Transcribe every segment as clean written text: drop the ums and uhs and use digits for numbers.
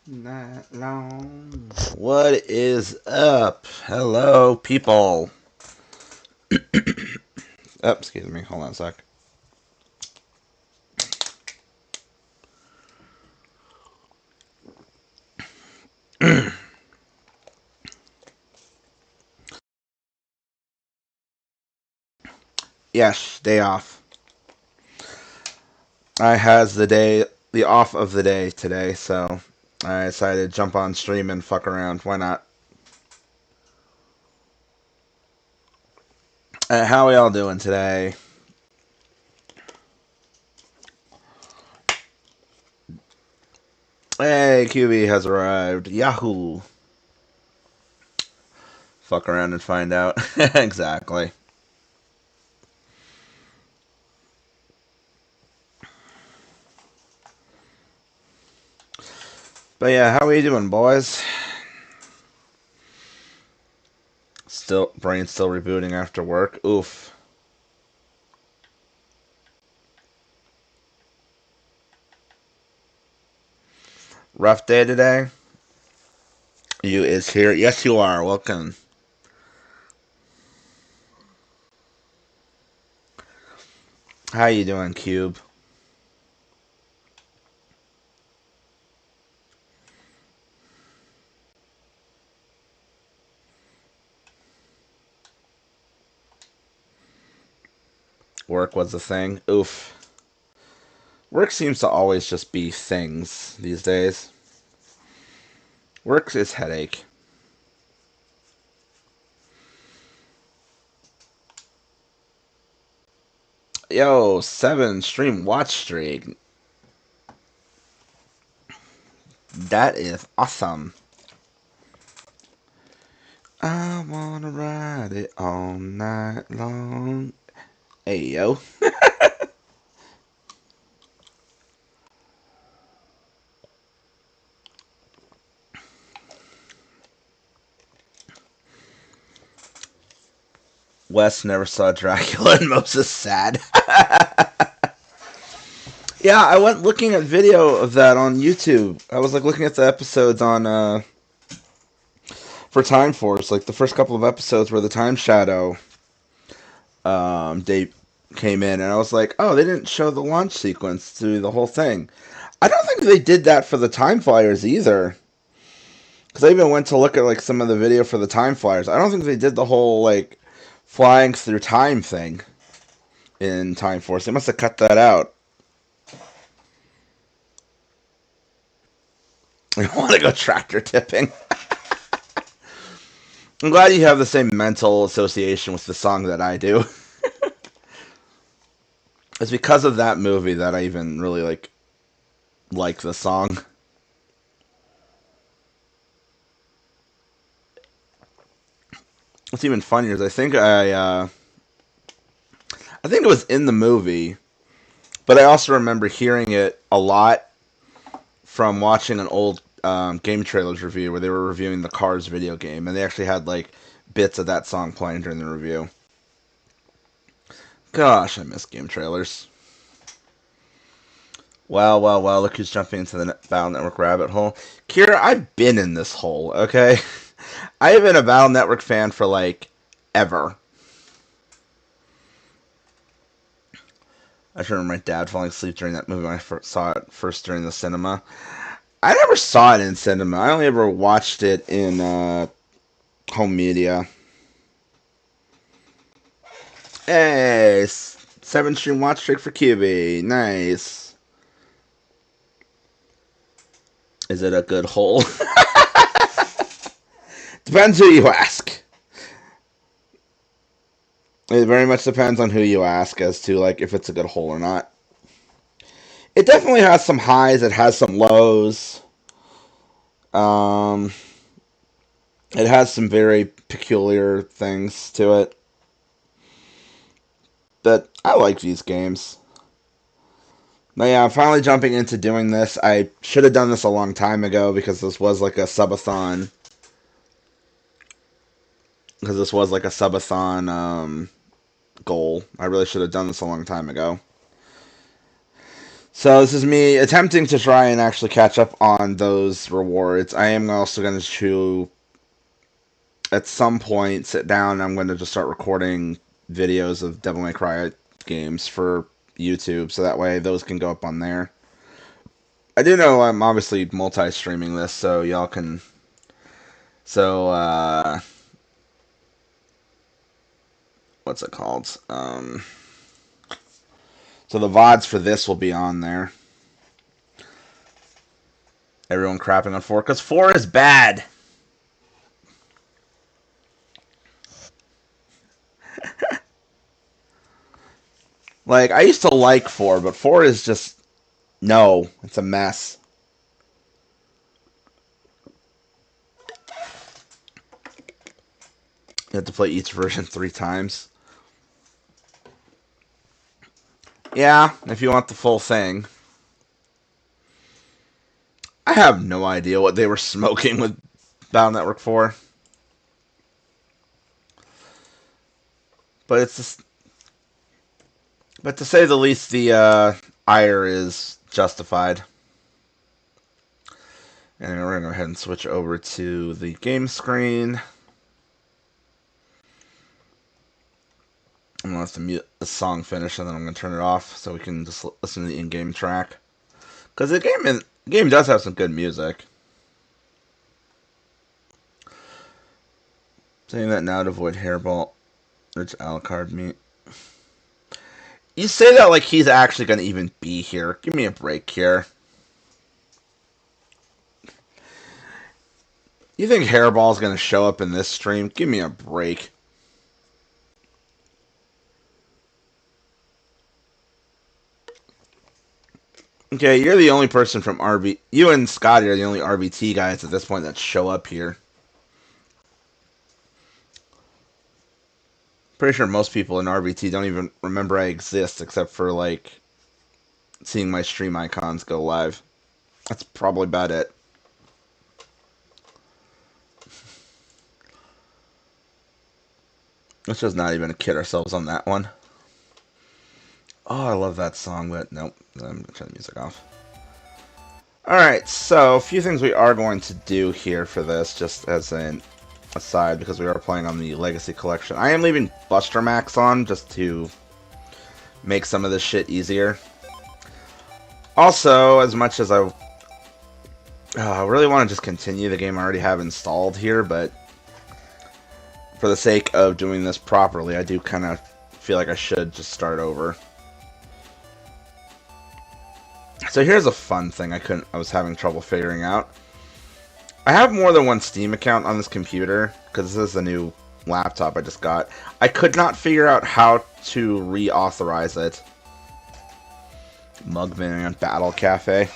Not long. What is up? Hello, people. Oh, excuse me. Hold on a sec. Yes, day off. I has the off of the day today, so I decided to jump on stream and fuck around. Why not? How are y'all doing today? Hey, QB has arrived. Yahoo! Fuck around and find out. Exactly. But yeah, how are you doing, boys? Brain still rebooting after work. Oof. Rough day today. You is here. Yes, you are. Welcome. How you doing, Cube? Work was a thing. Oof. Work seems to always just be things these days. Work is headache. Yo, 7 stream watch streak. That is awesome. I wanna ride it all night long. Hey, yo. Wes never saw Dracula and Moses sad. Yeah, I went looking at video of that on YouTube. I was like looking at the episodes on for Time Force, like the first couple of episodes where the Time Shadow they came in, and I was like, oh, they didn't show the launch sequence through the whole thing. I don't think they did that for the Time Flyers either, because I even went to look at like some of the video for the Time Flyers. I don't think they did the whole like flying through time thing in Time Force. They must have cut that out. I want to go tractor tipping. I'm glad you have the same mental association with the song that I do. It's because of that movie that I even really like the song. What's even funnier is I think it was in the movie, but I also remember hearing it a lot from watching an old game trailers review where they were reviewing the Cars video game, and they actually had like bits of that song playing during the review. Gosh, I miss game trailers. Well, well, well, look who's jumping into the Battle Network rabbit hole. Kira, I've been in this hole, okay? I've been a Battle Network fan for like ever. I just remember my dad falling asleep during that movie when I first saw it first during the cinema. I never saw it in cinema. I only ever watched it in home media. Hey, 7 stream watch streak for QB. Nice. Is it a good hole? Depends who you ask. It very much depends on who you ask as to like if it's a good hole or not. It definitely has some highs. It has some lows. Um, it has some very peculiar things to it. But I like these games. But yeah, I'm finally jumping into doing this. I should have done this a long time ago because this was like a subathon. Because this was like a subathon goal. I really should have done this a long time ago. So this is me attempting to try and actually catch up on those rewards. I am also going to, at some point, sit down and I'm going to just start recording videos of Devil May Cry games for YouTube, so that way those can go up on there. I do know I'm obviously multi-streaming this, so y'all can... So, what's it called? So the VODs for this will be on there. Everyone crapping on 4, because 4 is bad! Like, I used to like 4, but 4 is just... No, it's a mess. You have to play each version 3 times. Yeah, if you want the full thing. I have no idea what they were smoking with Battle Network 4. But it's just... But to say the least, the ire is justified. And we're going to go ahead and switch over to the game screen. I'm going to let the song finish, and then I'm going to turn it off so we can just listen to the in-game track. Because the game does have some good music. Saying that now to avoid hairball. Rich Alucard meat. You say that like he's actually going to even be here. Give me a break here. You think Hairball's going to show up in this stream? Give me a break. Okay, you're the only person from RB... You and Scotty are the only RBT guys at this point that show up here. Pretty sure most people in RBT don't even remember I exist, except for, like, seeing my stream icons go live. That's probably about it. Let's just not even kid ourselves on that one. Oh, I love that song, but nope. I'm going to turn the music off. Alright, so a few things we are going to do here for this, just as an aside, because we are playing on the Legacy Collection. I am leaving Buster Max on, just to make some of this shit easier. Also, as much as I really want to just continue the game I already have installed here, but for the sake of doing this properly, I do kind of feel like I should just start over. So here's a fun thing I was having trouble figuring out. I have more than one Steam account on this computer, because this is a new laptop I just got. I could not figure out how to reauthorize it. MegaMan Battle Cafe.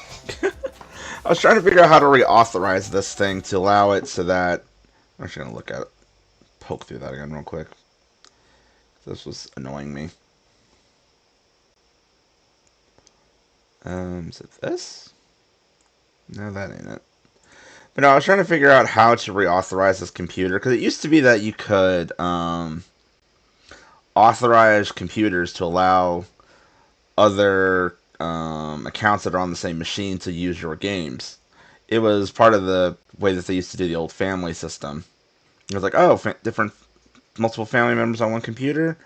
I was trying to figure out how to reauthorize this thing to allow it so that... I'm actually going to look at it. Poke through that again real quick. This was annoying me. Is it this? No, that ain't it. But no, I was trying to figure out how to reauthorize this computer, because it used to be that you could authorize computers to allow other accounts that are on the same machine to use your games. It was part of the way that they used to do the old family system. It was like, oh, multiple family members on one computer?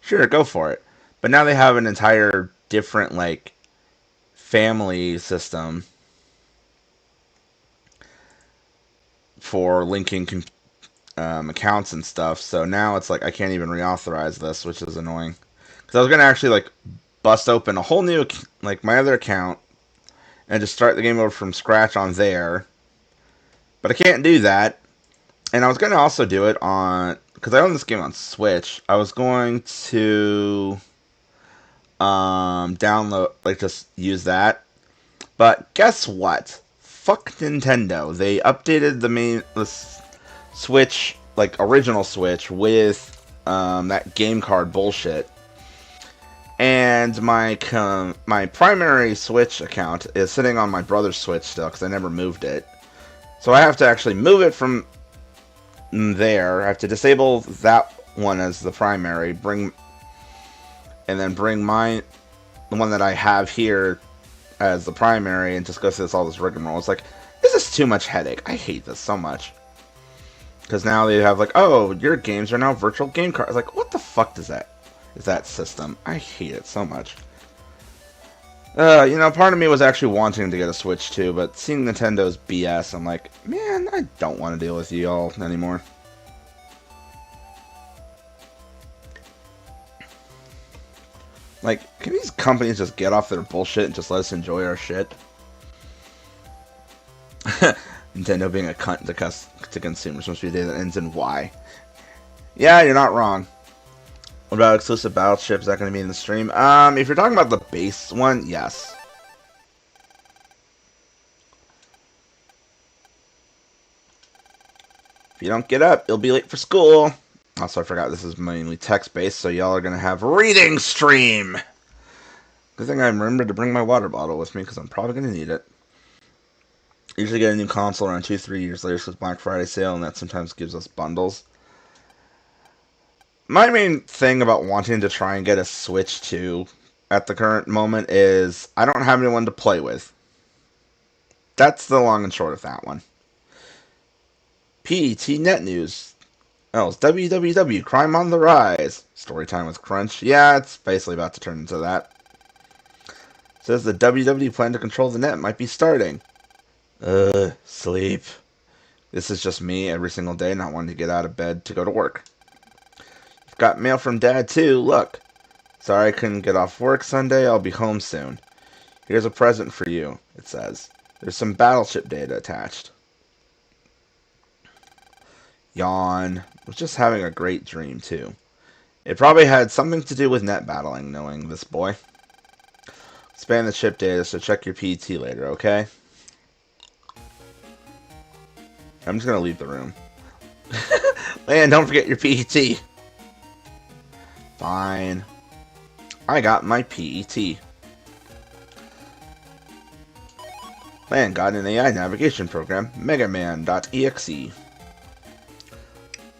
Sure, go for it. But now they have an entire different, like, family system for linking accounts and stuff. So now it's like I can't even reauthorize this, which is annoying. Because I was going to actually, like, bust open a whole new, like, my other account and just start the game over from scratch on there. But I can't do that. And I was going to also do it on... Because I own this game on Switch. I was going to download... Like, just use that. But guess what? Fuck Nintendo. They updated the Switch, like, original Switch, with that game card bullshit. And my primary Switch account is sitting on my brother's Switch still, because I never moved it. So I have to actually move it from there. I have to disable that one as the primary, and then bring the one that I have here as the primary and just go through all this rigmarole. It's like, this is too much headache. I hate this so much. Because now they have like, oh, your games are now virtual game cards. Like, what the fuck is that system? I hate it so much. Part of me was actually wanting to get a Switch too, but seeing Nintendo's BS, I'm like, man, I don't want to deal with you all anymore. Like, can these companies just get off their bullshit and just let us enjoy our shit? Nintendo being a cunt to consumers must be a day that ends in Y. Yeah, you're not wrong. What about exclusive battleships? Is that going to be in the stream? If you're talking about the base one, yes. If you don't get up, you'll be late for school. Also, I forgot this is mainly text-based, so y'all are going to have reading stream. Good thing I remembered to bring my water bottle with me, because I'm probably going to need it. Usually get a new console around 2-3 years later because Black Friday sale, and that sometimes gives us bundles. My main thing about wanting to try and get a Switch 2 at the current moment is I don't have anyone to play with. That's the long and short of that one. PET Net News. Oh, it's WWW, Crime on the Rise. Storytime with Crunch. Yeah, it's basically about to turn into that. Says the WW plan to control the net might be starting. Sleep. This is just me every single day not wanting to get out of bed to go to work. Got mail from Dad, too. Look. Sorry I couldn't get off work Sunday. I'll be home soon. Here's a present for you, it says. There's some battleship data attached. Yawn. Was just having a great dream, too. It probably had something to do with net battling, knowing this boy. Span the ship data, so check your PET later, okay? I'm just gonna leave the room. Man, don't forget your PET. Fine. I got my PET. Man got an AI navigation program, MegaMan.exe.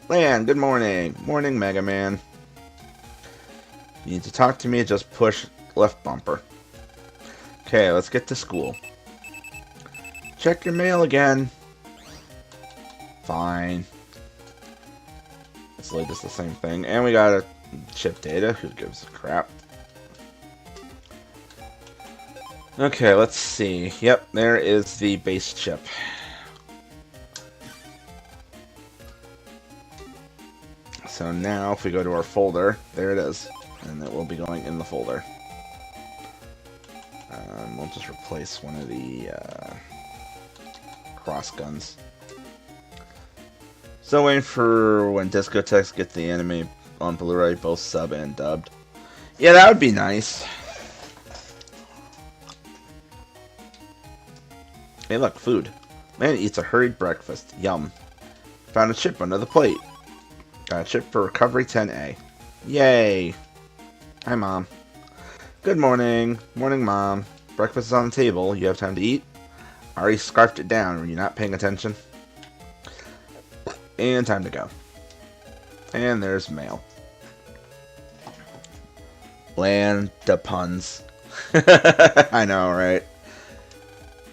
Lan, good morning. Morning, MegaMan. You need to talk to me, just push left bumper. Okay, let's get to school. Check your mail again. Fine. It's just the same thing. And we got a chip data. Who gives a crap? Okay, let's see. Yep, there is the base chip. So now, if we go to our folder, there it is. And it will be going in the folder. We'll just replace one of the cross guns. Still waiting for when Discotex get the anime on Blu-ray, both sub and dubbed. Yeah, that would be nice. Hey, look, food. Man eats a hurried breakfast. Yum. Found a chip under the plate. Got a chip for Recovery 10A. Yay. Hi, Mom. Good morning. Morning, Mom. Breakfast is on the table. You have time to eat? I already scarfed it down. Were you not paying attention? And time to go. And there's mail. Land to puns. I know, right?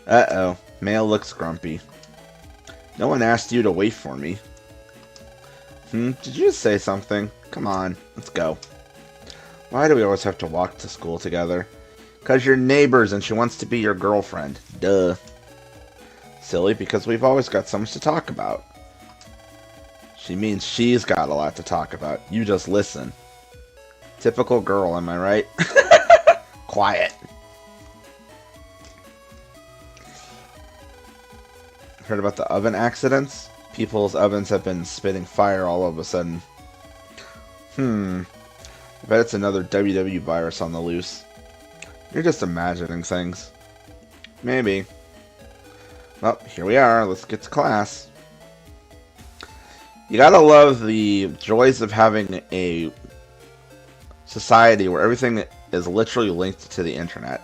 Uh-oh. Mail looks grumpy. No one asked you to wait for me. Did you just say something? Come on, let's go. Why do we always have to walk to school together? 'Cause you're neighbors and she wants to be your girlfriend. Duh. Silly, because we've always got so much to talk about. She means she's got a lot to talk about. You just listen. Typical girl, am I right? Quiet. Heard about the oven accidents? People's ovens have been spitting fire all of a sudden. I bet it's another WW virus on the loose. You're just imagining things. Maybe. Well, here we are. Let's get to class. You gotta love the joys of having a society where everything is literally linked to the internet.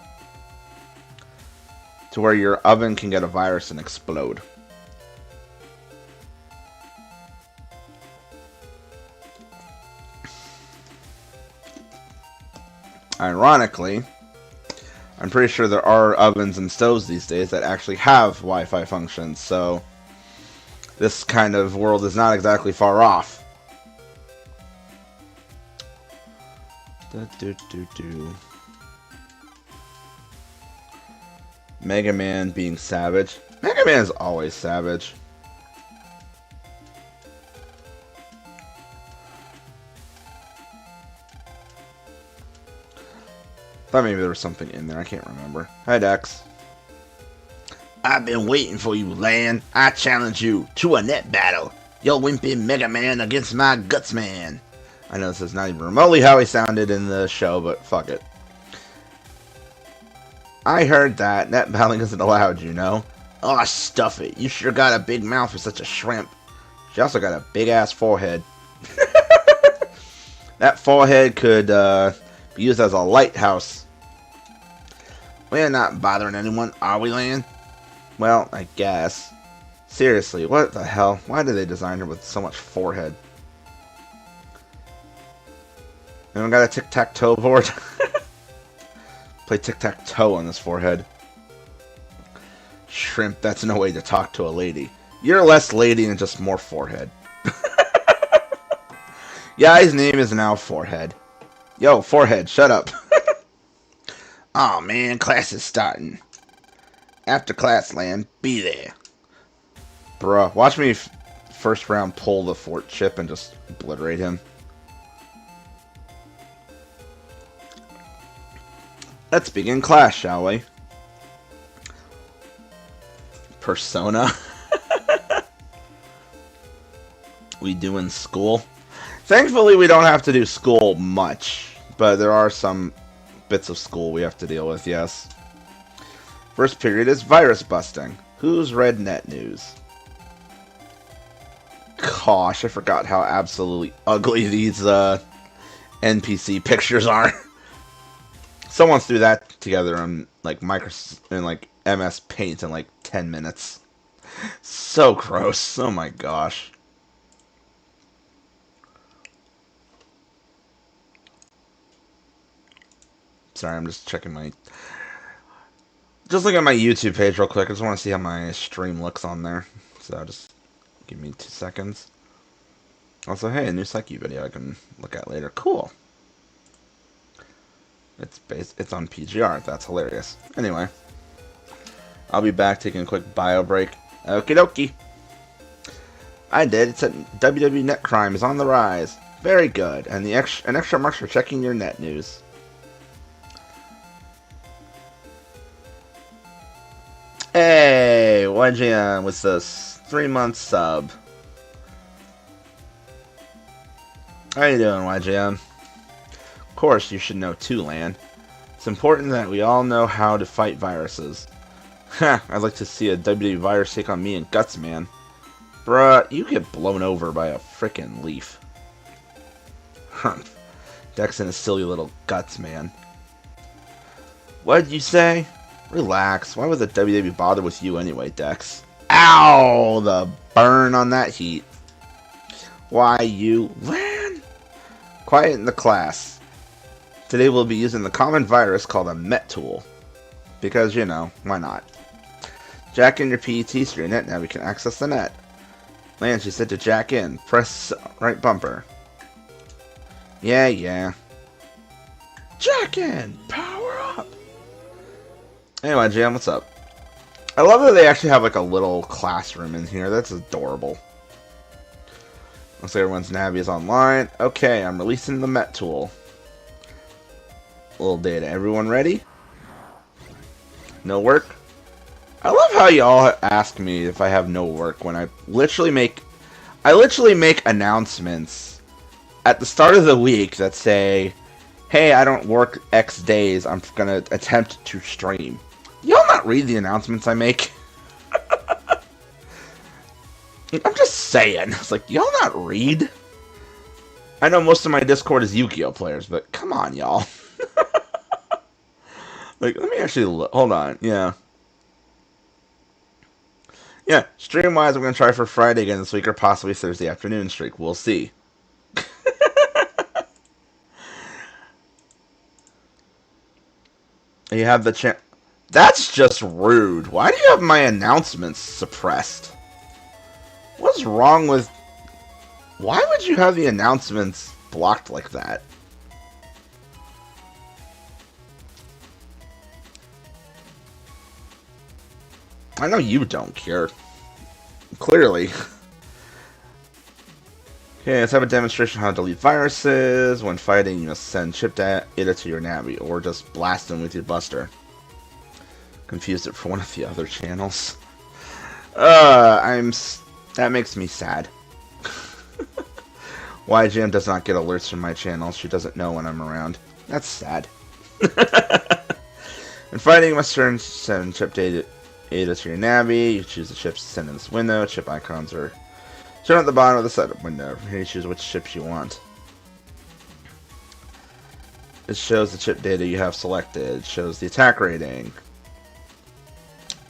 To where your oven can get a virus and explode. Ironically, I'm pretty sure there are ovens and stoves these days that actually have Wi-Fi functions, so this kind of world is not exactly far off. MegaMan being savage. MegaMan is always savage. Thought maybe there was something in there. I can't remember. Hi, Dex. I've been waiting for you, Lan. I challenge you to a net battle. You'll wimp in MegaMan against my Gutsman. I know this is not even remotely how he sounded in the show, but fuck it. I heard that. Net battling isn't allowed, you know. Oh, stuff it. You sure got a big mouth for such a shrimp. She also got a big-ass forehead. That forehead could be used as a lighthouse. We're not bothering anyone, are we, Lan? Well, I guess. Seriously, what the hell? Why did they design her with so much forehead? Anyone got a tic-tac-toe board? Play tic-tac-toe on this forehead. Shrimp, that's no way to talk to a lady. You're less lady and just more forehead. Yeah, his name is now Forehead. Yo, Forehead, shut up. Aw, oh, man, class is starting. After class, Lan, be there. Bruh, watch me first round pull the fort chip and just obliterate him. Let's begin class, shall we? Persona. We doing school? Thankfully, we don't have to do school much, but there are some bits of school we have to deal with, yes. First period is virus busting. Who's read net news? Gosh, I forgot how absolutely ugly these NPC pictures are. Someone threw that together in like MS Paint in like 10 minutes. So gross. Oh my gosh. Sorry, I'm just checking my... Just look at my YouTube page real quick. I just want to see how my stream looks on there. So just give me 2 seconds. Also, hey, a new Psyche video I can look at later. Cool. It's on PGR. That's hilarious. Anyway. I'll be back taking a quick bio break. Okie dokie. I did. It said WW net crime is on the rise. Very good. And an extra marks for checking your net news. Hey, YGM with this 3-month sub. How you doing, YGM? Of course, you should know too, Lan. It's important that we all know how to fight viruses. Ha, I'd like to see a WWE virus take on me and Guts, man. Bruh, you get blown over by a frickin' leaf. Humph. Dex and his silly little Guts, man. What'd you say? Relax. Why would the WWE bother with you anyway, Dex? Ow! The burn on that heat. Why, you... Lan! Quiet in the class. Today we'll be using the common virus called a Met tool. Because, you know, why not? Jack in your PET screen it, now we can access the net. Lan, she said to jack in. Press right bumper. Yeah. Jack in! Power up! Anyway, Jam, what's up? I love that they actually have like a little classroom in here. That's adorable. Looks like everyone's Navi is online. Okay, I'm releasing the Met tool. Little data. Everyone ready? No work? I love how y'all ask me if I have no work when I literally make announcements at the start of the week that say, hey, I don't work X days. I'm gonna attempt to stream. Y'all not read the announcements I make? I'm just saying. It's like, y'all not read? I know most of my Discord is Yu-Gi-Oh players, but come on, y'all. Like, let me actually look. Hold on. Yeah, stream-wise, I'm going to try for Friday again this week, or possibly Thursday afternoon streak. We'll see. You have the chance. That's just rude. Why do you have my announcements suppressed? What's wrong with... Why would you have the announcements blocked like that? I know you don't care. Clearly. Okay, let's have a demonstration on how to delete viruses. When fighting, you must send chip data to your Navi, or just blast them with your buster. Confused it for one of the other channels. That makes me sad. YGM does not get alerts from my channel. She doesn't know when I'm around. That's sad. In fighting, you must send chip data to your Navi. You choose the chips to send in this window. Chip icons are shown at the bottom of the setup window. Here you choose which chips you want. It shows the chip data you have selected. It shows the attack rating.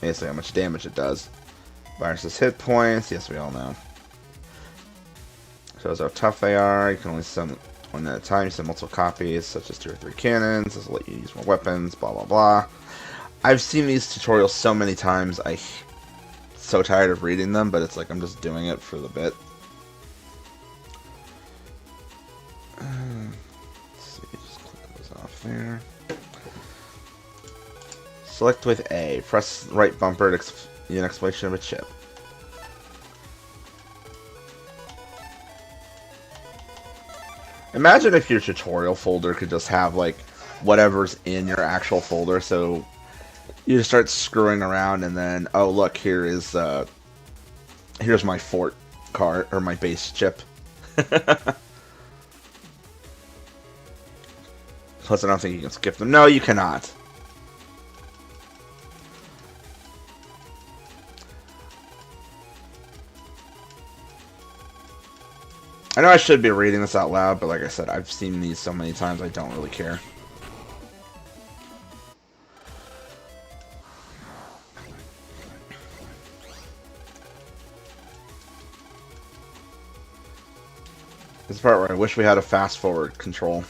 Basically how much damage it does. Viruses hit points. Yes, we all know. Shows how tough they are. You can only send one at a time. You send multiple copies, such as 2 or 3 cannons. This will let you use more weapons. Blah, blah, blah. I've seen these tutorials so many times. I'm so tired of reading them, but it's like I'm just doing it for the bit. Let's see. Just click those off there. Select with A. Press right bumper to an explanation of a chip. Imagine if your tutorial folder could just have like whatever's in your actual folder, so you just start screwing around and then, oh look, here's my fort card or my base chip. Plus I don't think you can skip them. No, you cannot. I know I should be reading this out loud, but like I said, I've seen these so many times I don't really care. This part where I wish we had a fast forward control.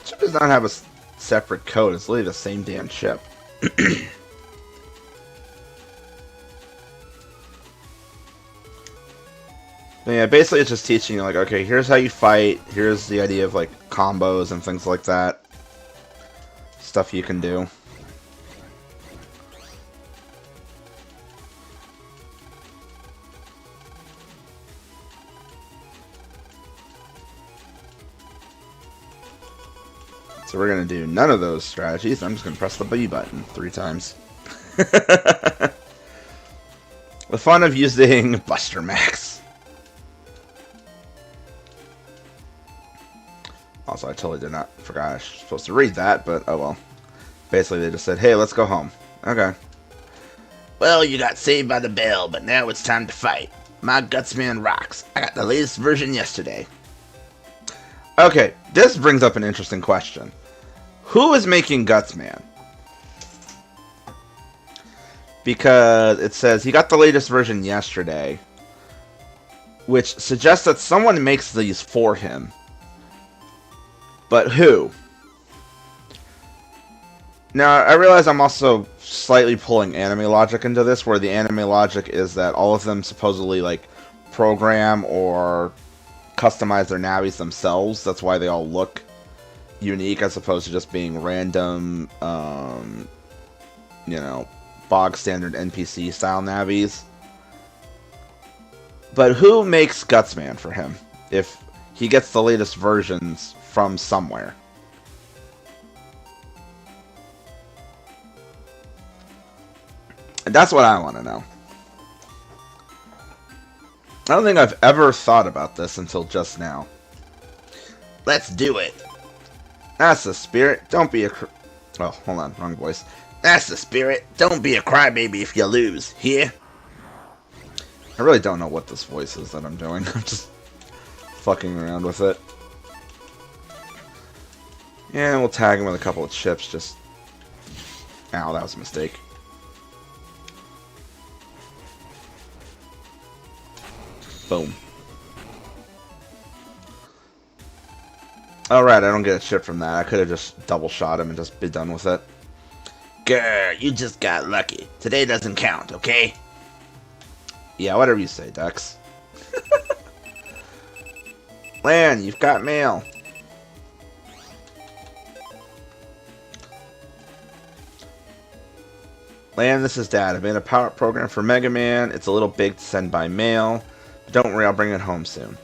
Chip does not have a separate code. It's literally the same damn chip. Yeah, basically it's just teaching you, like, okay, here's how you fight, here's the idea of, like, combos and things like that. Stuff you can do. So we're going to do none of those strategies. I'm just going to press the B button 3 times. The fun of using Buster Max. Also, I totally did not forgot I was supposed to read that, but oh well. Basically, they just said, hey, let's go home. Okay. Well, you got saved by the bell, but now it's time to fight. My Gutsman rocks. I got the latest version yesterday. Okay, this brings up an interesting question. Who is making Gutsman? Because it says he got the latest version yesterday, which suggests that someone makes these for him. But who? Now, I realize I'm also slightly pulling anime logic into this, where the anime logic is that all of them supposedly, like, program or customize their navis themselves. That's why they all look unique as opposed to just being random, you know, bog standard NPC style navis. But who makes Gutsman for him if he gets the latest versions from somewhere? And that's what I want to know. I don't think I've ever thought about this until just now. Let's do it. That's the spirit. Don't be a oh, hold on. Wrong voice. That's the spirit. Don't be a crybaby if you lose. Here? I really don't know what this voice is that I'm doing. I'm just fucking around with it. Yeah, we'll tag him with a couple of chips. Just... Ow, that was a mistake. Boom. Alright, I don't get a shit from that. I could have just double shot him and just been done with it. Grr, you just got lucky. Today doesn't count, okay? Yeah, whatever you say, Dex. Lan, you've got mail. Lan, this is Dad. I made a power-up program for MegaMan. It's a little big to send by mail. But don't worry, I'll bring it home soon.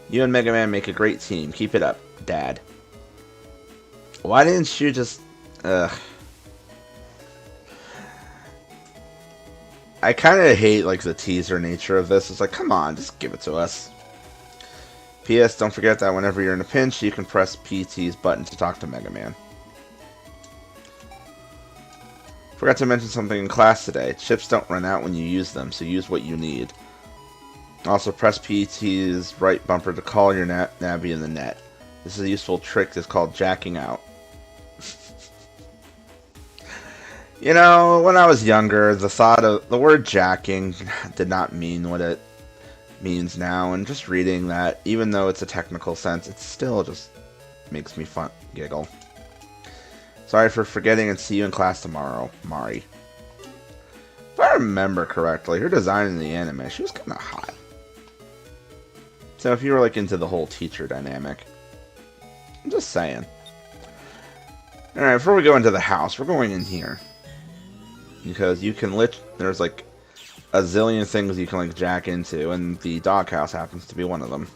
You and MegaMan make a great team. Keep it up, Dad. Why didn't you just... Ugh. I kind of hate, like, the teaser nature of this. It's like, come on, just give it to us. P.S. Don't forget that whenever you're in a pinch, you can press PT's button to talk to MegaMan. Forgot to mention something in class today. Chips don't run out when you use them, so use what you need. Also, press PT's right bumper to call your Navi in the net. This is a useful trick that's called jacking out. You know, when I was younger, the thought of the word jacking did not mean what it means now, and just reading that, even though it's a technical sense, it still just makes me giggle. Sorry for forgetting, and see you in class tomorrow, Mari. If I remember correctly, her design in the anime, she was kind of hot. So if you were like into the whole teacher dynamic, I'm just saying. Alright, before we go into the house, we're going in here. Because you can there's like a zillion things you can like jack into, and the doghouse happens to be one of them.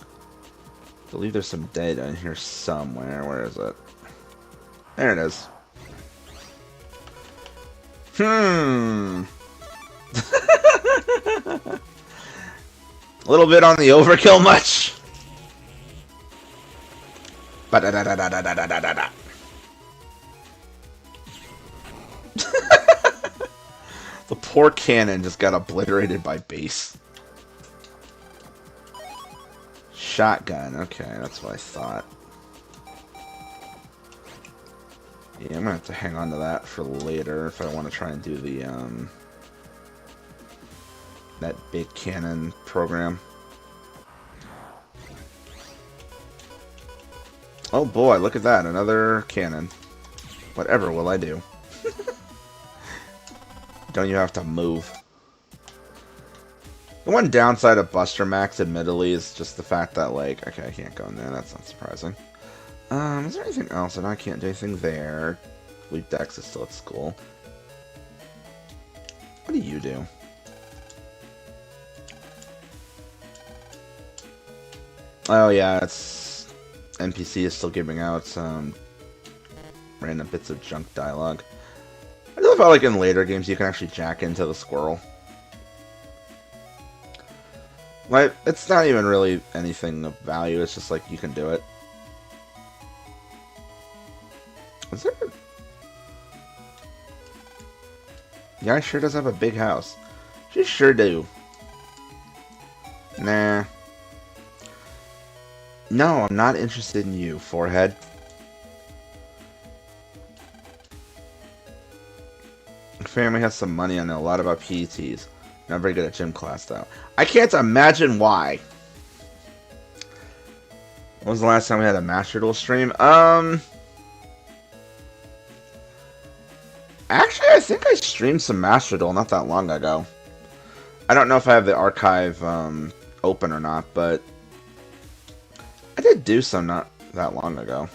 I believe there's some data in here somewhere. Where is it? There it is. A little bit on the overkill much? Ba-da-da-da-da-da-da-da-da. The poor cannon just got obliterated by base. Shotgun. Okay, that's what I thought. Yeah, I'm gonna have to hang on to that for later if I want to try and do the that big cannon program. Oh boy, look at that, another cannon. Whatever will I do? Don't you have to move? The one downside of Buster Max, admittedly, is just the fact that, like, okay, I can't go in there, that's not surprising. Is there anything else? And I can't do anything there. I believe Dex is still at school. What do you do? Oh yeah, it's NPC is still giving out some random bits of junk dialogue. I love how, like, in later games you can actually jack into the squirrel. Like, it's not even really anything of value, it's just like you can do it. Is there... Yeah, sure does have a big house. She sure do. Nah. No, I'm not interested in you, forehead. Family has some money. I know a lot about PETs. Not very good at gym class, though. I can't imagine why. When was the last time we had a Master Duel stream? Actually, I think I streamed some Master Duel not that long ago. I don't know if I have the archive open or not, but I did do some not that long ago.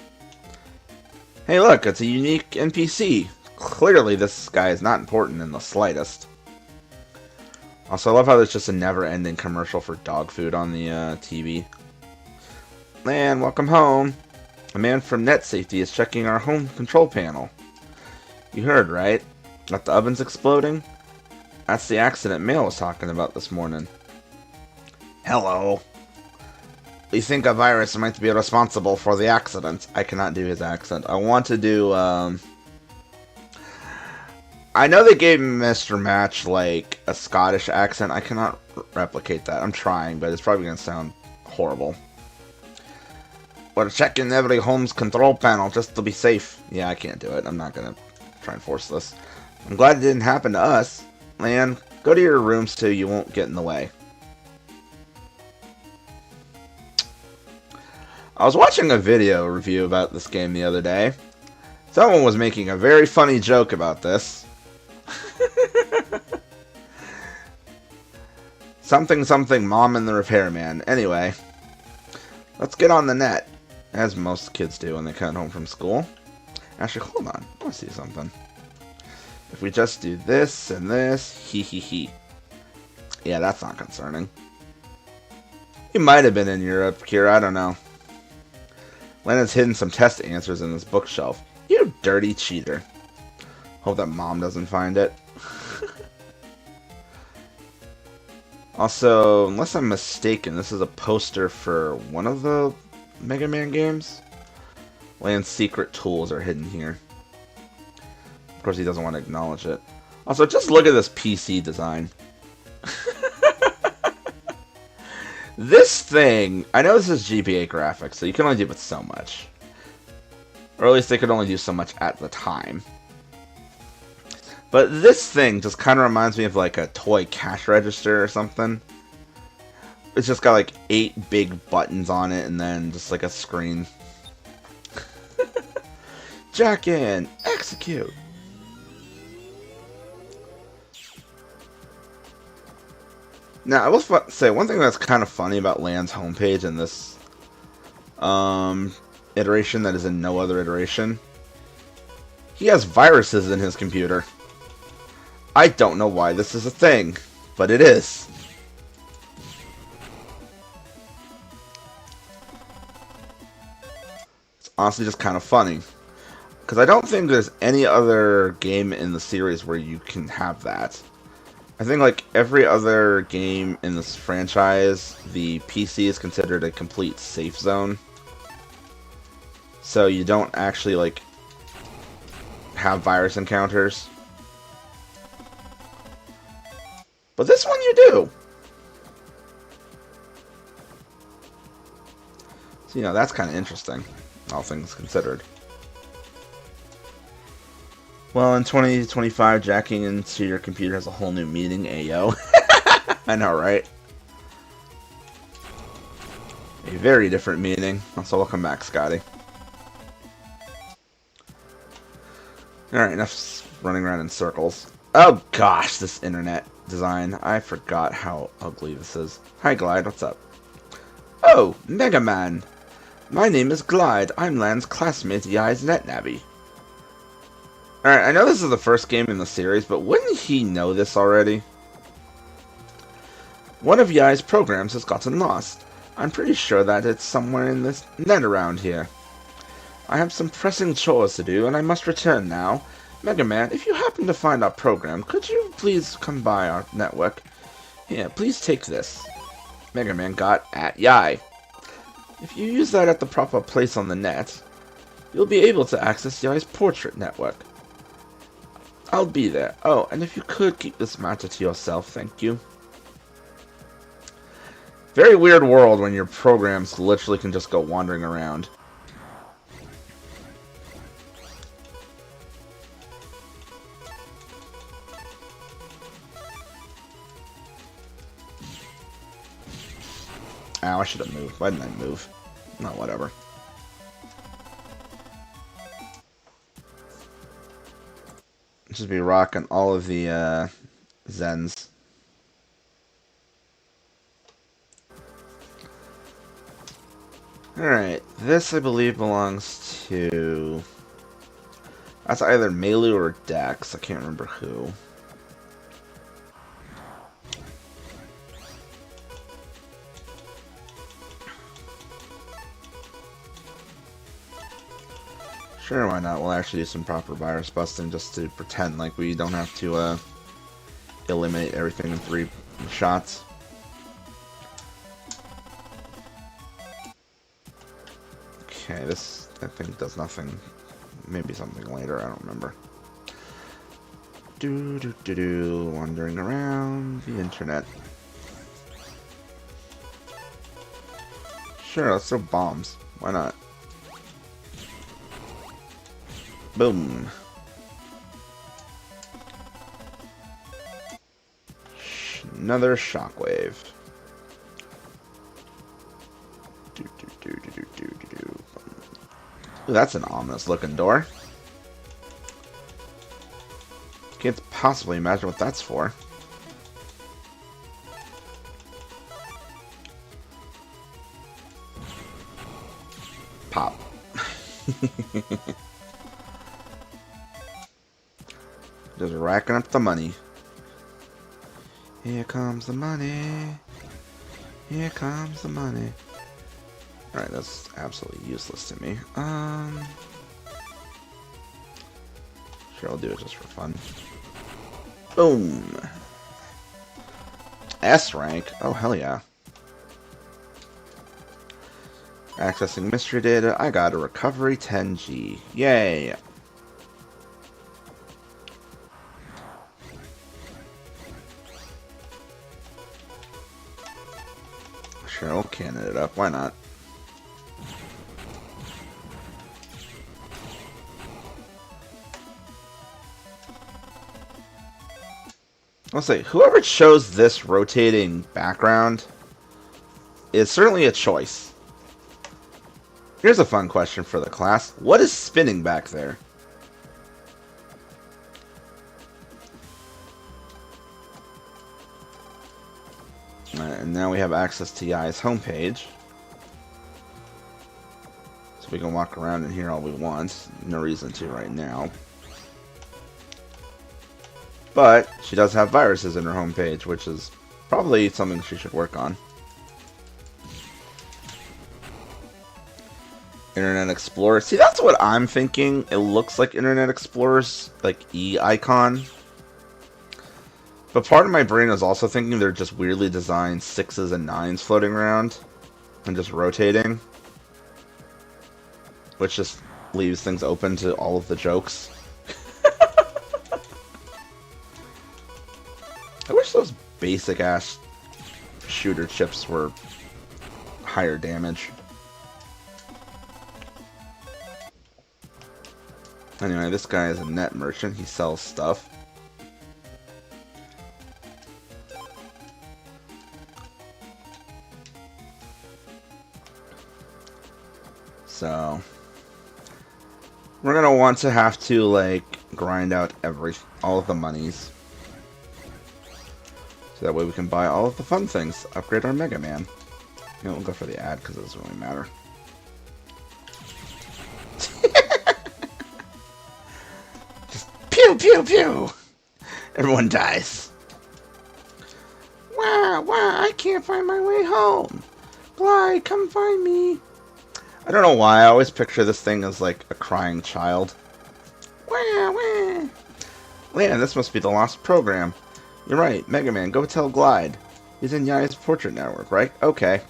Hey, look, it's a unique NPC. Clearly, this guy is not important in the slightest. Also, I love how there's just a never-ending commercial for dog food on the TV. Man, welcome home. A man from Net Safety is checking our home control panel. You heard, right? That the oven's exploding? That's the accident Mail was talking about this morning. Hello. We think a virus might be responsible for the accident. I cannot do his accent. I want to do, I know they gave Mr. Match, like, a Scottish accent. I cannot replicate that. I'm trying, but it's probably going to sound horrible. We're checking every home's control panel just to be safe. Yeah, I can't do it. I'm not going to try and force this. I'm glad it didn't happen to us. Man, Go to your room so you won't get in the way. I was watching a video review about this game the other day. Someone was making a very funny joke about this. Something something mom and the repairman. Anyway, let's get on the net, as most kids do when they come home from school. Actually, hold on. I want to see something. If we just do this and this, hee hee hee. Yeah, that's not concerning. He might have been in Europe, Kira, I don't know. Lena's hidden some test answers in this bookshelf. You dirty cheater. Hope that mom doesn't find it. Also, unless I'm mistaken, this is a poster for one of the Mega Man games. Lan's secret tools are hidden here. Of course, he doesn't want to acknowledge it. Also, just look at this PC design. This thing, I know this is GBA graphics, so you can only do but so much. Or at least they could only do so much at the time. But this thing just kind of reminds me of like a toy cash register or something. It's just got like 8 big buttons on it and then just like a screen. Jack in! Execute! Now, I will say, one thing that's kind of funny about Lan's homepage in this iteration that is in no other iteration, he has viruses in his computer. I don't know why this is a thing, but it is. It's honestly just kind of funny. Because I don't think there's any other game in the series where you can have that. I think like every other game in this franchise, the PC is considered a complete safe zone. So you don't actually like have virus encounters. But this one you do. So, you know, that's kind of interesting, all things considered. Well, in 2025, jacking into your computer has a whole new meaning, ayo. I know, right? A very different meaning. Also, welcome back, Scotty. Alright, enough running around in circles. Oh gosh, this internet design. I forgot how ugly this is. Hi, Glide, what's up? Oh, MegaMan. My name is Glide. I'm Lan's classmate, Yai's NetNavi. Alright, I know this is the first game in the series, but wouldn't he know this already? One of Yai's programs has gotten lost. I'm pretty sure that it's somewhere in this net around here. I have some pressing chores to do, and I must return now. MegaMan, if you happen to find our program, could you please come by our network? Here, please take this. MegaMan got at Yai. If you use that at the proper place on the net, you'll be able to access Yai's portrait network. I'll be there. Oh, and if you could keep this matter to yourself, thank you. Very weird world when your programs literally can just go wandering around. Ow, I should have moved. Why didn't I move? No, whatever. Just be rocking all of the Zens. Alright, this I believe belongs to... That's either Melu or Dax, I can't remember who. Sure, why not? We'll actually do some proper virus busting just to pretend like we don't have to eliminate everything in 3 shots. Okay, this I think does nothing. Maybe something later, I don't remember. Wandering around the internet. Sure, let's throw bombs. Why not? Boom. Another shockwave. Ooh, that's an ominous looking door. Can't possibly imagine what that's for. Pop. Just racking up the money. Here comes the money. Here comes the money. Alright, that's absolutely useless to me. Sure, I'll do it just for fun. Boom! S rank? Oh, hell yeah. Accessing mystery data. I got a recovery 10G. Yay! Sure, we'll cannon it up. Why not? I'll say, whoever chose this rotating background is certainly a choice. Here's a fun question for the class. What is spinning back there? And now we have access to Yai's homepage. So we can walk around in here all we want. No reason to right now. But she does have viruses in her homepage, which is probably something she should work on. Internet Explorer. See, that's what I'm thinking. It looks like Internet Explorer's like E icon. But part of my brain is also thinking they're just weirdly designed 6s and 9s floating around and just rotating. Which just leaves things open to all of the jokes. I wish those basic ass shooter chips were higher damage. Anyway, this guy is a net merchant. He sells stuff. So we're gonna want to have to like grind out all of the monies. So that way we can buy all of the fun things. Upgrade our MegaMan. You know, we'll go for the ad because it doesn't really matter. Just pew pew pew! Everyone dies. Wow, I can't find my way home. Glide, come find me. I don't know why, I always picture this thing as like a crying child. Wah. Man, this must be the lost program. You're right, MegaMan, go tell Glide. He's in Yai's portrait network, right? Okay.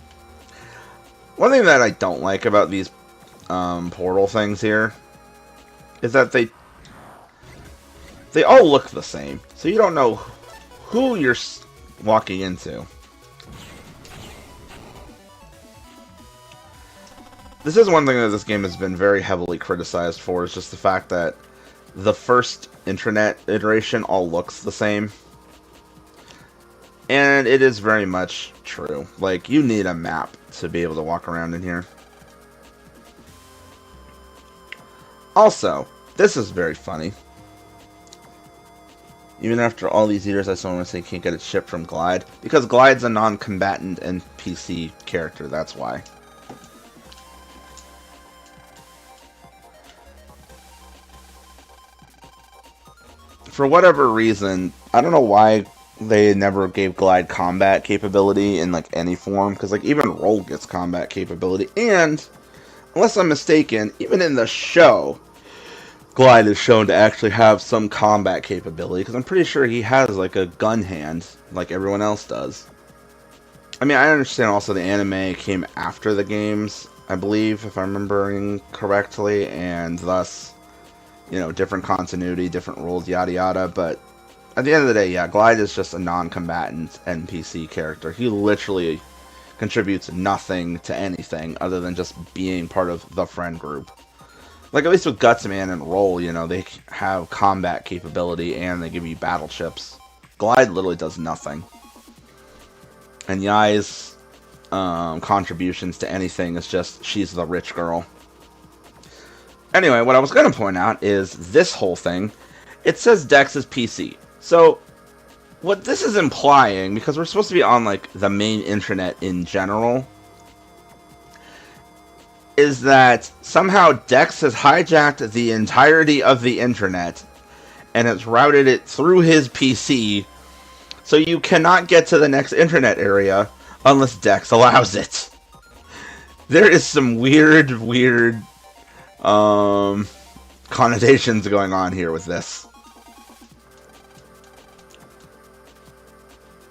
One thing that I don't like about these portal things here is that they all look the same. So you don't know who you're walking into. This is one thing that this game has been very heavily criticized for, is just the fact that the first internet iteration all looks the same. And it is very much true. Like, you need a map to be able to walk around in here. Also, this is very funny. Even after all these years, I still want to say can't get it shipped from Glide. Because Glide's a non-combatant NPC character, that's why. For whatever reason, I don't know why they never gave Glide combat capability in like any form, because like even Roll gets combat capability, and unless I'm mistaken, even in the show, Glide is shown to actually have some combat capability, because I'm pretty sure he has like a gun hand like everyone else does. I mean, I understand also the anime came after the games, I believe, if I'm remembering correctly, and thus, you know, different continuity, different rules, yada yada, but at the end of the day, yeah, Glide is just a non-combatant NPC character. He literally contributes nothing to anything other than just being part of the friend group. Like, at least with Gutsman and Roll, you know, they have combat capability and they give you battle chips. Glide literally does nothing. And Yai's contributions to anything is just she's the rich girl. Anyway, what I was going to point out is this whole thing. It says Dex is PC. So what this is implying, because we're supposed to be on like the main internet in general, is that somehow Dex has hijacked the entirety of the internet and has routed it through his PC, so you cannot get to the next internet area unless Dex allows it. There is some weird connotations going on here with this.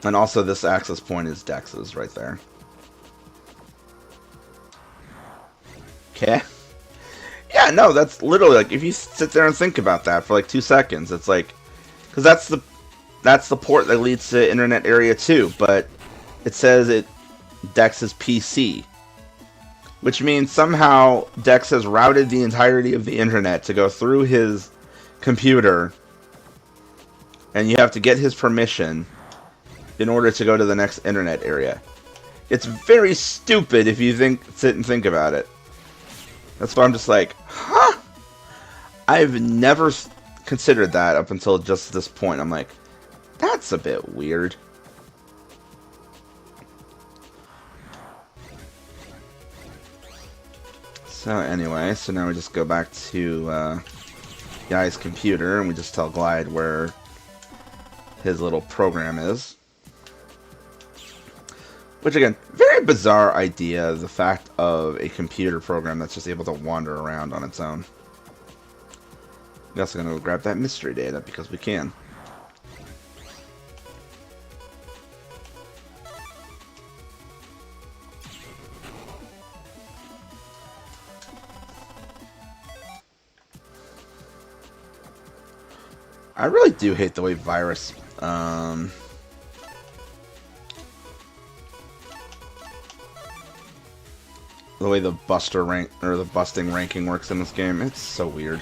And also this access point is Dex's right there. Okay. Yeah, no, that's literally like, if you sit there and think about that for like 2 seconds, it's like, because that's the port that leads to internet area 2, but it says it Dex's PC, which means somehow Dex has routed the entirety of the internet to go through his computer, and you have to get his permission in order to go to the next internet area. It's very stupid if you sit and think about it. That's why I'm just like, huh? I've never considered that up until just this point. I'm like, that's a bit weird. So anyway, so now we just go back to Yai's computer and we just tell Glide where his little program is. Which again, very bizarre idea, the fact of a computer program that's just able to wander around on its own. We're also going to grab that mystery data because we can. I really do hate the way Virus the way the buster rank or the busting ranking works in this game. It's so weird.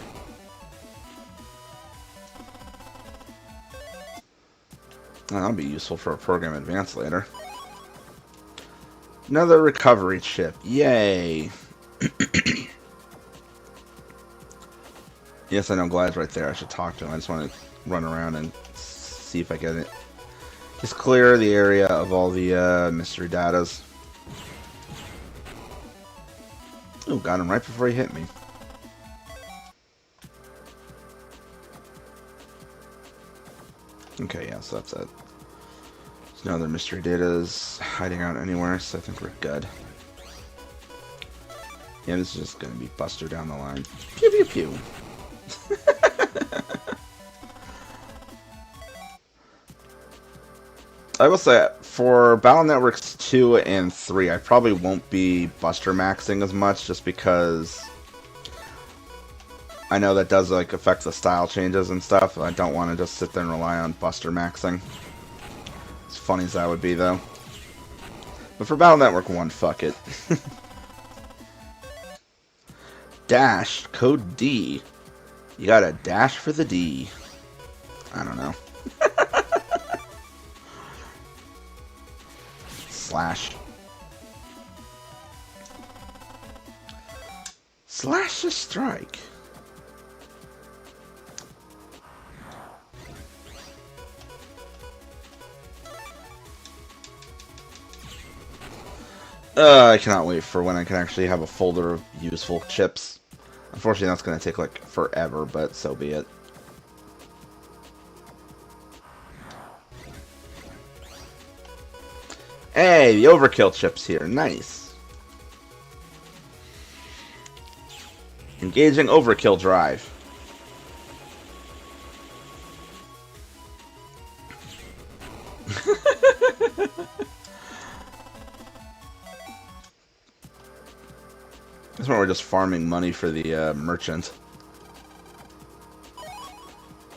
That'll be useful for a program advance later. Another recovery chip. Yay! Yes, I know Glide's right there. I should talk to him. I just want to run around and see if I get it. Just clear the area of all the mystery datas. Ooh, got him right before he hit me. Okay, yeah, so that's it. There's no other mystery datas hiding out anywhere, so I think we're good. Yeah, this is just going to be Buster down the line. Pew pew pew. I will say, for Battle Networks 2 and 3, I probably won't be Buster maxing as much, just because I know that does like affect the style changes and stuff. I don't want to just sit there and rely on Buster maxing. As funny as that would be, though. But for Battle Network 1, fuck it. Dash, code D. You gotta dash for the D. I don't know. Slash. Slash the strike. I cannot wait for when I can actually have a folder of useful chips. Unfortunately, that's going to take like forever, but so be it. Hey, the overkill chip's here. Nice. Engaging overkill drive. This one we're just farming money for the merchant.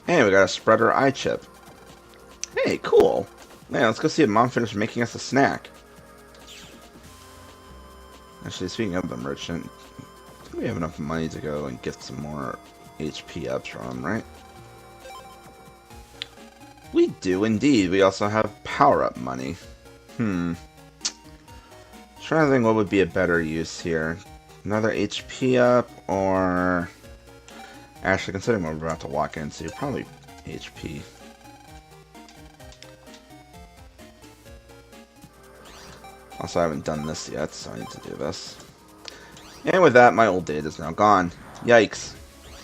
Hey, we got a spreader eye chip. Hey, cool. Man, let's go see if Mom finished making us a snack. Actually, speaking of the merchant, I think we have enough money to go and get some more HP ups from him, right? We do indeed. We also have power-up money. Trying to think what would be a better use here. Another HP up, or... Actually, considering what we're about to walk into, probably HP. Also, I haven't done this yet, so I need to do this. And with that, my old data is now gone. Yikes.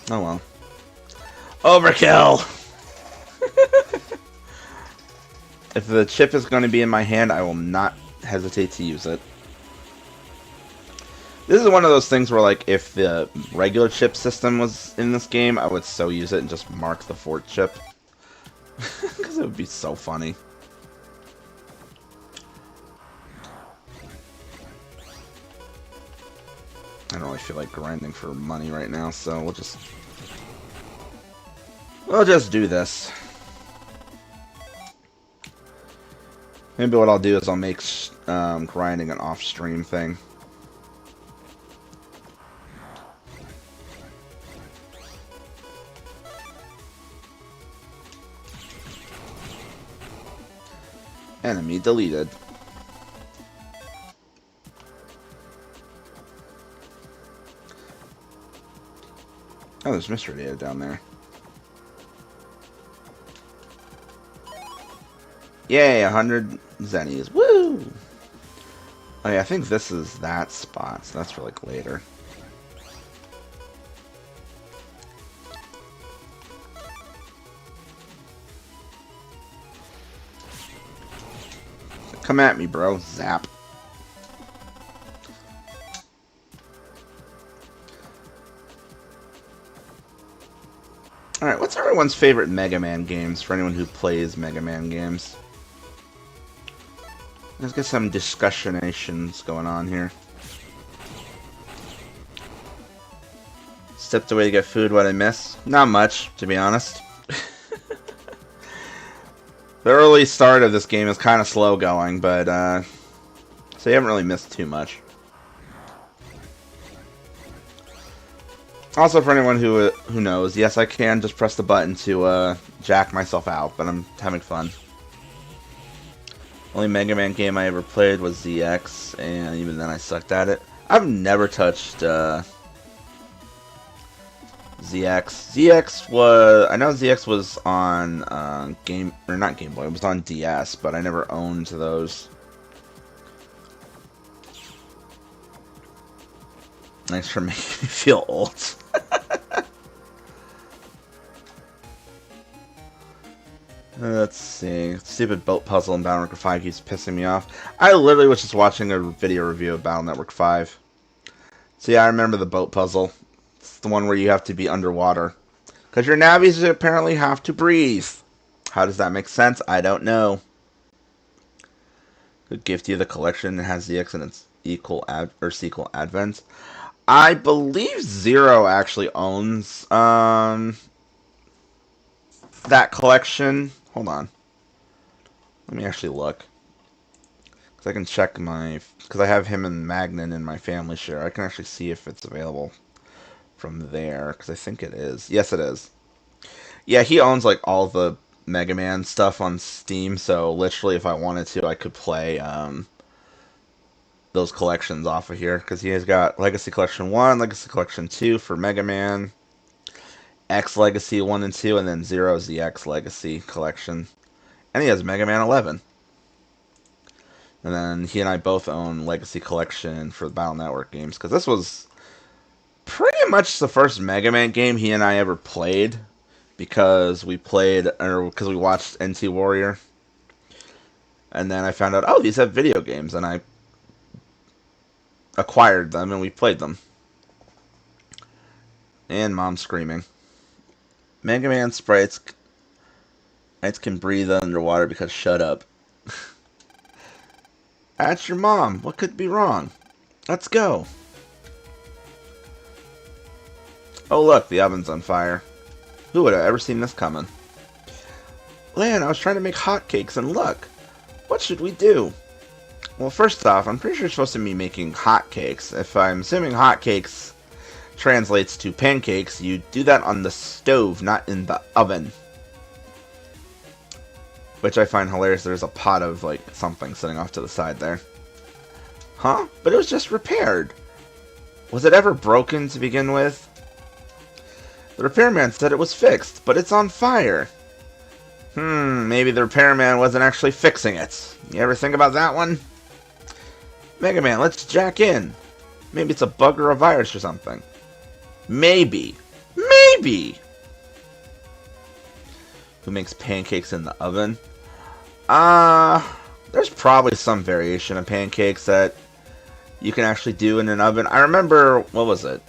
Oh well. Overkill! If the chip is going to be in my hand, I will not hesitate to use it. This is one of those things where, like, if the regular chip system was in this game, I would so use it and just mark the fort chip. Because it would be so funny. I don't really feel like grinding for money right now, so we'll just do this. Maybe what I'll do is I'll make grinding an off-stream thing. Enemy deleted. Oh, there's mystery data down there. Yay, 100 zennies. Woo! Oh yeah, I think this is that spot, so that's for like later. Come at me, bro. Zap. Alright, what's everyone's favorite Mega Man games for anyone who plays Mega Man games? Let's get some discussionations going on here. Stepped away to get food, what I miss? Not much, to be honest. The early start of this game is kind of slow going, but, so you haven't really missed too much. Also, for anyone who knows, yes, I can just press the button to, jack myself out, but I'm having fun. Only Mega Man game I ever played was ZX, and even then I sucked at it. I've never touched, ZX. ZX was... I know ZX was on, not Game Boy, it was on DS, but I never owned those. Thanks for making me feel old. Let's see. Stupid boat puzzle in Battle Network 5 keeps pissing me off. I literally was just watching a video review of Battle Network 5. So yeah, I remember the boat puzzle. It's the one where you have to be underwater. Because your navies apparently have to breathe. How does that make sense? I don't know. Could gift you the collection that has the X and its sequel advents. I believe Zero actually owns that collection. Hold on. Let me actually look. Because I can check my... Because I have him and Magnan in my family share. I can actually see if it's available from there. Because I think it is. Yes, it is. Yeah, he owns like all the Mega Man stuff on Steam. So literally, if I wanted to, I could play those collections off of here. Because he has got Legacy Collection 1, Legacy Collection 2 for Mega Man, X Legacy 1 and 2, and then Zero's the X Legacy Collection. And he has Mega Man 11. And then he and I both own Legacy Collection for the Battle Network games. Because this was pretty much the first Mega Man game he and I ever played. Because we watched NT Warrior. And then I found out, oh, these have video games. And I acquired them and we played them. And Mom's screaming. Mega Man sprites can breathe underwater because shut up. That's your mom. What could be wrong? Let's go. Oh look, the oven's on fire. Who would have ever seen this coming? Lan, I was trying to make hotcakes and look. What should we do? Well, first off, I'm pretty sure you're supposed to be making hotcakes. If I'm assuming hotcakes translates to pancakes, you do that on the stove, not in the oven. Which I find hilarious. There's a pot of, like, something sitting off to the side there. Huh? But it was just repaired. Was it ever broken to begin with? The repairman said it was fixed, but it's on fire. Maybe the repairman wasn't actually fixing it. You ever think about that one? MegaMan, let's jack in. Maybe it's a bug or a virus or something. Maybe. Maybe! Who makes pancakes in the oven? There's probably some variation of pancakes that you can actually do in an oven. I remember, what was it?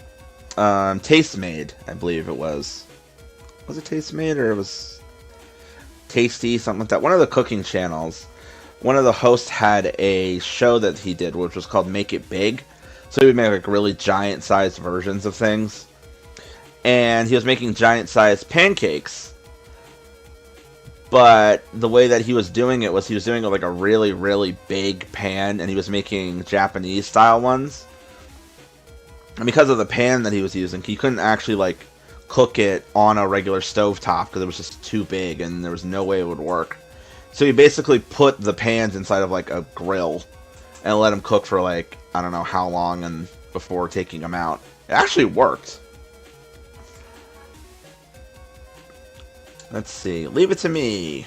Tastemade, I believe it was. Was it Tastemade or it was Tasty, something like that? One of the cooking channels, one of the hosts had a show that he did, which was called Make It Big. So he would make like really giant-sized versions of things. And he was making giant-sized pancakes. But the way that he was doing it was he was doing it like a really, really big pan, and he was making Japanese-style ones. And because of the pan that he was using, he couldn't actually, like, cook it on a regular stovetop because it was just too big, and there was no way it would work. So he basically put the pans inside of, like, a grill and let them cook for, like, I don't know how long and before taking them out. It actually worked. Let's see. Leave it to me.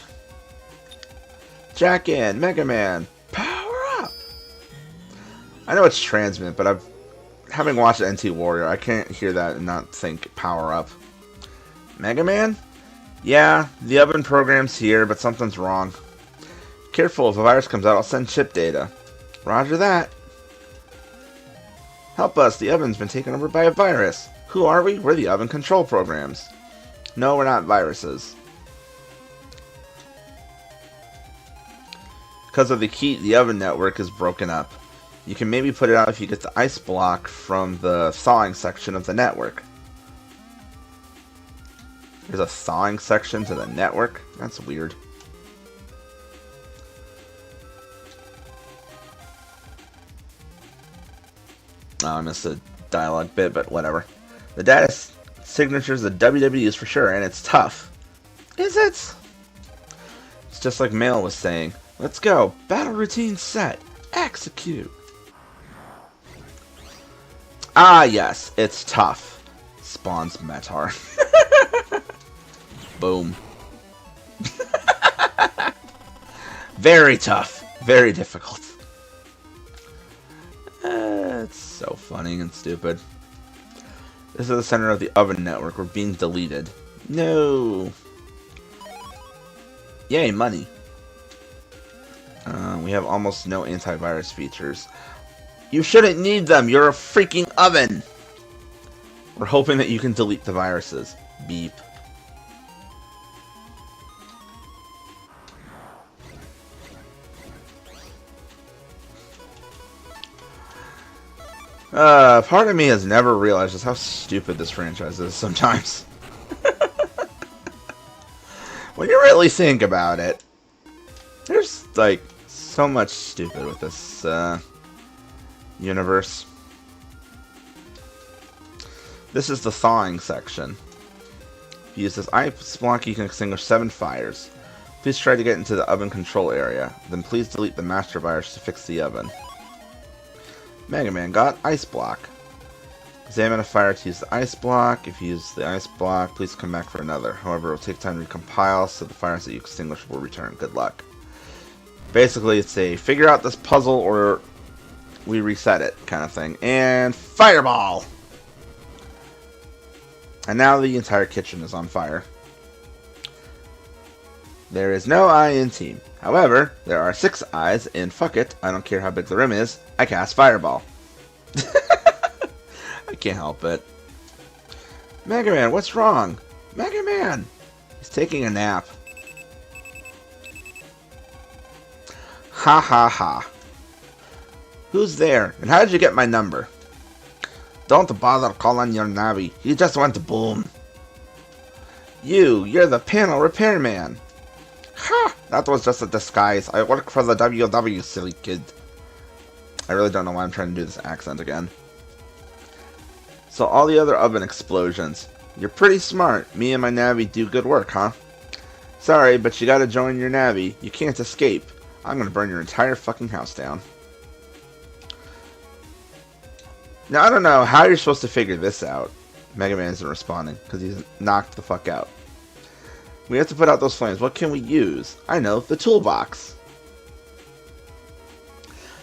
Jack in. MegaMan. Power up. I know it's transmit, but having watched NT Warrior, I can't hear that and not think power up. MegaMan? Yeah, the oven program's here, but something's wrong. Careful, if a virus comes out, I'll send chip data. Roger that. Help us, the oven's been taken over by a virus. Who are we? We're the oven control programs. No, we're not viruses. Because of the heat, the oven network is broken up. You can maybe put it out if you get the ice block from the thawing section of the network. There's a thawing section to the network? That's weird. Oh, I missed a dialogue bit, but whatever. The data signature's the WWs for sure, and it's tough. Is it? It's just like Mail was saying. Let's go. Battle routine set. Execute. Ah, yes. It's tough. Spawns Metar. Boom. Very tough. Very difficult. It's so funny and stupid. This is the center of the oven network. We're being deleted. No. Yay, money. We have almost no antivirus features. You shouldn't need them. You're a freaking oven. We're hoping that you can delete the viruses. Beep. Part of me has never realized just how stupid this franchise is sometimes. When you really think about it, there's, like, so much stupid with this, universe. This is the thawing section. If you use this ice block, you can extinguish 7 fires. Please try to get into the oven control area. Then please delete the master virus to fix the oven. MegaMan got ice block. Examine a fire to use the ice block. If you use the ice block, please come back for another. However, it will take time to recompile, so the fires that you extinguish will return. Good luck. Basically, it's a figure out this puzzle or we reset it kind of thing. And fireball! And now the entire kitchen is on fire. There is no eye in team. However, there are 6 eyes, and fuck it, I don't care how big the room is, I cast fireball. I can't help it. MegaMan, what's wrong? MegaMan! He's taking a nap. Ha ha ha. Who's there? And how did you get my number? Don't bother calling your Navi. He just went boom. You're the panel repairman. Ha! That was just a disguise. I work for the WW, silly kid. I really don't know why I'm trying to do this accent again. So all the other oven explosions. You're pretty smart. Me and my Navi do good work, huh? Sorry, but you gotta join your Navi. You can't escape. I'm gonna burn your entire fucking house down. Now, I don't know how you're supposed to figure this out. Mega Man isn't responding, because he's knocked the fuck out. We have to put out those flames. What can we use? I know, the toolbox.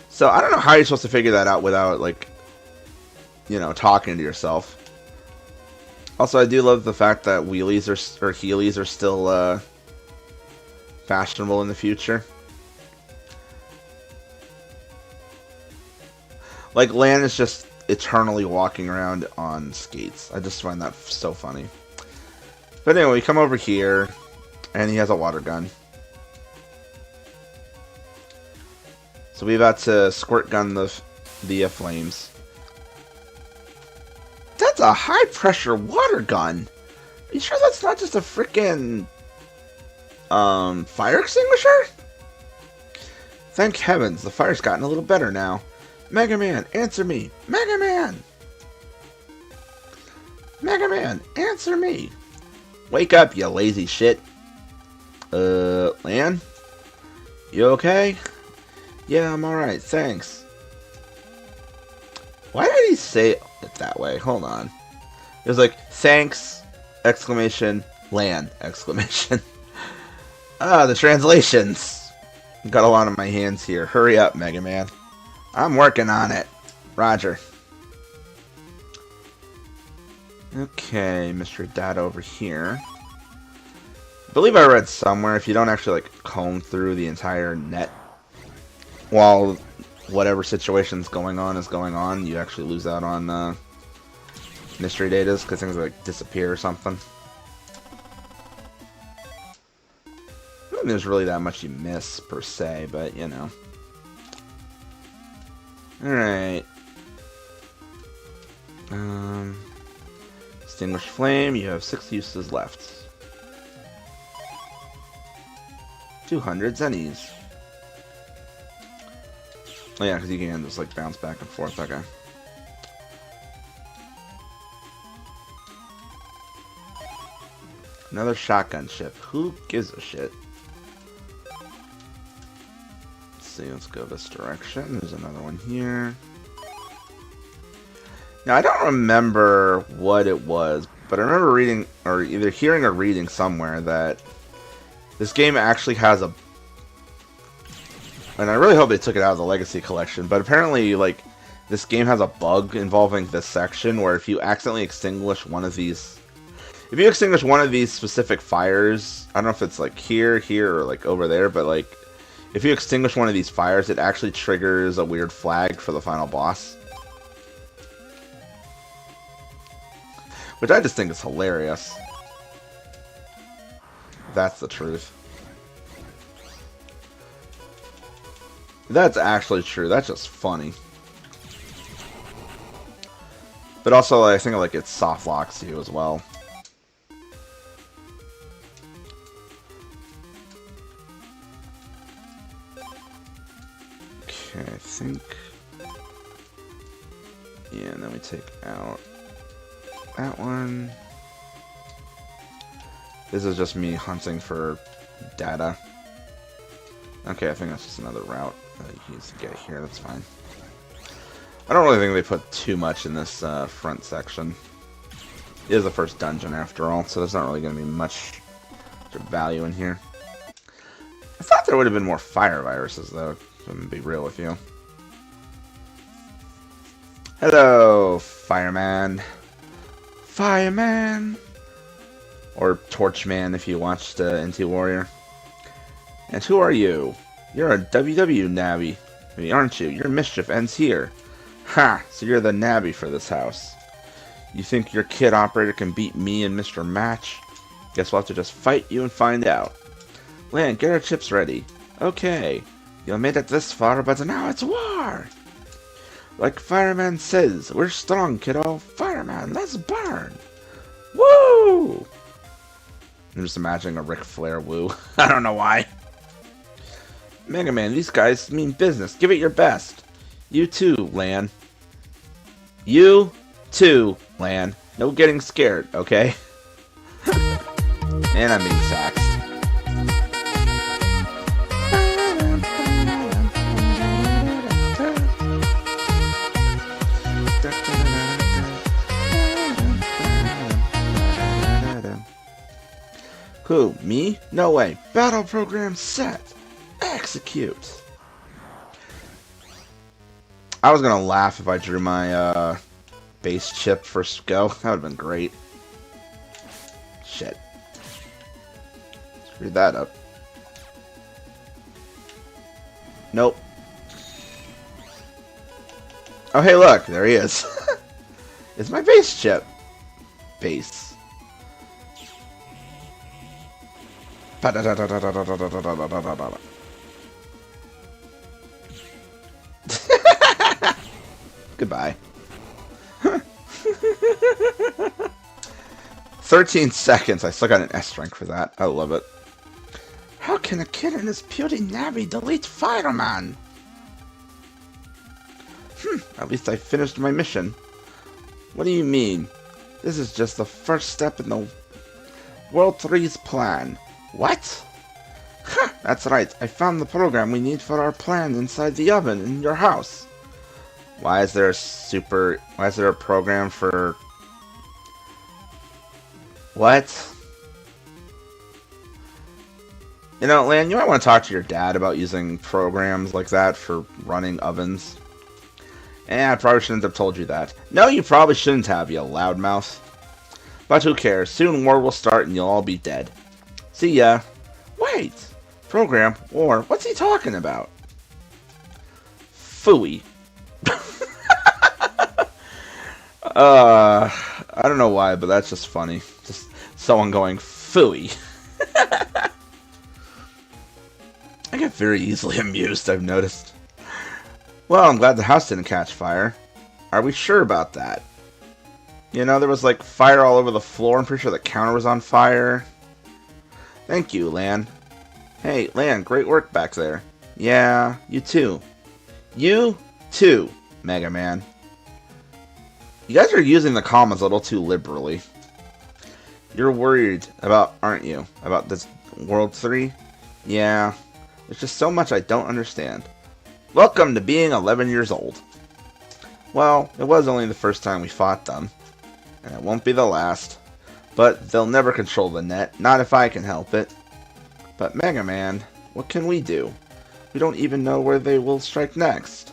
So, I don't know how you're supposed to figure that out without, like, you know, talking to yourself. Also, I do love the fact that wheelies or heelies are still, fashionable in the future. Like, Lan is just eternally walking around on skates. I just find that so funny. But anyway, we come over here, and he has a water gun. So we about to squirt gun the flames. That's a high pressure water gun. Are you sure that's not just a freaking fire extinguisher? Thank heavens, the fire's gotten a little better now. Mega Man, answer me! Mega Man! Mega Man, answer me! Wake up, you lazy shit. Lan? You okay? Yeah, I'm alright, thanks. Why did he say it that way? Hold on. It was like, thanks, exclamation, Lan, exclamation. The translations. Got a lot on my hands here. Hurry up, Mega Man. I'm working on it. Roger. Okay, Mr. Dad over here. I believe I read somewhere if you don't actually like comb through the entire net while whatever situation's going on, you actually lose out on mystery datas because things like disappear or something. I don't think there's really that much you miss per se, but you know. Alright. Extinguished flame, you have 6 uses left. 200 zennies. Oh yeah, because you can just like bounce back and forth, okay. Another shotgun ship. Who gives a shit? Let's go this direction. There's another one here. Now, I don't remember what it was, but I remember reading, or either hearing or reading somewhere that this game actually has a... And I really hope they took it out of the Legacy Collection, but apparently, like, this game has a bug involving this section where if you accidentally extinguish one of these... If you extinguish one of these specific fires, I don't know if it's, like, here, or, like, over there, but, like, if you extinguish one of these fires, it actually triggers a weird flag for the final boss. Which I just think is hilarious. That's the truth. That's actually true. That's just funny. But also, I think like it soft locks you as well. Okay, I think... Yeah, and then we take out that one. This is just me hunting for data. Okay, I think that's just another route that he needs to get here. That's fine. I don't really think they put too much in this front section. It is the first dungeon after all, so there's not really going to be much value in here. I thought there would have been more fire viruses, though, to be real with you. Hello, fireman. Fireman! Or Torchman if you watched NT Warrior. And who are you? You're a WW Nabby, aren't you? Your mischief ends here. Ha! So you're the Nabby for this house. You think your kid operator can beat me and Mr. Match? Guess we'll have to just fight you and find out. Lan, get our chips ready. Okay. You made it this far, but now it's war! Like Fireman says, we're strong, kiddo. Fireman, let's burn! Woo! I'm just imagining a Ric Flair woo. I don't know why. Mega Man, these guys mean business. Give it your best. You too, Lan. You too, Lan. No getting scared, okay? And I'm being saxed. Who, me? No way. Battle program set. Execute. I was gonna laugh if I drew my base chip first go. That would've been great. Shit. Screwed that up. Nope. Oh, hey, look. There he is. It's my base chip. Base. Goodbye. 13 seconds. I still got an S rank for that. I love it. How can a kid in his puny navvy delete Fireman? At least I finished my mission. What do you mean? This is just the first step in the World 3's plan. What? That's right. I found the program we need for our plan inside the oven in your house. Why is there a program for... What? You know, Lan, you might want to talk to your dad about using programs like that for running ovens. I probably shouldn't have told you that. No, you probably shouldn't have, you loudmouth. But who cares? Soon war will start and you'll all be dead. See ya. Wait! Program? War? What's he talking about? Phooey. I don't know why, but that's just funny. Just someone going, phooey. I get very easily amused, I've noticed. Well, I'm glad the house didn't catch fire. Are we sure about that? You know, there was like fire all over the floor. I'm pretty sure the counter was on fire. Thank you, Lan. Hey, Lan, great work back there. Yeah, you too. You too, MegaMan. You guys are using the commas a little too liberally. You're worried about, aren't you? About this World 3? Yeah. There's just so much I don't understand. Welcome to being 11 years old. Well, it was only the first time we fought them. And it won't be the last. But they'll never control the net, not if I can help it. But MegaMan, what can we do? We don't even know where they will strike next.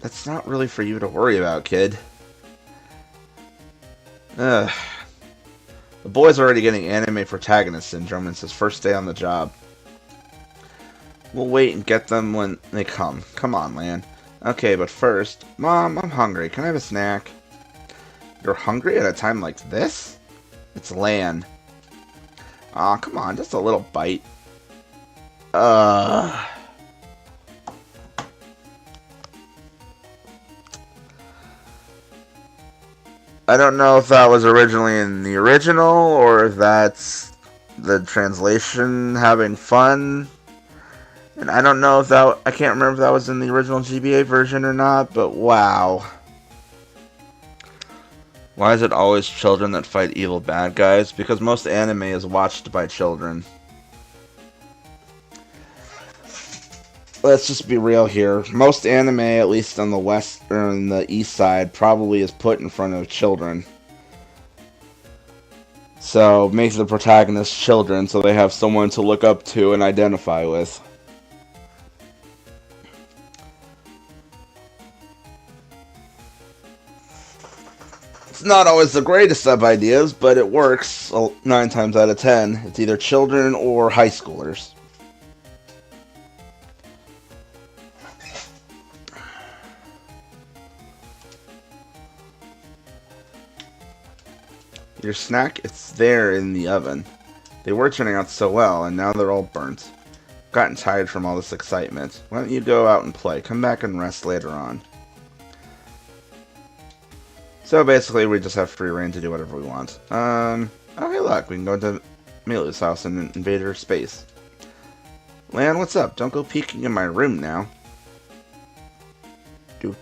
That's not really for you to worry about, kid. Ugh. The boy's already getting anime protagonist syndrome and it's his first day on the job. We'll wait and get them when they come. Come on, Lan. Okay, but first... Mom, I'm hungry. Can I have a snack? You're hungry at a time like this? It's Lan. Aw, come on. Just a little bite. I don't know if that was originally in the original, or if that's the translation having fun. And I don't know if that... I can't remember if that was in the original GBA version or not, but wow. Why is it always children that fight evil bad guys? Because most anime is watched by children. Let's just be real here. Most anime, at least on the west or on the east side, probably is put in front of children. So, make the protagonists children so they have someone to look up to and identify with. It's not always the greatest of ideas, but it works 9 times out of 10. It's either children or high schoolers. Your snack, it's there in the oven. They were turning out so well, and now they're all burnt. Gotten tired from all this excitement. Why don't you go out and play? Come back and rest later on. So basically, we just have free reign to do whatever we want. Okay, look, we can go into Milu's house and invade her space. Lan, what's up? Don't go peeking in my room now. Ooh,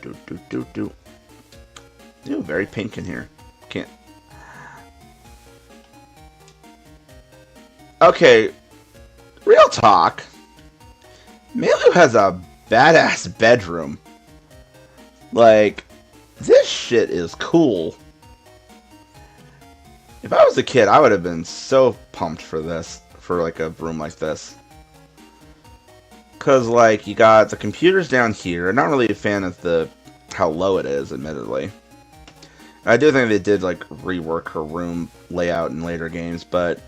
very pink in here. Can't. Okay, real talk. Milu has a badass bedroom. Like, this shit is cool. If I was a kid, I would have been so pumped for this, for like a room like this. Cause like you got the computers down here. I'm not really a fan of how low it is, admittedly. I do think they did like rework her room layout in later games, but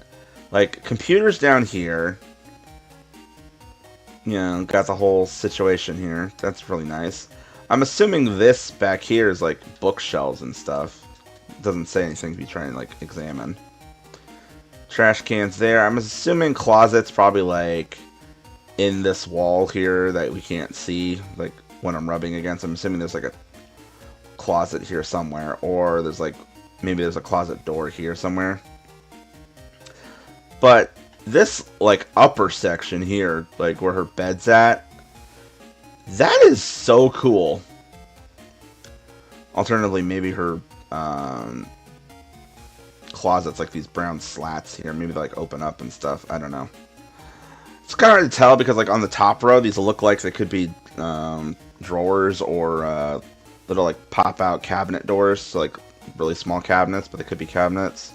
like computers down here. You know, got the whole situation here. That's really nice. I'm assuming this back here is like bookshelves and stuff. It doesn't say anything to be trying to like examine. Trash cans there. I'm assuming closets probably like in this wall here that we can't see, like when I'm rubbing against. I'm assuming there's like a closet here somewhere, or there's like maybe there's a closet door here somewhere. But this like upper section here, like where her bed's at, that is so cool. Alternatively, maybe her closets, like these brown slats here, maybe they like open up and stuff. I don't know. It's kind of hard to tell because like on the top row, these look like they could be drawers or little like pop out cabinet doors, so like really small cabinets, but they could be cabinets.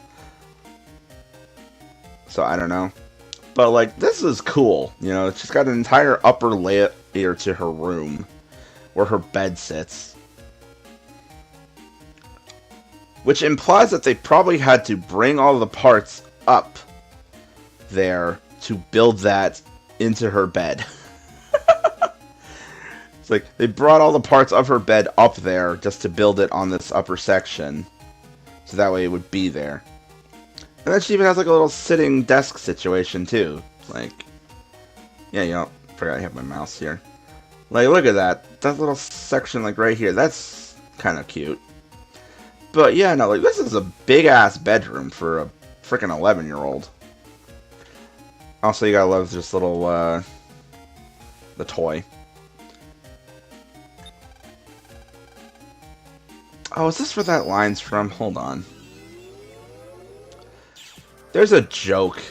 So I don't know. But like this is cool, you know. She's got an entire upper layer to her room where her bed sits, which implies that they probably had to bring all the parts up there to build that into her bed. It's like they brought all the parts of her bed up there just to build it on this upper section, so that way it would be there. And then she even has like a little sitting desk situation too. Like, yeah, you know, I forgot I have my mouse here. Like, look at that. That little section like right here. That's kind of cute. But yeah, no, like this is a big ass bedroom for a freaking 11-year-old. Also, you gotta love this little, the toy. Oh, is this where that line's from? Hold on. There's a joke.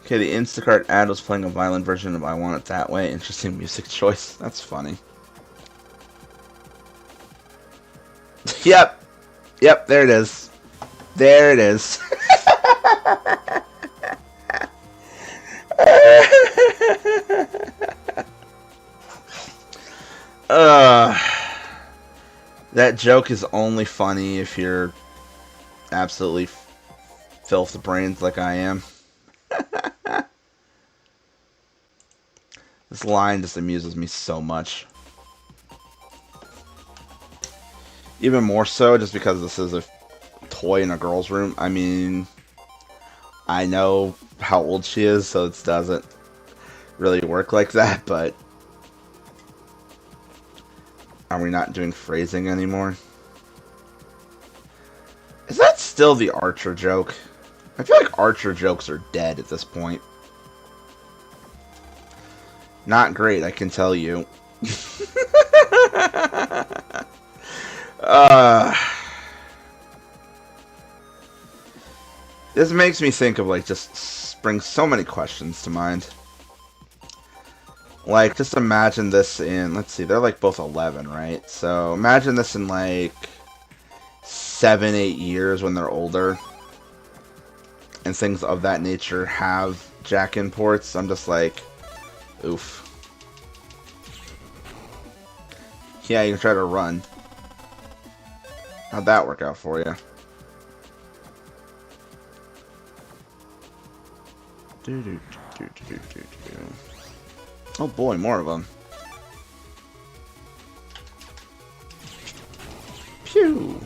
Okay, the Instacart ad was playing a violent version of I Want It That Way. Interesting music choice. That's funny. Yep. Yep, there it is. There it is. That joke is only funny if you're absolutely filth brains like I am. This line just amuses me so much. Even more so just because this is a toy in a girl's room. I mean, I know how old she is, so it doesn't really work like that, but are we not doing phrasing anymore? Is that still the Archer joke? I feel like Archer jokes are dead at this point. Not great, I can tell you. This makes me think of like brings so many questions to mind. Like, just imagine this in, let's see, they're like both 11, right? So imagine this in like 7, 8 years when they're older and things of that nature have jack in ports. I'm just like, oof. Yeah, you can try to run. How'd that work out for you? Oh boy, more of them. Pew!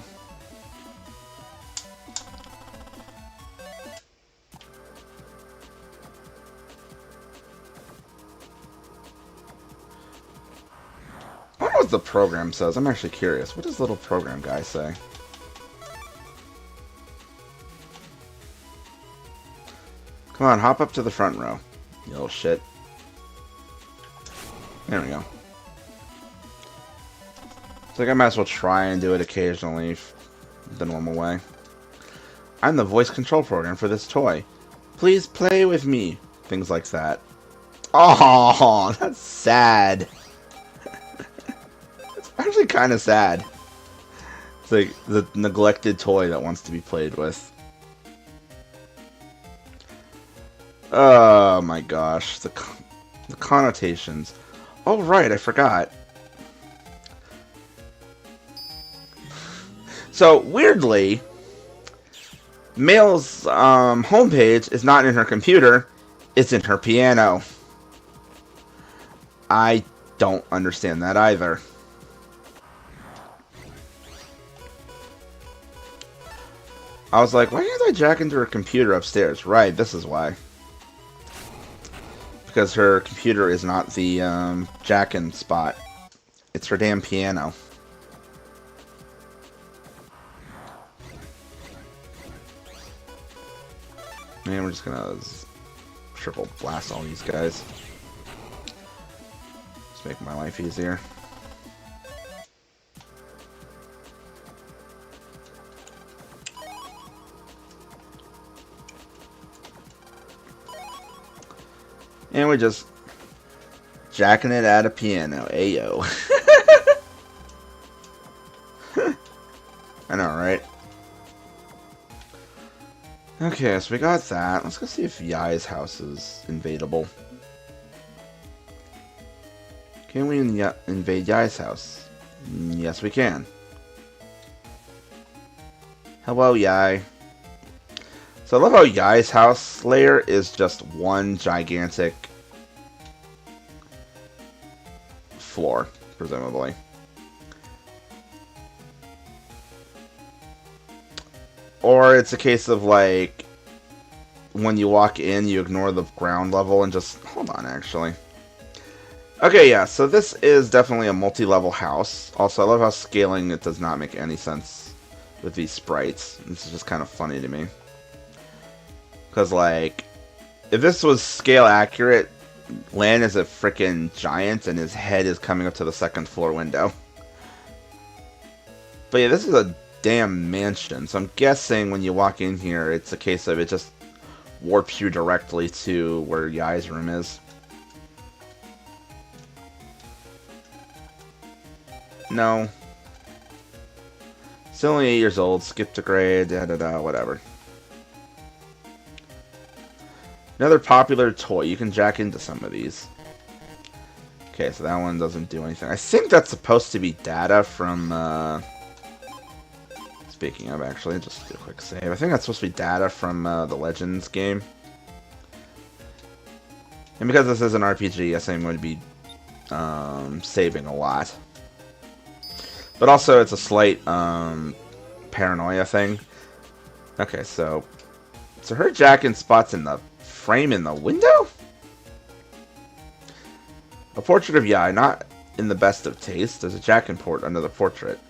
I wonder what the program says. I'm actually curious. What does the little program guy say? Come on, hop up to the front row, you little shit. There we go. It's like I might as well try and do it occasionally the normal way. I'm the voice control program for this toy. Please play with me. Things like that. Oh, that's sad. It's actually kind of sad. It's like the neglected toy that wants to be played with. Oh my gosh, the connotations. Oh right, I forgot. So weirdly, Mail's homepage is not in her computer, it's in her piano. I don't understand that either. I was like, why can't I jack into her computer upstairs? Right, this is why. Because her computer is not the jack-in spot. It's her damn piano. Man, we're just gonna triple blast all these guys. Just make my life easier. And we're just jacking it at a piano. Ayo. I know, right? Okay, so we got that. Let's go see if Yai's house is invadable. Can we invade Yai's house? Yes, we can. Hello, Yai. So I love how Yai's house layer is just one gigantic floor, presumably. Or it's a case of like, when you walk in, you ignore the ground level and just... Hold on, actually. Okay, yeah, so this is definitely a multi-level house. Also, I love how scaling it does not make any sense with these sprites. This is just kind of funny to me. Because, like, if this was scale accurate, Lan is a freaking giant and his head is coming up to the second floor window. But yeah, this is a damn mansion. So I'm guessing when you walk in here, it's a case of it just warps you directly to where Yai's room is. No. Still only 8 years old, skipped a grade, whatever. Another popular toy. You can jack into some of these. Okay, so that one doesn't do anything. I think that's supposed to be data from, speaking of, actually, just do a quick save. I think that's supposed to be data from the Legends game. And because this is an RPG, yes, I'm going to be saving a lot. But also, it's a slight paranoia thing. Okay, so her jack-in spot's in the frame in the window? A portrait of Yai, not in the best of taste. There's a jack-in port under the portrait.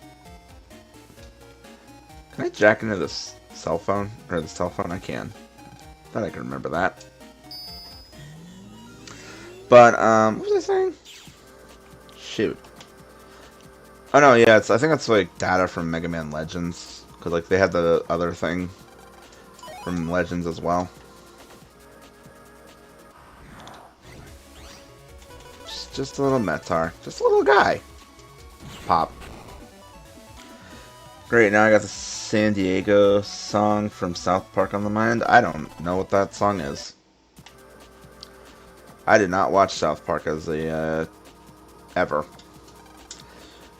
Can I jack into this cell phone? Or this telephone? I can. Thought I could remember that. But, what was I saying? Shoot. Oh no, yeah, I think that's like data from MegaMan Legends. Because, like, they had the other thing from Legends as well. Just a little Metar. Just a little guy. Pop. Great, now I got the San Diego song from South Park on the mind. I don't know what that song is. I did not watch South Park as a, ever.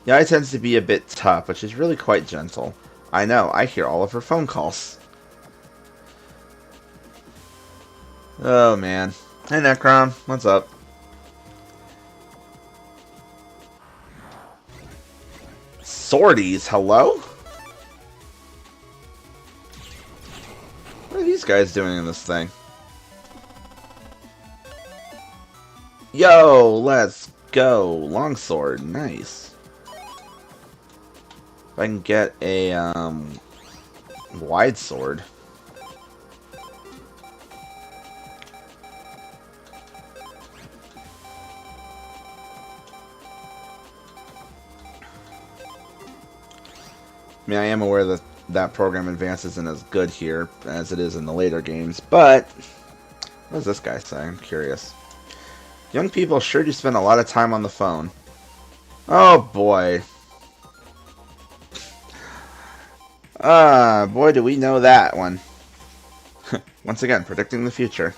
Yai tends to be a bit tough, but she's really quite gentle. I know, I hear all of her phone calls. Oh, man. Hey, Necron, what's up? Swordies, hello? What are these guys doing in this thing? Yo, let's go. Longsword, nice. If I can get a, wide sword. I mean, I am aware that that program advance isn't as good here as it is in the later games, but what does this guy say? I'm curious. Young people sure do spend a lot of time on the phone. Oh boy. Ah, boy, do we know that one. Once again, predicting the future.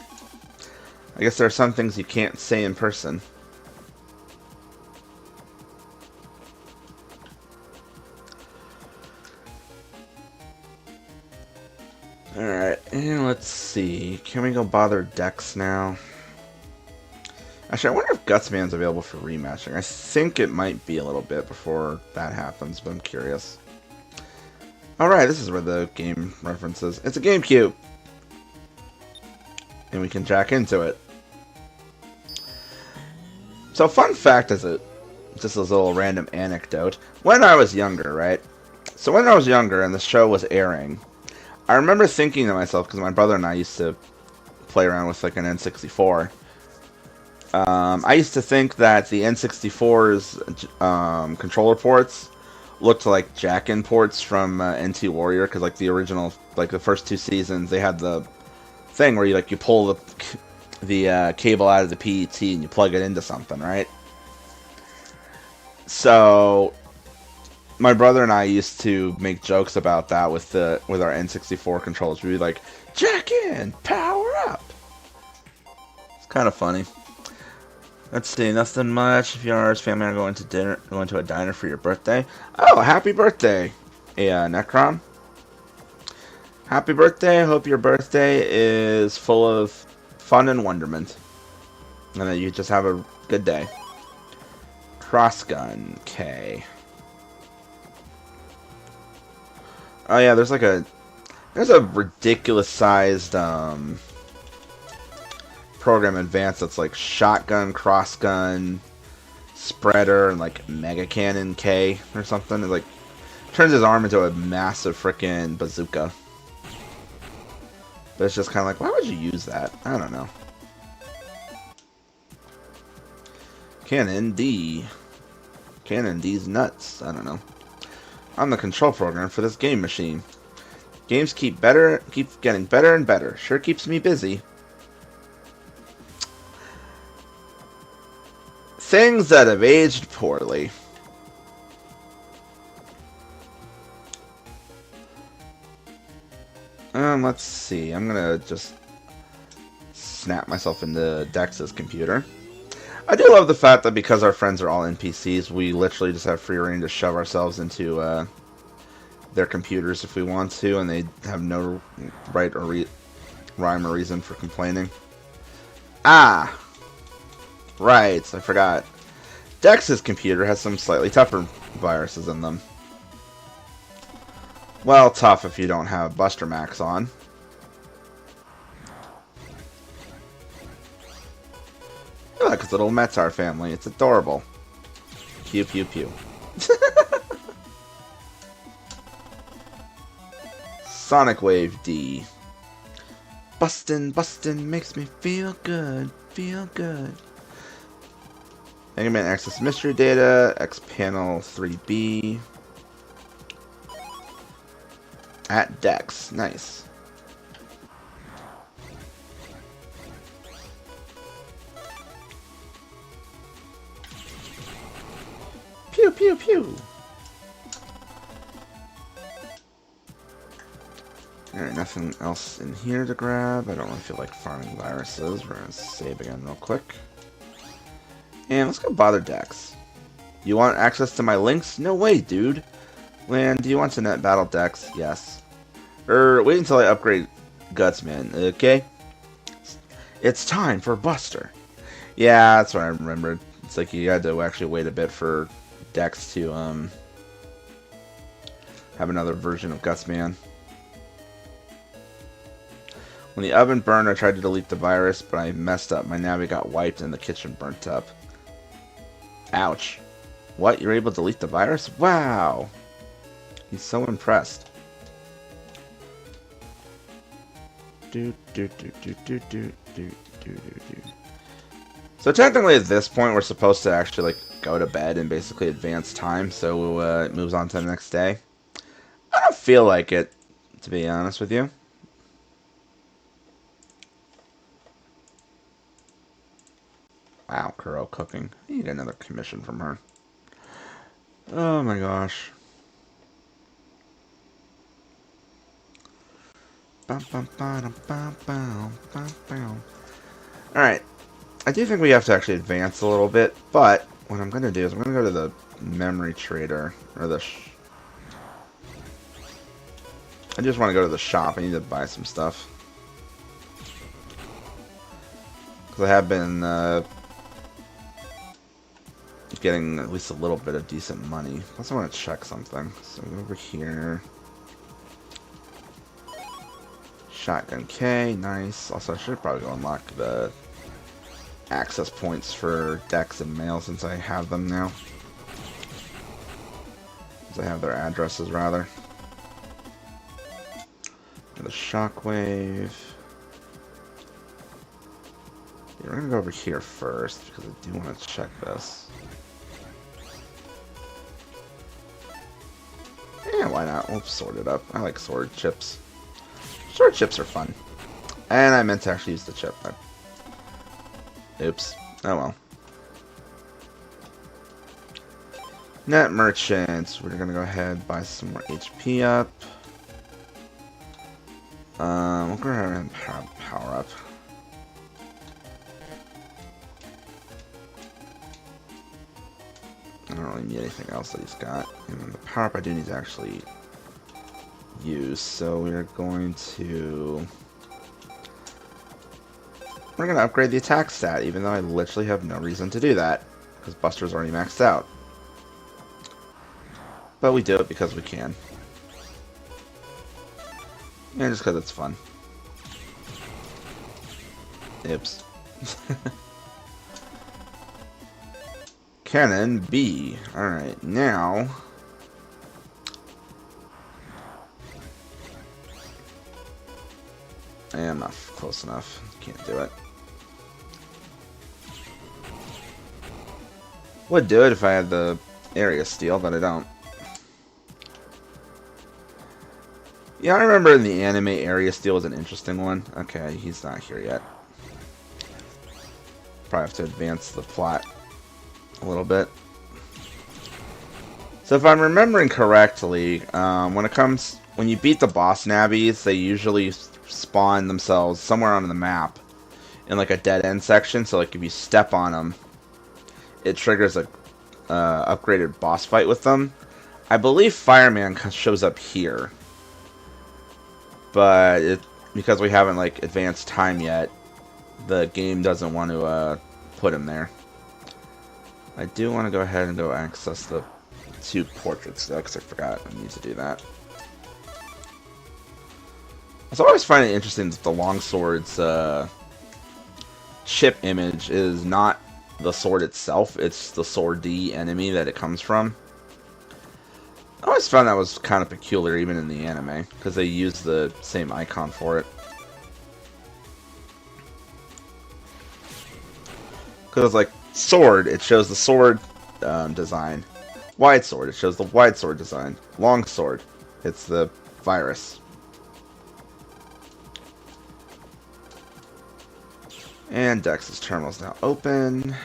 I guess there are some things you can't say in person. Alright, and let's see. Can we go bother Dex now? Actually, I wonder if Gutsman's available for rematching. I think it might be a little bit before that happens, but I'm curious. Alright, this is where the game reference is. It's a GameCube! And we can jack into it. So, fun fact is it, just a little random anecdote. When I was younger, right? So when I was younger and the show was airing, I remember thinking to myself, because my brother and I used to play around with like an N64. I used to think that the N64's controller ports looked like jack-in ports from NT Warrior, because like the original, like the first two seasons, they had the thing where you pull the cable out of the PET and you plug it into something, right? So my brother and I used to make jokes about that with our N64 controllers. We'd be like, jack in, power up. It's kind of funny. Let's see, nothing much. If you're family are going to a diner for your birthday. Oh, happy birthday, Necron. Happy birthday. I hope your birthday is full of fun and wonderment. And that you just have a good day. Crossgun K. Oh yeah, there's a ridiculous sized program advanced that's like shotgun, crossgun, spreader, and like mega cannon K or something. It like turns his arm into a massive freaking bazooka. But it's just kind of like, why would you use that? I don't know. Cannon D. Cannon D's nuts. I don't know. I'm the control program for this game machine. Games keep getting better and better. Sure keeps me busy. Things that have aged poorly. Let's see. I'm gonna just snap myself into Dex's computer. I do love the fact that because our friends are all NPCs, we literally just have free reign to shove ourselves into their computers if we want to, and they have no right or rhyme or reason for complaining. Ah! Right, I forgot. Dex's computer has some slightly tougher viruses in them. Well, tough if you don't have Buster Max on. Look, it's a little Metzar family. It's adorable. Pew, pew, pew. Sonic Wave D. Bustin', bustin' makes me feel good, feel good. MegaMan Access Mystery Data, X Panel 3B. At Dex, nice. Pew, pew, pew. Alright, nothing else in here to grab. I don't really feel like farming viruses. We're gonna save again real quick. And let's go bother Dex. You want access to my links? No way, dude. Land, do you want to net battle Dex? Yes. Wait until I upgrade Gutsman, okay? It's time for Buster. Yeah, that's what I remembered. It's like you had to actually wait a bit for Dex to have another version of Gutsman. When the oven burned, I tried to delete the virus, but I messed up. My Navi got wiped and the kitchen burnt up. Ouch. What? You're able to delete the virus? Wow. He's so impressed. So technically at this point we're supposed to actually go to bed and basically advance time, so it moves on to the next day. I don't feel like it, to be honest with you. Wow, Kuro cooking. I need another commission from her. Oh my gosh. Alright. I do think we have to actually advance a little bit, but what I'm going to do is I'm going to go to the memory trader, or the... I just want to go to the shop. I need to buy some stuff. Because I have been getting at least a little bit of decent money. Plus I want to check something. So over here. Shotgun K, nice. Also I should probably go unlock the access points for Dex and Mail since I have them now. Since I have their addresses rather. The Shockwave. Yeah, we're gonna go over here first because I do want to check this. Yeah, why not? We'll sort it up. I like sword chips. Sword chips are fun. And I meant to actually use the chip. Oops. Oh well. Net merchants. We're gonna go ahead and buy some more HP up. We'll go ahead and power up. I don't really need anything else that he's got. And the power up I do need to actually use. So we're going to... We're going to upgrade the attack stat, even though I literally have no reason to do that. Because Buster's already maxed out. But we do it because we can. And just because it's fun. Oops. Cannon B. Alright, now... I am not close enough. Can't do it. Would do it if I had the area steal, but I don't. Yeah, I remember in the anime, area steal was an interesting one. Okay, he's not here yet. Probably have to advance the plot a little bit. So if I'm remembering correctly, when you beat the boss nabbies, they usually spawn themselves somewhere on the map in like a dead end section. So like if you step on them, it triggers a upgraded boss fight with them. I believe Fireman shows up here, but because we haven't like advanced time yet, the game doesn't want to put him there. I do want to go ahead and go access the 2 portraits though, because I forgot I need to do that. I always find it interesting that the longsword's chip image is not the sword itself, it's the swordee enemy that it comes from. I always found that was kind of peculiar even in the anime, because they use the same icon for it. Because like sword, it shows the sword design. Wide sword, it shows the wide sword design. Long sword, it's the virus. And Dex's terminal is now open.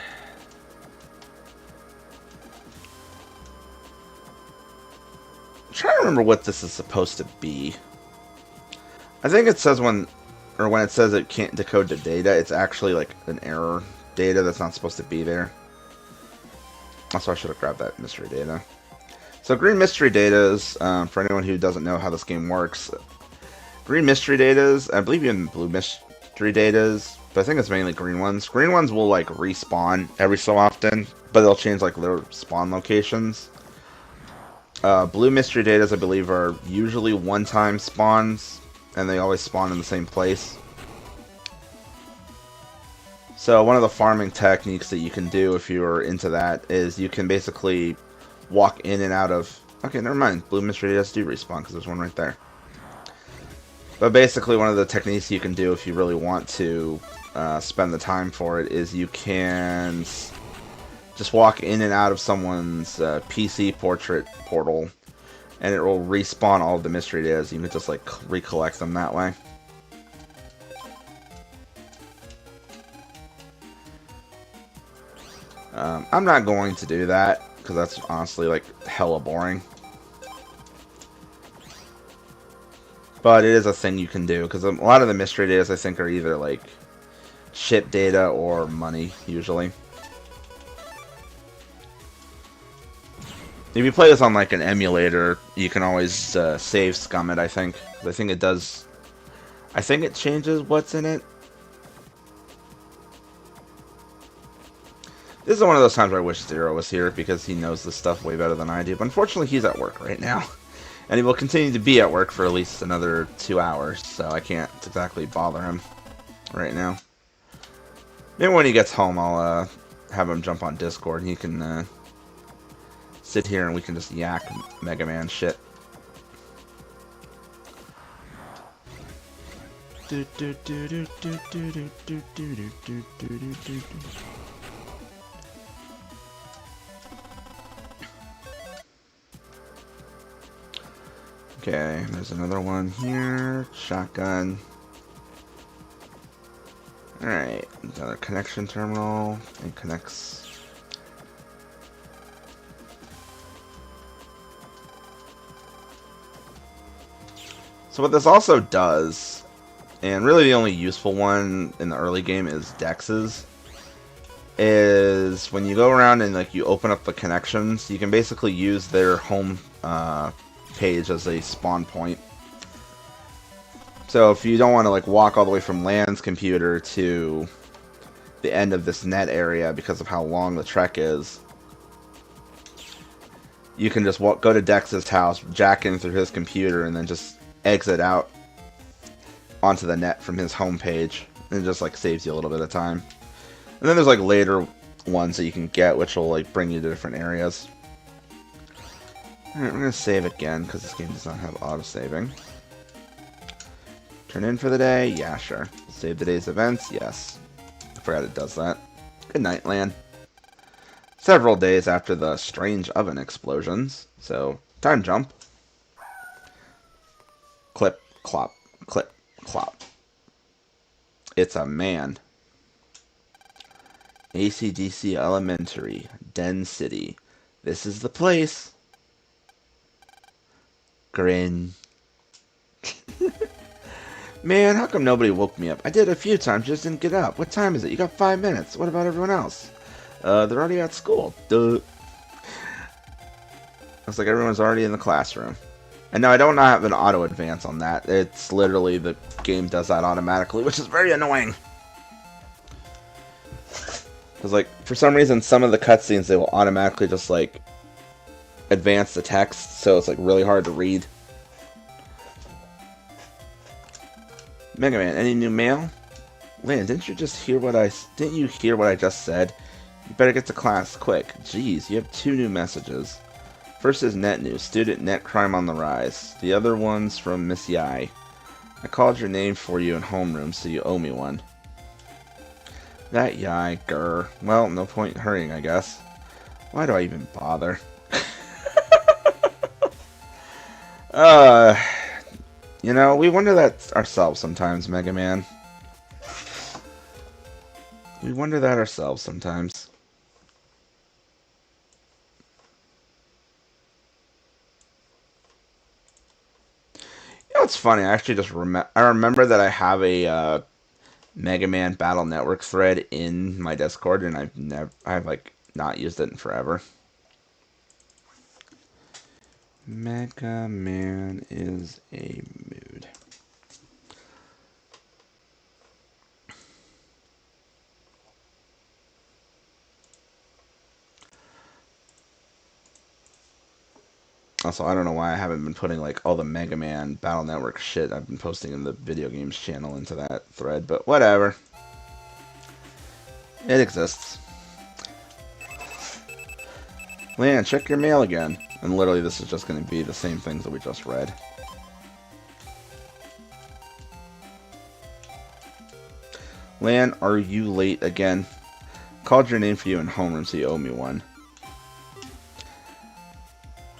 I'm trying to remember what this is supposed to be. I think it says when it says it can't decode the data, it's actually like an error data that's not supposed to be there. Also, I should have grabbed that mystery data. So green mystery data is, for anyone who doesn't know how this game works, green mystery data is, I believe even blue mystery data is, but I think it's mainly green ones. Green ones will like respawn every so often, but they'll change like their spawn locations. Blue mystery data, I believe, are usually one-time spawns, and they always spawn in the same place. So one of the farming techniques that you can do if you're into that is you can basically walk in and out of... Okay, never mind. Blue mystery data do respawn because there's one right there. But basically one of the techniques you can do if you really want to spend the time for it is you can just walk in and out of someone's PC portrait portal, and it will respawn all of the mystery data. You can just like recollect them that way. I'm not going to do that because that's honestly like hella boring. But it is a thing you can do, because a lot of the mystery datas, I think, are either, like, ship data or money, usually. If you play this on, like, an emulator, you can always save scum it, I think. I think it does... I think it changes what's in it. This is one of those times where I wish Zero was here, because he knows this stuff way better than I do. But unfortunately, he's at work right now. And he will continue to be at work for at least another 2 hours, so I can't exactly bother him right now. Maybe when he gets home, I'll have him jump on Discord, and he can sit here and we can just yak Mega Man shit. Okay, there's another one here. Shotgun. Alright, another connection terminal. It connects. So what this also does, and really the only useful one in the early game is Dex's, is when you go around and like you open up the connections, you can basically use their home page as a spawn point. So if you don't want to like walk all the way from Land's computer to the end of this net area because of how long the trek is, you can just go to Dex's house, jack in through his computer, and then just exit out onto the net from his home page. And it just like saves you a little bit of time. And then there's like later ones that you can get which will like bring you to different areas. Alright, we're going to save again because this game does not have auto-saving. Turn in for the day? Yeah, sure. Save the day's events? Yes. I forgot it does that. Good night, Lan. Several days after the strange oven explosions. So, time jump. Clip, clop, clip, clop. It's a man. AC/DC Elementary, Den City. This is the place. Grin. Man, how come nobody woke me up? I did a few times, just didn't get up. What time is it? You got 5 minutes. What about everyone else? They're already at school. Duh. Looks like everyone's already in the classroom. And no, I don't have an auto advance on that. It's literally the game does that automatically, which is very annoying. Because, like, for some reason, some of the cutscenes, they will automatically just, like, advance the text, so it's, like, really hard to read. Mega Man, any new mail? Lan, didn't you hear what I just said? You better get to class quick. Jeez, you have 2 new messages. First is net news, student net crime on the rise. The other one's from Miss Yai. I called your name for you in homeroom, so you owe me one. That Yai, grr. Well, no point in hurrying, I guess. Why do I even bother? You know, we wonder that ourselves sometimes, Mega Man. We wonder that ourselves sometimes. You know what's funny? I actually just remember that I have a Mega Man Battle Network thread in my Discord, and I've like not used it in forever. Mega Man is a mood. Also, I don't know why I haven't been putting like all the Mega Man Battle Network shit I've been posting in the video games channel into that thread, but whatever. It exists. Lan, check your mail again. And literally this is just going to be the same things that we just read. Lan, are you late again? Called your name for you in homeroom, so you owe me one.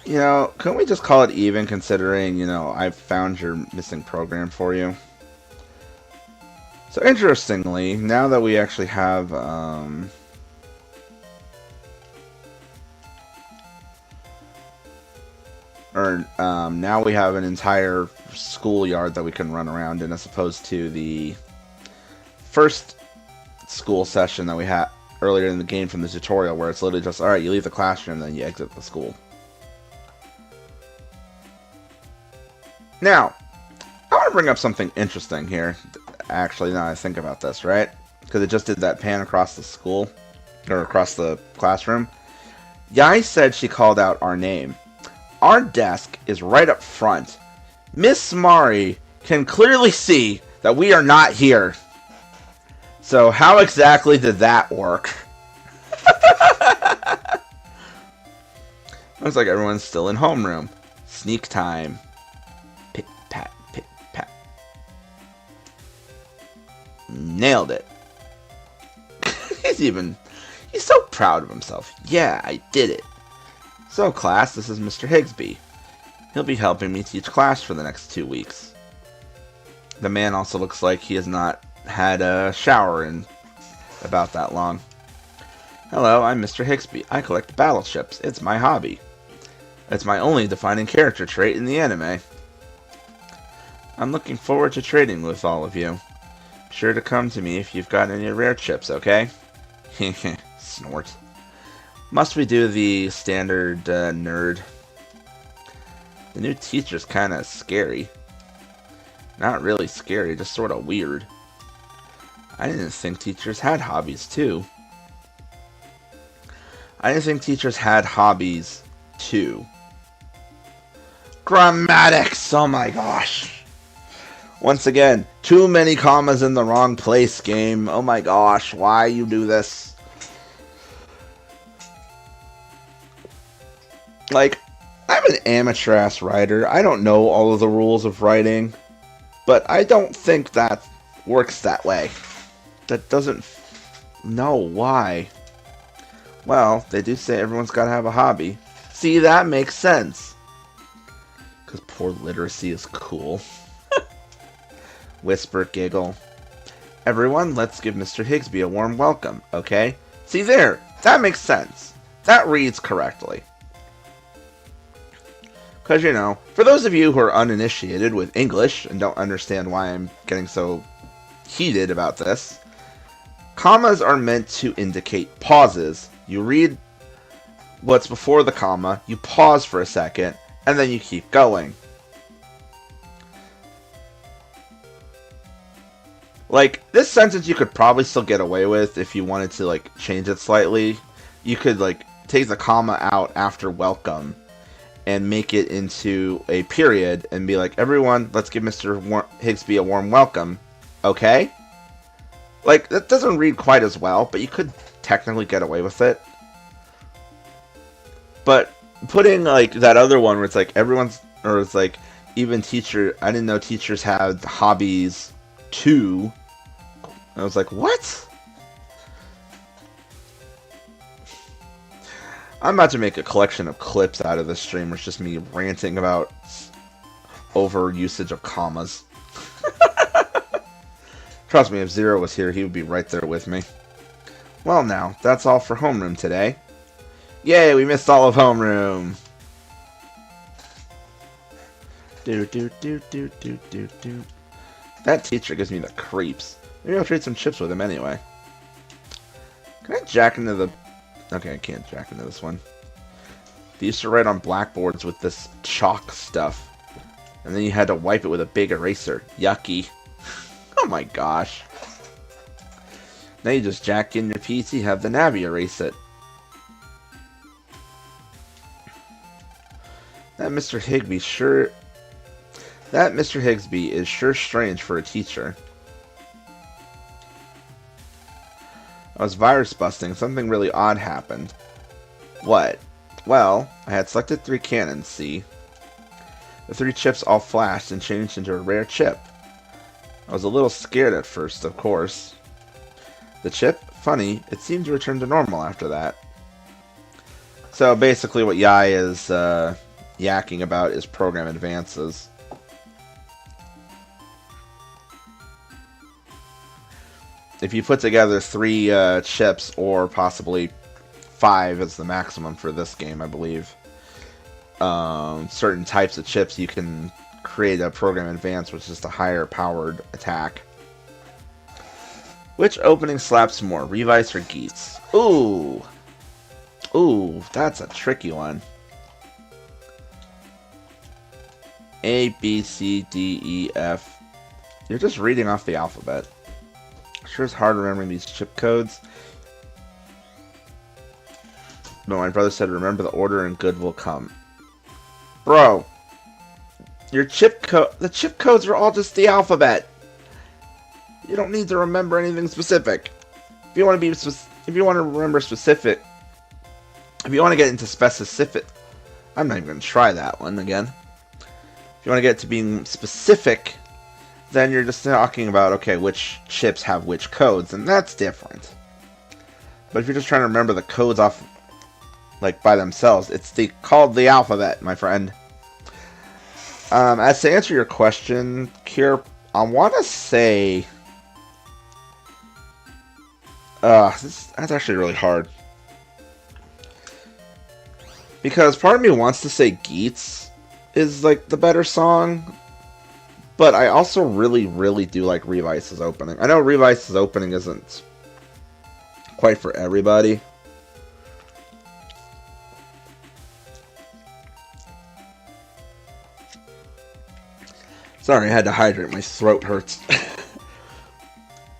You know, couldn't we just call it even, considering, you know, I've found your missing program for you? So, interestingly, now that we actually have, Or now we have an entire schoolyard that we can run around in, as opposed to the first school session that we had earlier in the game from the tutorial, where it's literally just, alright, you leave the classroom, then you exit the school. Now, I want to bring up something interesting here, actually, now I think about this, right? Because it just did that pan across the school, or across the classroom. Yai said she called out our name. Our desk is right up front. Miss Mari can clearly see that we are not here. So how exactly did that work? Looks like everyone's still in homeroom. Sneak time. Pit pat, pit pat. Nailed it. He's so proud of himself. Yeah, I did it. So class, this is Mr. Higsby. He'll be helping me teach class for the next 2 weeks. The man also looks like he has not had a shower in about that long. Hello, I'm Mr. Higsby. I collect battleships. It's my hobby. It's my only defining character trait in the anime. I'm looking forward to trading with all of you. Be sure to come to me if you've got any rare chips, okay? Snort. Must we do the standard nerd? The new teacher's kinda scary. Not really scary, just sorta weird. I didn't think teachers had hobbies too. Grammatics! Oh my gosh. Once again, too many commas in the wrong place, game. Oh my gosh, why you do this? Like, I'm an amateur-ass writer. I don't know all of the rules of writing. But I don't think that works that way. That doesn't... No, why? Well, they do say everyone's got to have a hobby. See, that makes sense. Because poor literacy is cool. Whisper, giggle. Everyone, let's give Mr. Higsby a warm welcome, okay? See there, that makes sense. That reads correctly. Because, you know, for those of you who are uninitiated with English and don't understand why I'm getting so heated about this, commas are meant to indicate pauses. You read what's before the comma, you pause for a second, and then you keep going. Like, this sentence you could probably still get away with if you wanted to, like, change it slightly. You could, like, take the comma out after welcome and make it into a period and be like, everyone, let's give Mr. Higsby a warm welcome. Okay? Like, that doesn't read quite as well, but you could technically get away with it. But putting, like, that other one where it's like, everyone's, or it's like, even teacher, I didn't know teachers had hobbies too. I was like, what? I'm about to make a collection of clips out of this stream where it's just me ranting about over usage of commas. Trust me, if Zero was here, he would be right there with me. Well now, that's all for homeroom today. Yay, we missed all of homeroom! Do do do do do do do. That teacher gives me the creeps. Maybe I'll trade some chips with him anyway. Can I jack into the... Okay, I can't jack into this one. They used to write on blackboards with this chalk stuff. And then you had to wipe it with a big eraser. Yucky. Oh my gosh. Now you just jack in your PC, have the Navi erase it. That Mr. Higsby is sure strange for a teacher. I was virus busting. Something really odd happened. What? Well, I had selected 3 cannons, see? The 3 chips all flashed and changed into a rare chip. I was a little scared at first, of course. The chip? Funny, it seemed to return to normal after that. So basically what Yai is yakking about is program advances. If you put together 3 chips, or possibly 5 is the maximum for this game, I believe, certain types of chips, you can create a program in advance, which is a higher powered attack. Which opening slaps more, Revice or Geats? Ooh. Ooh, that's a tricky one. A, B, C, D, E, F. You're just reading off the alphabet. Sure is hard remembering these chip codes. But my brother said, remember the order and good will come. Bro, your the chip codes are all just the alphabet. You don't need to remember anything specific. If you want to remember specific, if you want to get into specific, I'm not even going to try that one again. If you want to get to being specific, then you're just talking about, okay, which chips have which codes, and that's different. But if you're just trying to remember the codes off, like, by themselves, it's called the alphabet, my friend. As to answer your question, Kier, I want to say... that's actually really hard. Because part of me wants to say Geats is, like, the better song, but I also really, really do like Revice's opening. I know Revice's opening isn't quite for everybody. Sorry, I had to hydrate. My throat hurts.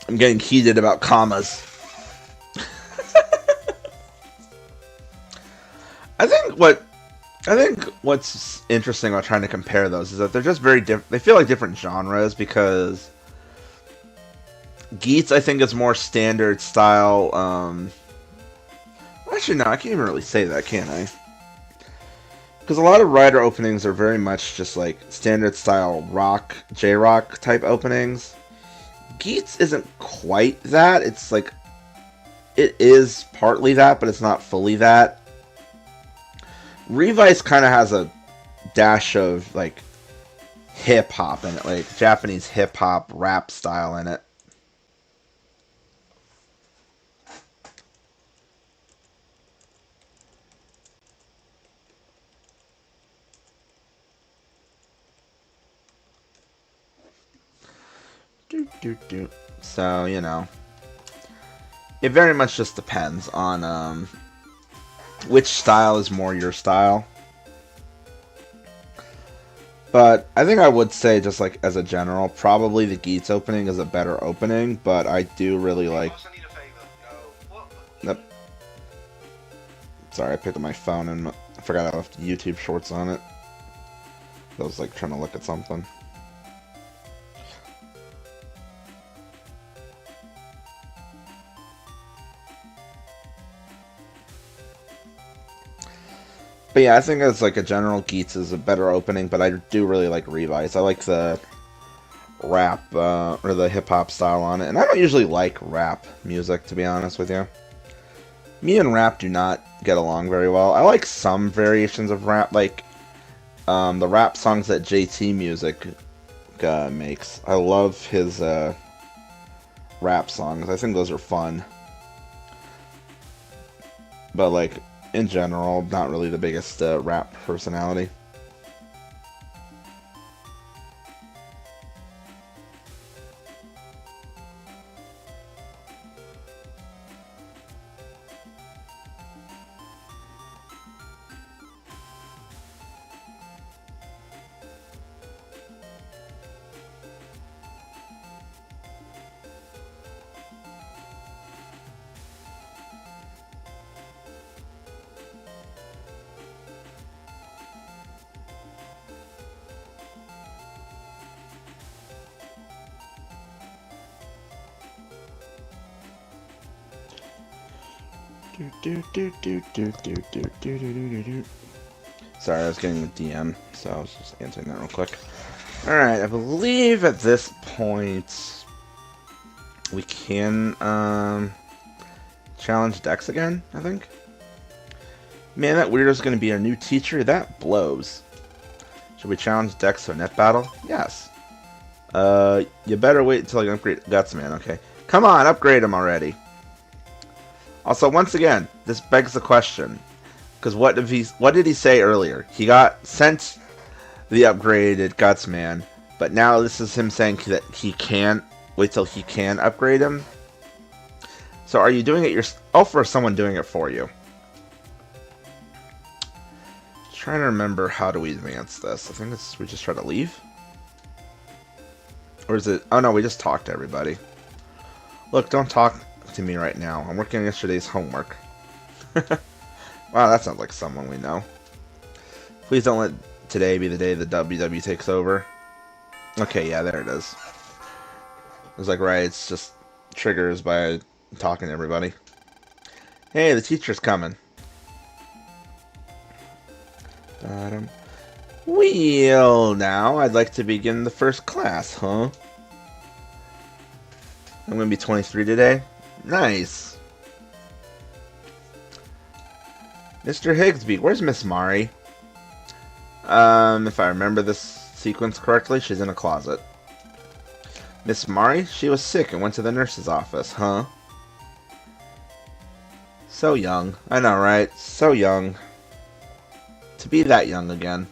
I'm getting heated about commas. I think what's interesting about trying to compare those is that they're just very different. They feel like different genres because Geats, I think, is more standard style. Actually, no, I can't even really say that, can I? Because a lot of Rider openings are very much just like standard style rock, J-rock type openings. Geats isn't quite that. It's like, it is partly that, but it's not fully that. Revice kind of has a dash of like hip hop in it, like Japanese hip hop rap style in it. So, you know, it very much just depends on which style is more your style. But I think I would say, just like as a general, probably the Geats opening is a better opening, but I do really like... Yep. Sorry, I picked up my phone and I forgot I left YouTube shorts on it. I was like trying to look at something. But yeah, I think as like a general, Geats is a better opening, but I do really like Revice. I like the rap, or the hip-hop style on it. And I don't usually like rap music, to be honest with you. Me and rap do not get along very well. I like some variations of rap, like the rap songs that JT Music makes. I love his rap songs. I think those are fun. But like, in general, not really the biggest rap personality. Sorry, I was getting the DM, so I was just answering that real quick. Alright, I believe at this point we can challenge Dex again, I think. Man, that weirdo's gonna be our new teacher. That blows. Should we challenge Dex to a net battle? Yes. You better wait until I upgrade Gutsman, okay. Come on, upgrade him already. Also, once again, this begs the question. Because what did he say earlier? He got sent the upgraded Guts Man, but now this is him saying that he can't wait till he can upgrade him. So are you doing it yourself or is someone doing it for you? Trying to remember how do we advance this. I think we just try to leave. Or is it? Oh no, we just talk to everybody. Look, don't talk to me right now. I'm working on yesterday's homework. Wow, that sounds like someone we know. Please don't let today be the day the WW takes over. Okay, yeah, there it is. It's like, right, it's just triggers by talking to everybody. Hey, the teacher's coming. Well, now, I'd like to begin the first class, huh? I'm going to be 23 today. Nice. Mr. Higsby, where's Miss Mari? If I remember this sequence correctly, she's in a closet. Miss Mari, she was sick and went to the nurse's office, huh? So young. I know, right? So young. To be that young again.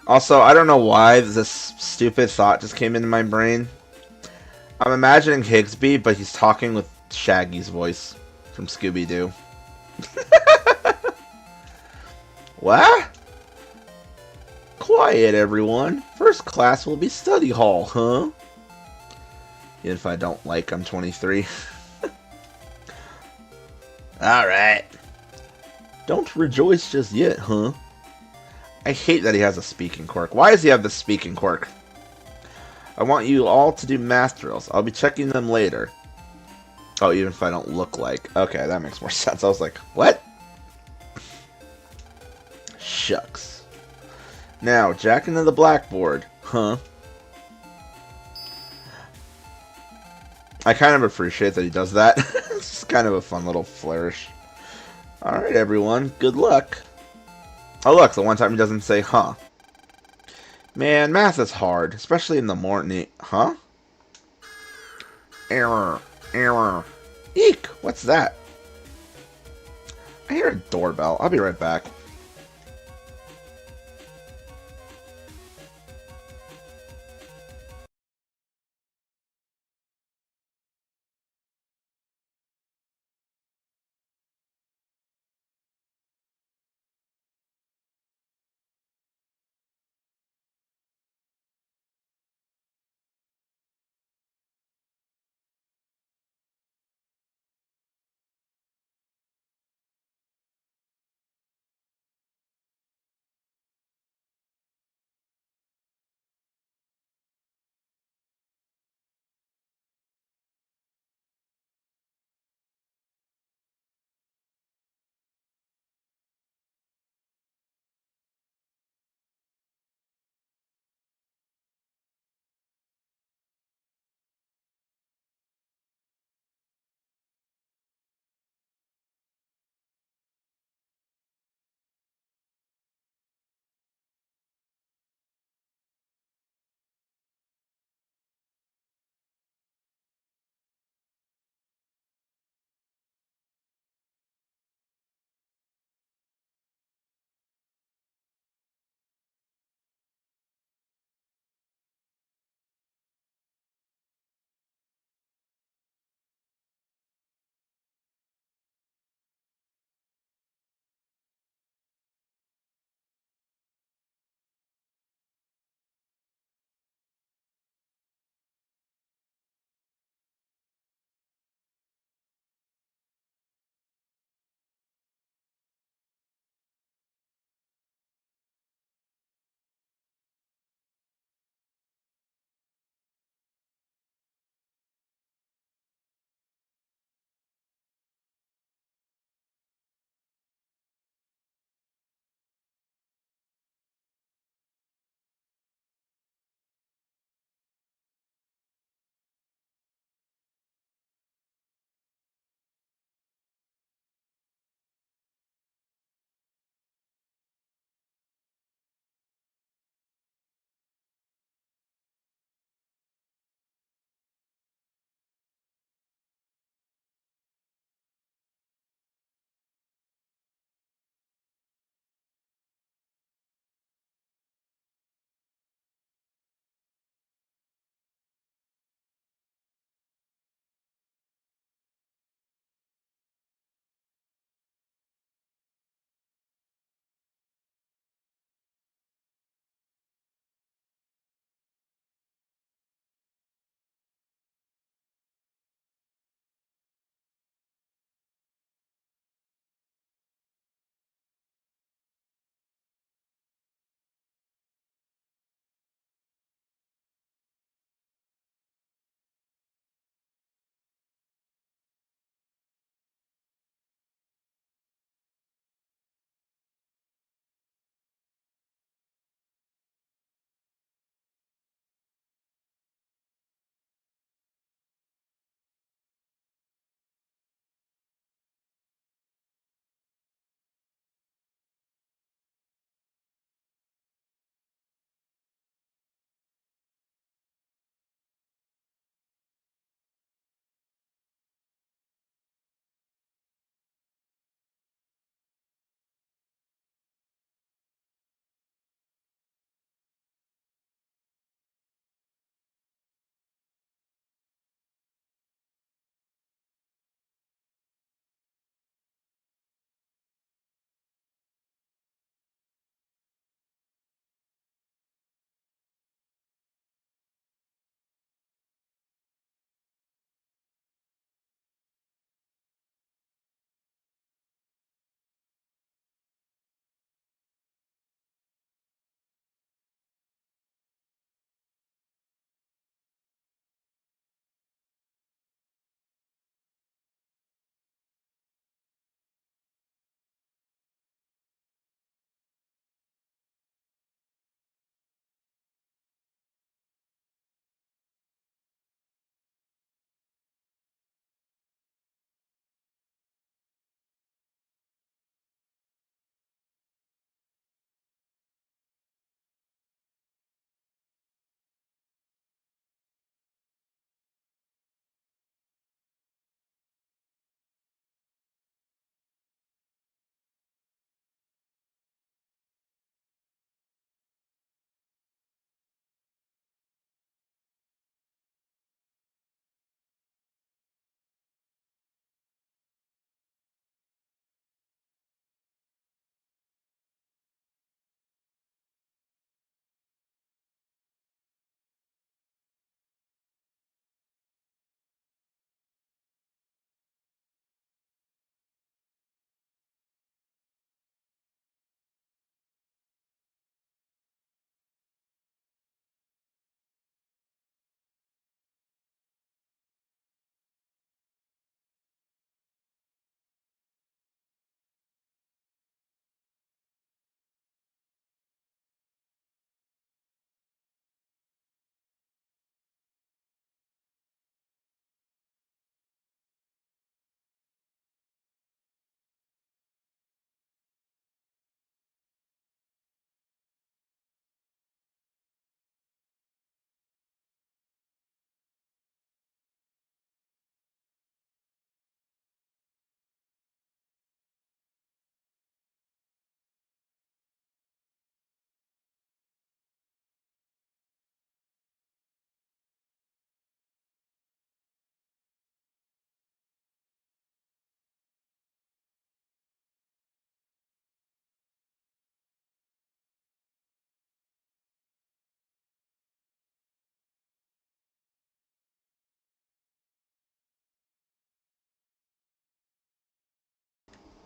Also, I don't know why this stupid thought just came into my brain. I'm imagining Higsby, but he's talking with Shaggy's voice from Scooby-Doo. What? Quiet, everyone. First class will be study hall, huh? Even if I don't like I'm 23. Alright. Don't rejoice just yet, huh? I hate that he has a speaking quirk. Why does he have the speaking quirk? I want you all to do math drills. I'll be checking them later. Oh, even if I don't look like... Okay, that makes more sense. I was like, what? Shucks. Now, jack into the blackboard. Huh? I kind of appreciate that he does that. It's just kind of a fun little flourish. Alright, everyone. Good luck. Oh, look. The one time he doesn't say, huh. Man, math is hard. Especially in the morning. Huh? Error. Error. Eek! What's that? I hear a doorbell. I'll be right back.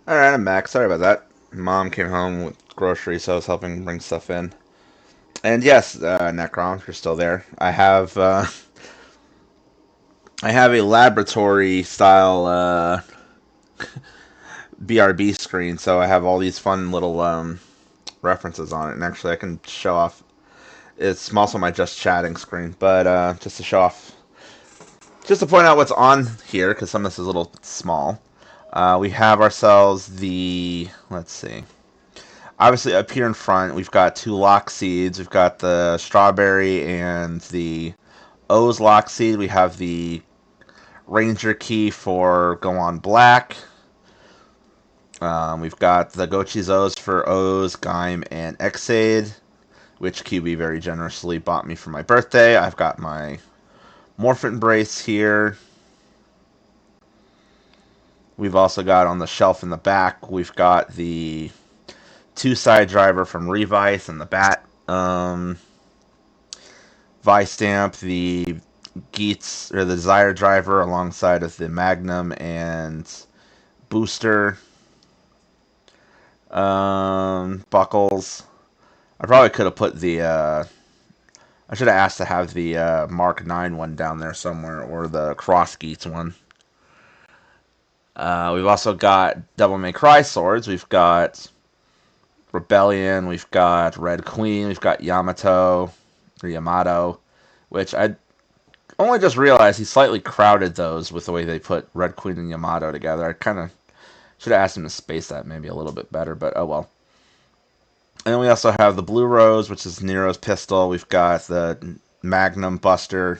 Alright, I'm back. Sorry about that. Mom came home with groceries, so I was helping bring stuff in. And yes, Necrom, if you're still there, I have a laboratory style BRB screen, so I have all these fun little references on it. And actually, I can show off. It's also my just chatting screen, but just to show off, just to point out what's on here, because some of this is a little small. We have ourselves the, let's see. Obviously, up here in front, we've got two lock seeds. We've got the strawberry and the O's lock seed. We have the Ranger key for go on black. We've got the Gochi's O's for O's, Gaim, and Xaid, which QB very generously bought me for my birthday. I've got my Morphin brace here. We've also got on the shelf in the back, we've got the two-side driver from Revice and the Bat Vice Stamp, the Geats or the Desire driver alongside of the Magnum and Booster buckles. I probably could have put the I should have asked to have the Mark 9 one down there somewhere, or the Cross Geats one. We've also got Devil May Cry swords. We've got Rebellion. We've got Red Queen. We've got Yamato, or Yamato, which I only just realized he slightly crowded those with the way they put Red Queen and Yamato together. I kind of should have asked him to space that maybe a little bit better, but oh well. And then we also have the Blue Rose, which is Nero's pistol. We've got the Magnum Buster,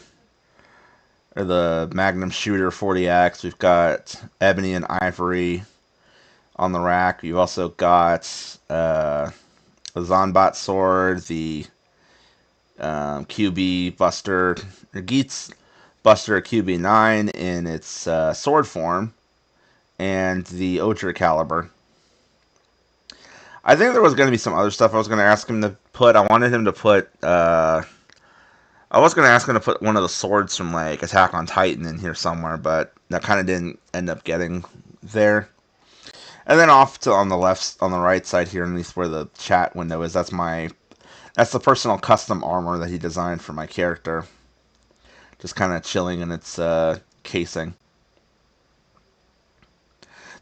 or the Magnum Shooter 40X. We've got Ebony and Ivory on the rack. You've also got the Zonbot sword, the QB Buster, or Geats Buster QB9 in its sword form, and the Ocher caliber. I think there was going to be some other stuff I was going to ask him to put. I wanted him to put I was going to ask him to put one of the swords from like Attack on Titan in here somewhere, but that kind of didn't end up getting there. And then off to on the left, on the right side here, underneath where the chat window is, that's the personal custom armor that he designed for my character. Just kind of chilling in its casing.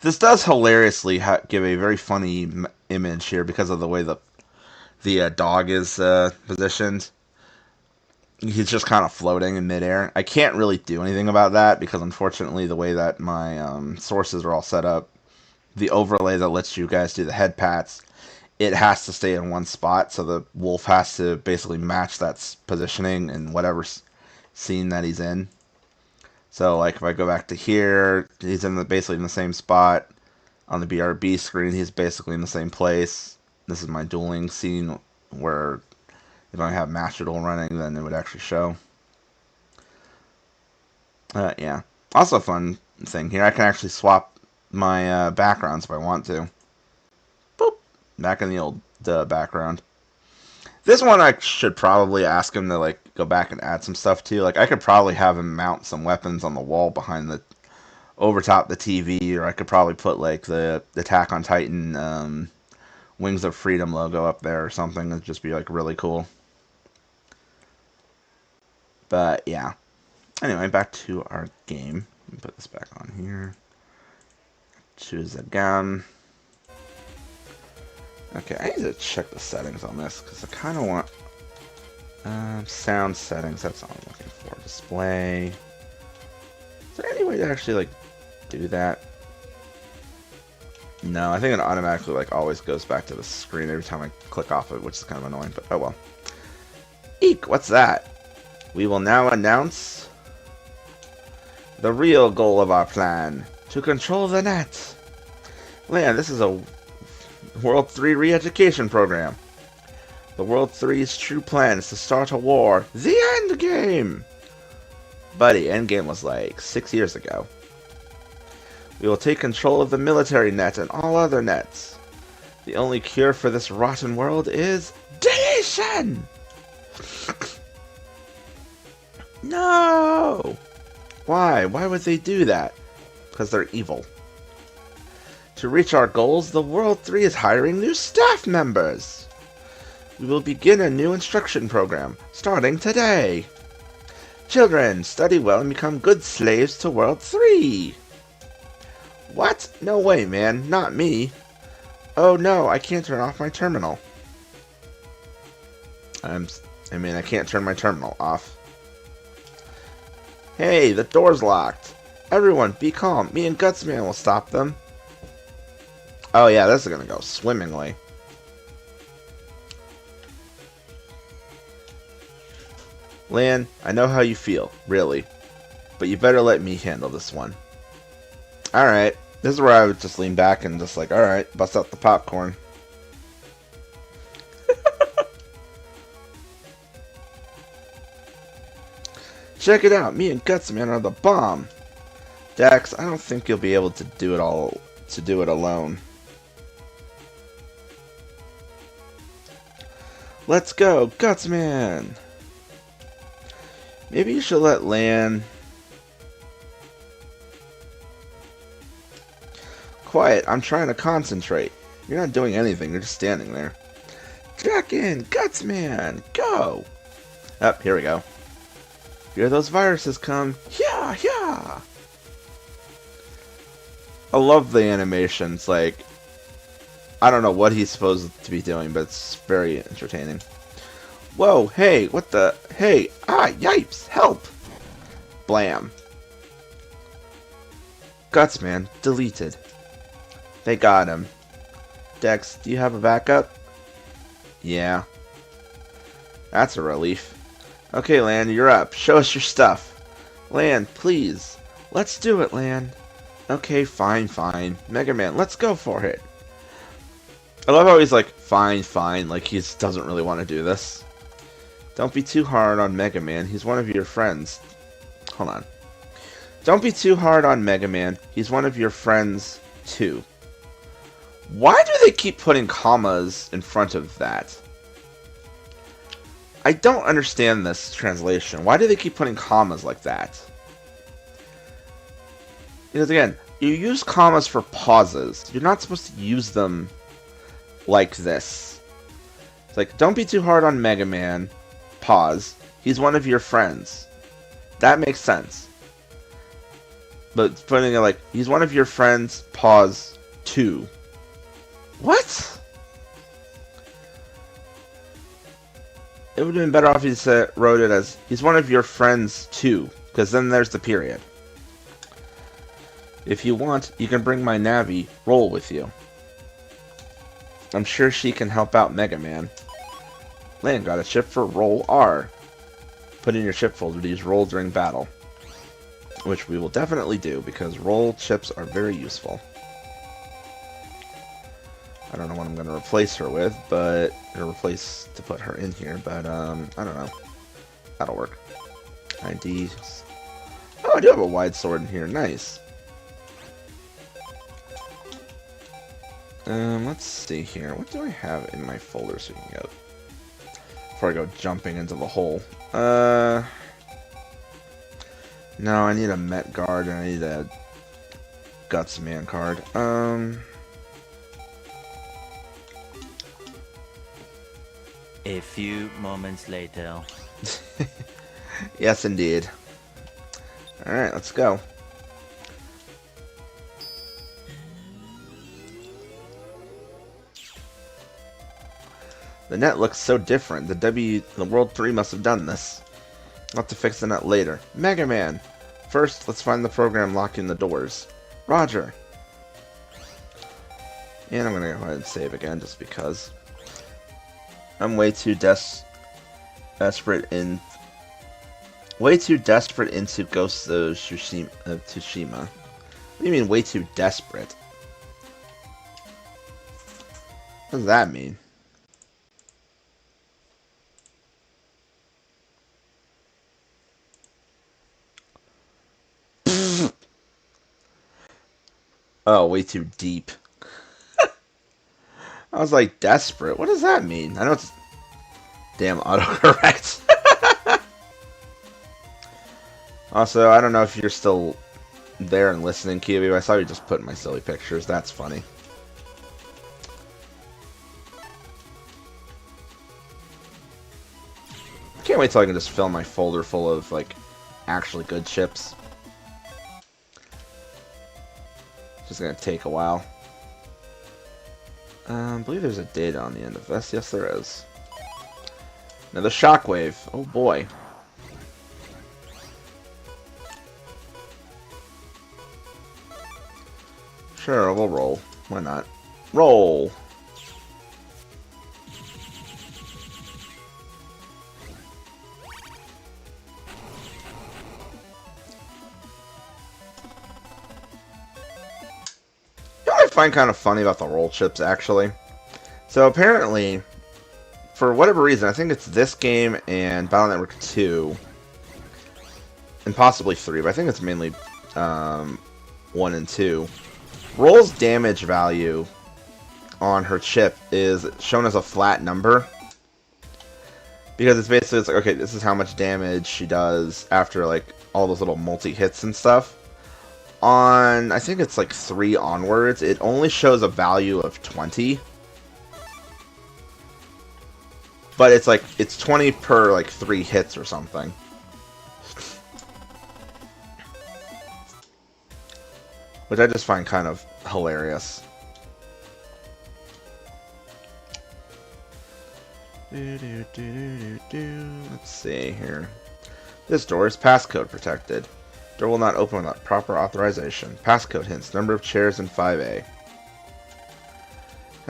This does hilariously give a very funny image here because of the way the dog is positioned. He's just kind of floating in midair. I can't really do anything about that because unfortunately the way that my sources are all set up, the overlay that lets you guys do the head pats, it has to stay in one spot, so the wolf has to basically match that positioning in whatever scene that he's in. So like if I go back to here, he's basically in the same spot. On the BRB screen, he's basically in the same place. This is my dueling scene where if I have Master Duel running, then it would actually show. Yeah. Also a fun thing here, I can actually swap my backgrounds if I want to. Boop! Back in the old background. This one I should probably ask him to like go back and add some stuff to. Like I could probably have him mount some weapons on the wall behind the over top the TV, or I could probably put like the Attack on Titan Wings of Freedom logo up there or something. It'd just be like really cool. But yeah. Anyway, back to our game. Let me put this back on here. Choose the gun. Okay, I need to check the settings on this because I kind of want sound settings. That's all I'm looking for. Display. Is there any way to actually like do that? No, I think it automatically like always goes back to the screen every time I click off it, which is kind of annoying. But oh well. Eek! What's that? We will now announce the real goal of our plan: to control the net. Man, this is a World 3 re-education program. The World 3's true plan is to start a war. The end game! Buddy, Endgame was like 6 years ago. We will take control of the military net and all other nets. The only cure for this rotten world is deletion! No! Why? Why would they do that? Because they're evil. To reach our goals, the World 3 is hiring new staff members. We will begin a new instruction program, starting today. Children, study well and become good slaves to World 3. What? No way, man. Not me. Oh no, I can't turn off my terminal. I can't turn my terminal off. Hey, the door's locked. Everyone, be calm. Me and Gutsman will stop them. Oh yeah, this is gonna go swimmingly. Lan, I know how you feel, really. But you better let me handle this one. Alright, this is where I would just lean back and just like, alright, bust out the popcorn. Check it out, me and Gutsman are the bomb. Dax, I don't think you'll be able to do it alone. Let's go, Gutsman! Maybe you should let Lan... Quiet, I'm trying to concentrate. You're not doing anything, you're just standing there. Jack in, Gutsman, go! Oh, here we go. Here those viruses come. Yeah, yeah! I love the animations, like... I don't know what he's supposed to be doing, but it's very entertaining. Whoa, hey, what the... Hey, yipes, help! Blam. Gutsman, deleted. They got him. Dex, do you have a backup? Yeah. That's a relief. Okay, Lan, you're up. Show us your stuff. Lan, please. Let's do it, Lan. Okay, fine. MegaMan, let's go for it. I love how he's like, fine, like he doesn't really want to do this. Don't be too hard on MegaMan, he's one of your friends. Hold on. Don't be too hard on MegaMan, he's one of your friends, too. Why do they keep putting commas in front of that? I don't understand this translation. Why do they keep putting commas like that? Because again, you use commas for pauses. You're not supposed to use them like this. It's like, don't be too hard on MegaMan. Pause. He's one of your friends. That makes sense. But putting it like, he's one of your friends, pause, too. What? It would have been better off if you wrote it as, he's one of your friends, too. Because then there's the period. If you want, you can bring my Navi, Roll, with you. I'm sure she can help out MegaMan. Lan got a chip for Roll R. Put in your chip folder to use Roll during battle. Which we will definitely do, because Roll chips are very useful. I don't know what I'm going to replace her with, but... Or to put her in here, but, I don't know. That'll work. ID... Oh, I do have a wide sword in here. Nice. Let's see here. What do I have in my folder so we can go... Before I go jumping into the hole. No, I need a Met Guard and I need a Gutsman card. A few moments later. Yes, indeed. Alright, let's go. The net looks so different. The World 3 must have done this. I'll have to fix the net later. MegaMan! First, let's find the program locking the doors. Roger! And I'm gonna go ahead and save again, just because. I'm way too desperate into Ghost of Tsushima. What do you mean, way too desperate? What does that mean? Oh, way too deep. I was like, desperate? What does that mean? I know it's... Damn, autocorrect. Also, I don't know if you're still there and listening, Kiwi. I saw you just putting my silly pictures. That's funny. Can't wait till I can just fill my folder full of, like, actually good chips. It's just gonna take a while. I believe there's a data on the end of this. Yes, there is. Now the shockwave. Oh boy. Sure, we'll roll. Why not? Roll! You know what I find kind of funny about the roll chips, actually? So apparently, for whatever reason, I think it's this game and Battle Network 2, and possibly 3, but I think it's mainly 1 and 2. Roll's damage value on her chip is shown as a flat number. Because it's basically, it's like, okay, this is how much damage she does after, like, all those little multi-hits and stuff. On, I think it's like 3 onwards, it only shows a value of 20. But it's like, it's 20 per, like, 3 hits or something. Which I just find kind of hilarious. Let's see here. This door is passcode protected. Door will not open without proper authorization. Passcode hints. Number of chairs in 5A.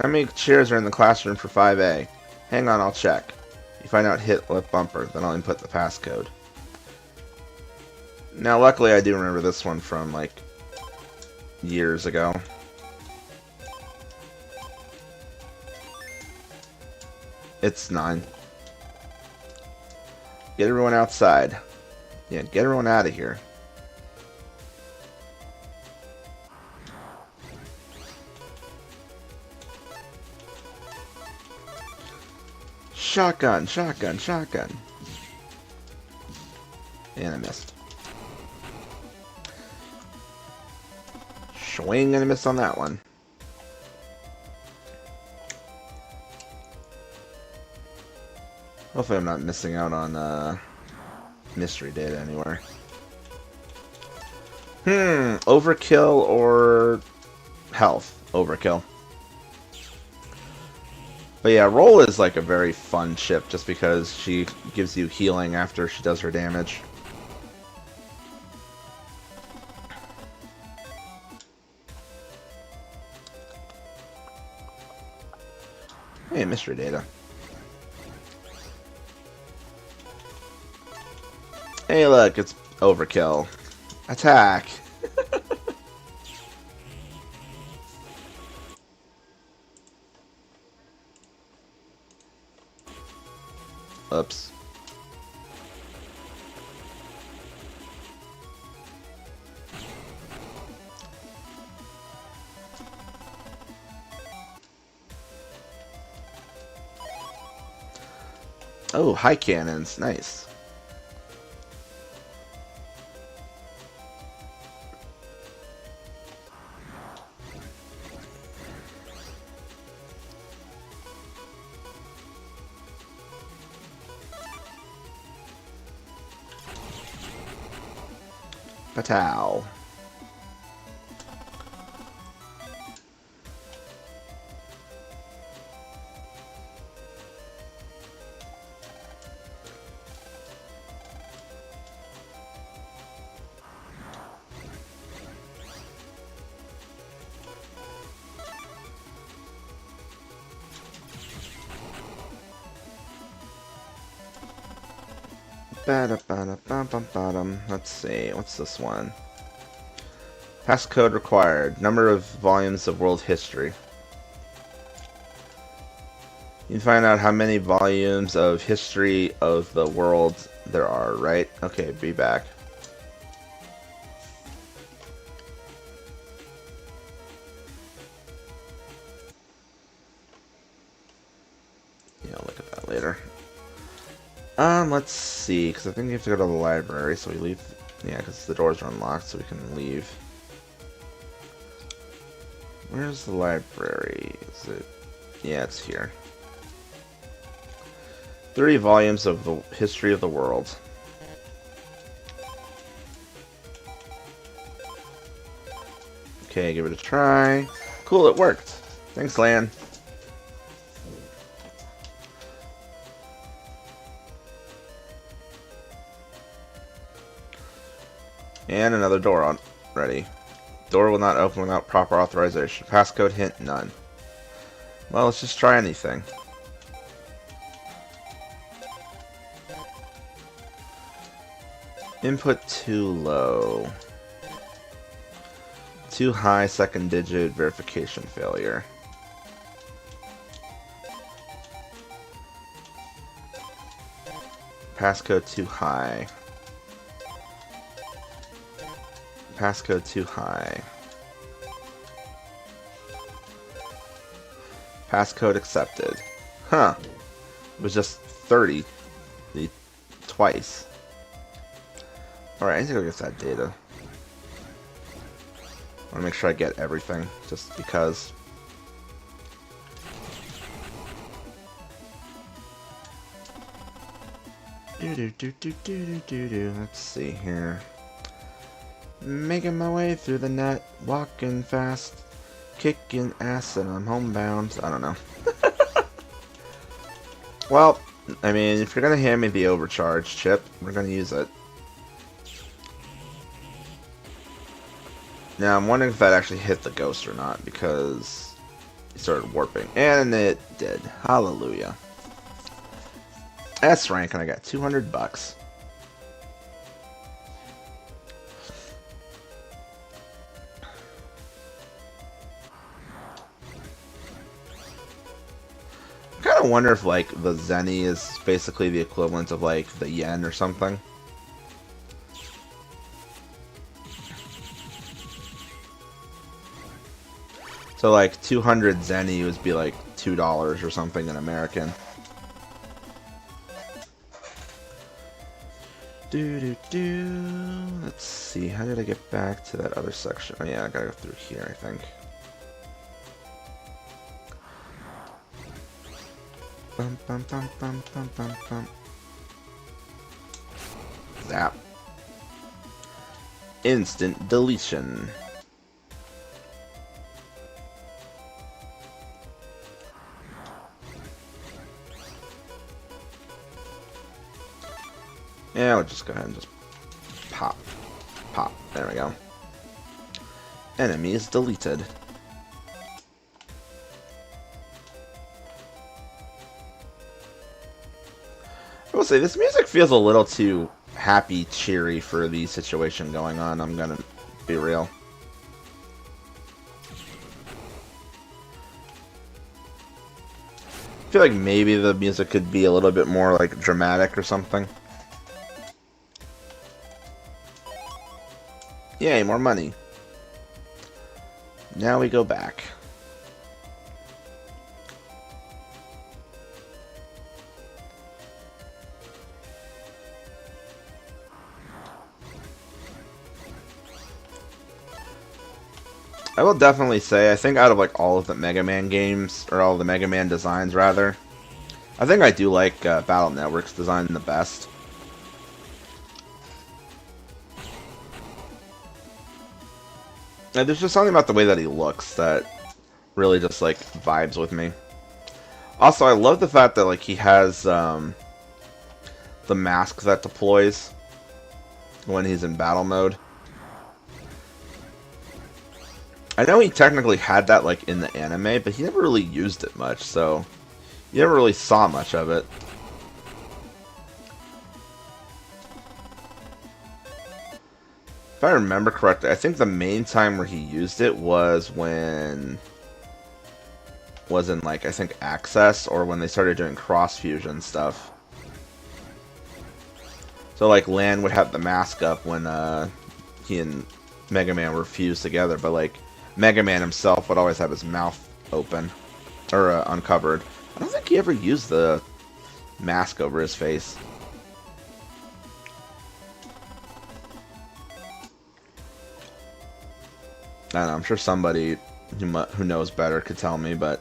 How many chairs are in the classroom for 5A? Hang on, I'll check. You find out hit left bumper, then I'll input the passcode. Now, luckily, I do remember this one from, like, years ago. It's 9. Get everyone outside. Yeah, get everyone out of here. Shotgun, shotgun, shotgun. And I missed. Swing and I missed on that one. Hopefully I'm not missing out on mystery data anywhere. Overkill or health? Overkill. But yeah, Roll is like a very fun chip just because she gives you healing after she does her damage. Hey, mystery data. Hey, look, it's Overkill. Attack! Oops. Oh, high cannons. Nice. Patow. Let's see, what's this one? Passcode required. Number of volumes of world history. You can find out how many volumes of history of the world there are, right? Okay, be back. Yeah, I'll look at that later. Let's see, because I think you have to go to the library, so we leave. Yeah, because the doors are unlocked, so we can leave. Where's the library? Is it? Yeah, it's here. 30 volumes of the history of the world. Okay, give it a try. Cool, it worked. Thanks, Lan. And another door on ready. Door will not open without proper authorization. Passcode hint none. Well, let's just try anything. Input too low. Too high, second digit, verification failure. Passcode too high. Passcode too high. Passcode accepted. Huh. It was just 30. Twice. Alright, I need to go get that data. I want to make sure I get everything, just because. Let's see here. Making my way through the net, walking fast, kicking ass, and I'm homebound. I don't know. Well, I mean, if you're gonna hand me the overcharge chip, we're gonna use it. Now, I'm wondering if that actually hit the ghost or not, because it started warping. And it did. Hallelujah. S rank, and I got 200 bucks. I kind of wonder if, like, the zenny is basically the equivalent of, like, the yen or something. So, like, 200 zenny would be, like, $2 or something in American. Let's see, how did I get back to that other section? Oh yeah, I gotta go through here, I think. Bum, bum, bum, bum, bum, bum, bum. Zap. Instant deletion. Yeah, we'll just go ahead and just pop. Pop. There we go. Enemies deleted. I will say, this music feels a little too happy, cheery for the situation going on, I'm gonna be real. I feel like maybe the music could be a little bit more, like, dramatic or something. Yay, more money. Now we go back. I will definitely say, I think out of like all of the Mega Man games, or all of the Mega Man designs rather, I think I do like Battle Network's design the best. And there's just something about the way that he looks that really just like vibes with me. Also, I love the fact that like he has the mask that deploys when he's in battle mode. I know he technically had that like in the anime, but he never really used it much, so you never really saw much of it. If I remember correctly, I think the main time where he used it was when in like I think Access, or when they started doing cross fusion stuff. So like Lan would have the mask up when he and Mega Man were fused together, but like Mega Man himself would always have his mouth open or uncovered. I don't think he ever used the mask over his face. I don't know, I'm sure somebody who knows better could tell me, but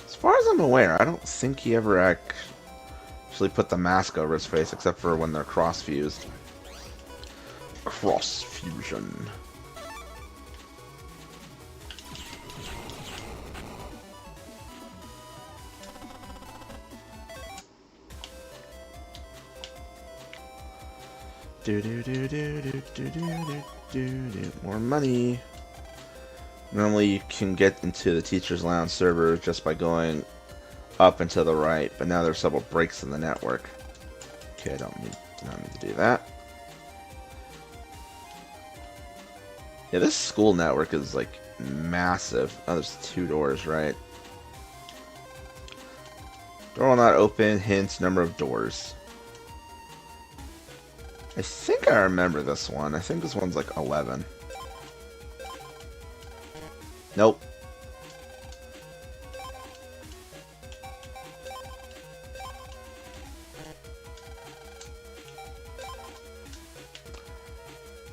as far as I'm aware, I don't think he ever actually put the mask over his face, except for when they're cross-fused. Cross-fusion. More money. Normally you can get into the Teacher's Lounge server just by going up and to the right, but now there's several breaks in the network. Okay, I don't need to do that. Yeah, this school network is like massive. Oh, there's 2 doors, right? Door will not open. Hint, number of doors. I think I remember this one. I think this one's like 11. Nope.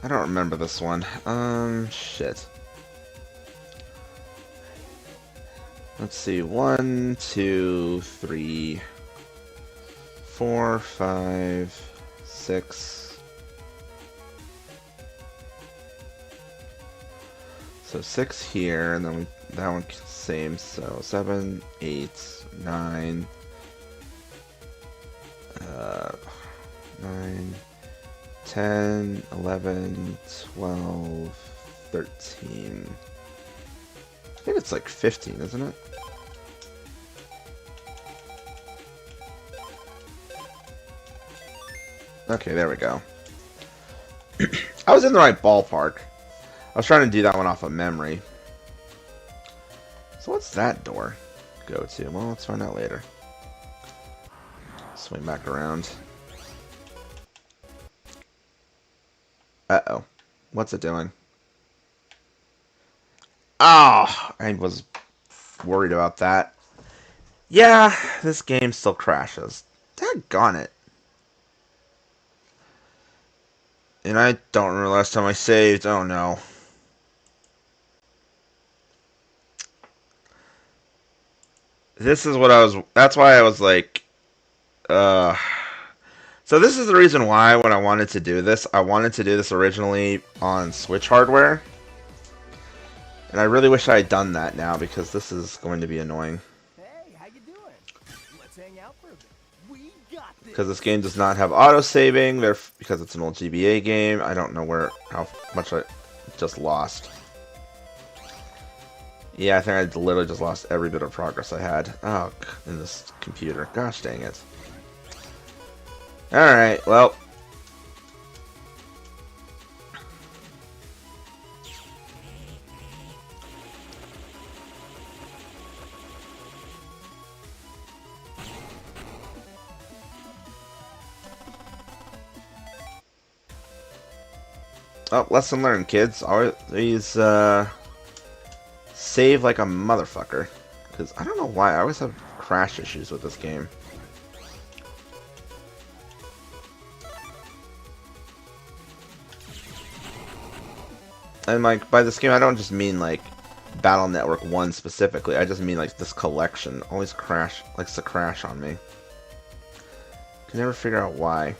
I don't remember this one. Shit. Let's see. 1, 2, 3, 4, 5, 6. So 6 here, and then that one same. So 7, 8, 9, 9, 10, 11, 12, 13. I think it's like 15, isn't it? Okay, there we go. I was in the right ballpark. I was trying to do that one off of memory. So what's that door go to? Well, let's find out later. Swing back around. Uh-oh. What's it doing? Oh, I was worried about that. Yeah, this game still crashes. Daggone it. And I don't remember the last time I saved. Oh no. This is what I was... That's why I was like... So this is the reason why when I wanted to do this, I wanted to do this originally on Switch hardware. And I really wish I had done that now, because this is going to be annoying. Hey, how you doing? Let's hang out for a bit. We got this. Because this game does not have auto-saving, because it's an old GBA game. I don't know how much I just lost. Yeah, I think I literally just lost every bit of progress I had. Oh, in this computer. Gosh dang it. Alright, well. Oh, lesson learned, kids. Always, save like a motherfucker. Because I don't know why. I always have crash issues with this game. And like, by this game, I don't just mean like Battle Network 1 specifically. I just mean like this collection always likes to crash on me. Can never figure out why.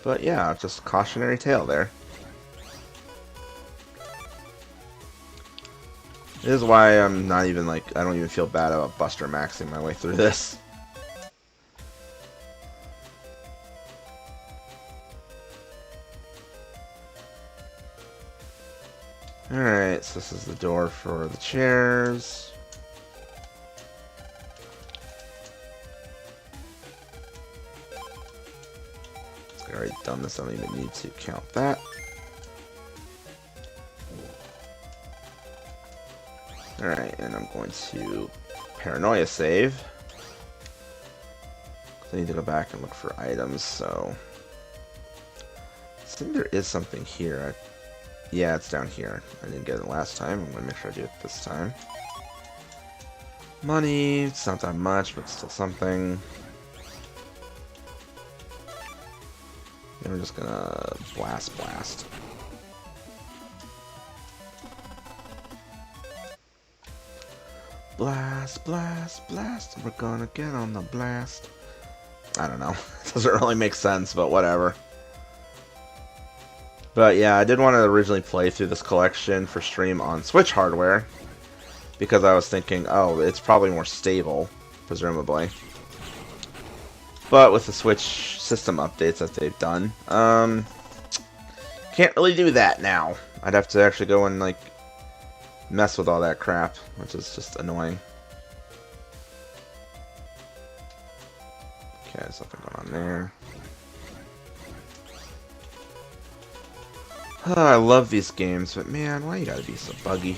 But yeah, just cautionary tale there. This is why I'm not even like, I don't even feel bad about Buster Maxing my way through this. Alright, so this is the door for the chairs. I've already done this, I don't even need to count that. Alright, and I'm going to Paranoia save. I need to go back and look for items, so... I think there is something here. Yeah, it's down here. I didn't get it last time. I'm going to make sure I do it this time. Money. It's not that much, but still something. And we're just going to blast. Blast, blast, blast. We're gonna get on the blast. I don't know. Doesn't really make sense, but whatever. But yeah, I did want to originally play through this collection for stream on Switch hardware. Because I was thinking, oh, it's probably more stable, presumably. But with the Switch system updates that they've done, can't really do that now. I'd have to actually go and, like, mess with all that crap, which is just annoying. Okay, there's something going on there. Oh, I love these games, but man, why you gotta be so buggy?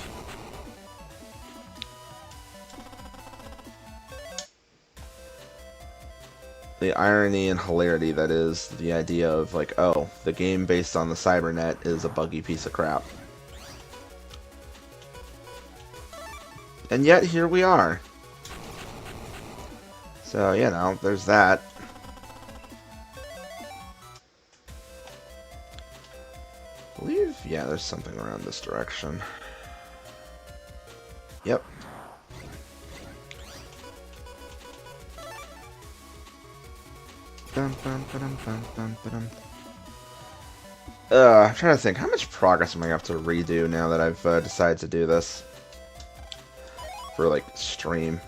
The irony and hilarity that is the idea of, like, oh, the game based on the Cybernet is a buggy piece of crap. And yet, here we are. So, you know, there's that. I believe, yeah, there's something around this direction. Yep. I'm trying to think, how much progress am I going to have to redo now that I've decided to do this? For, like, stream.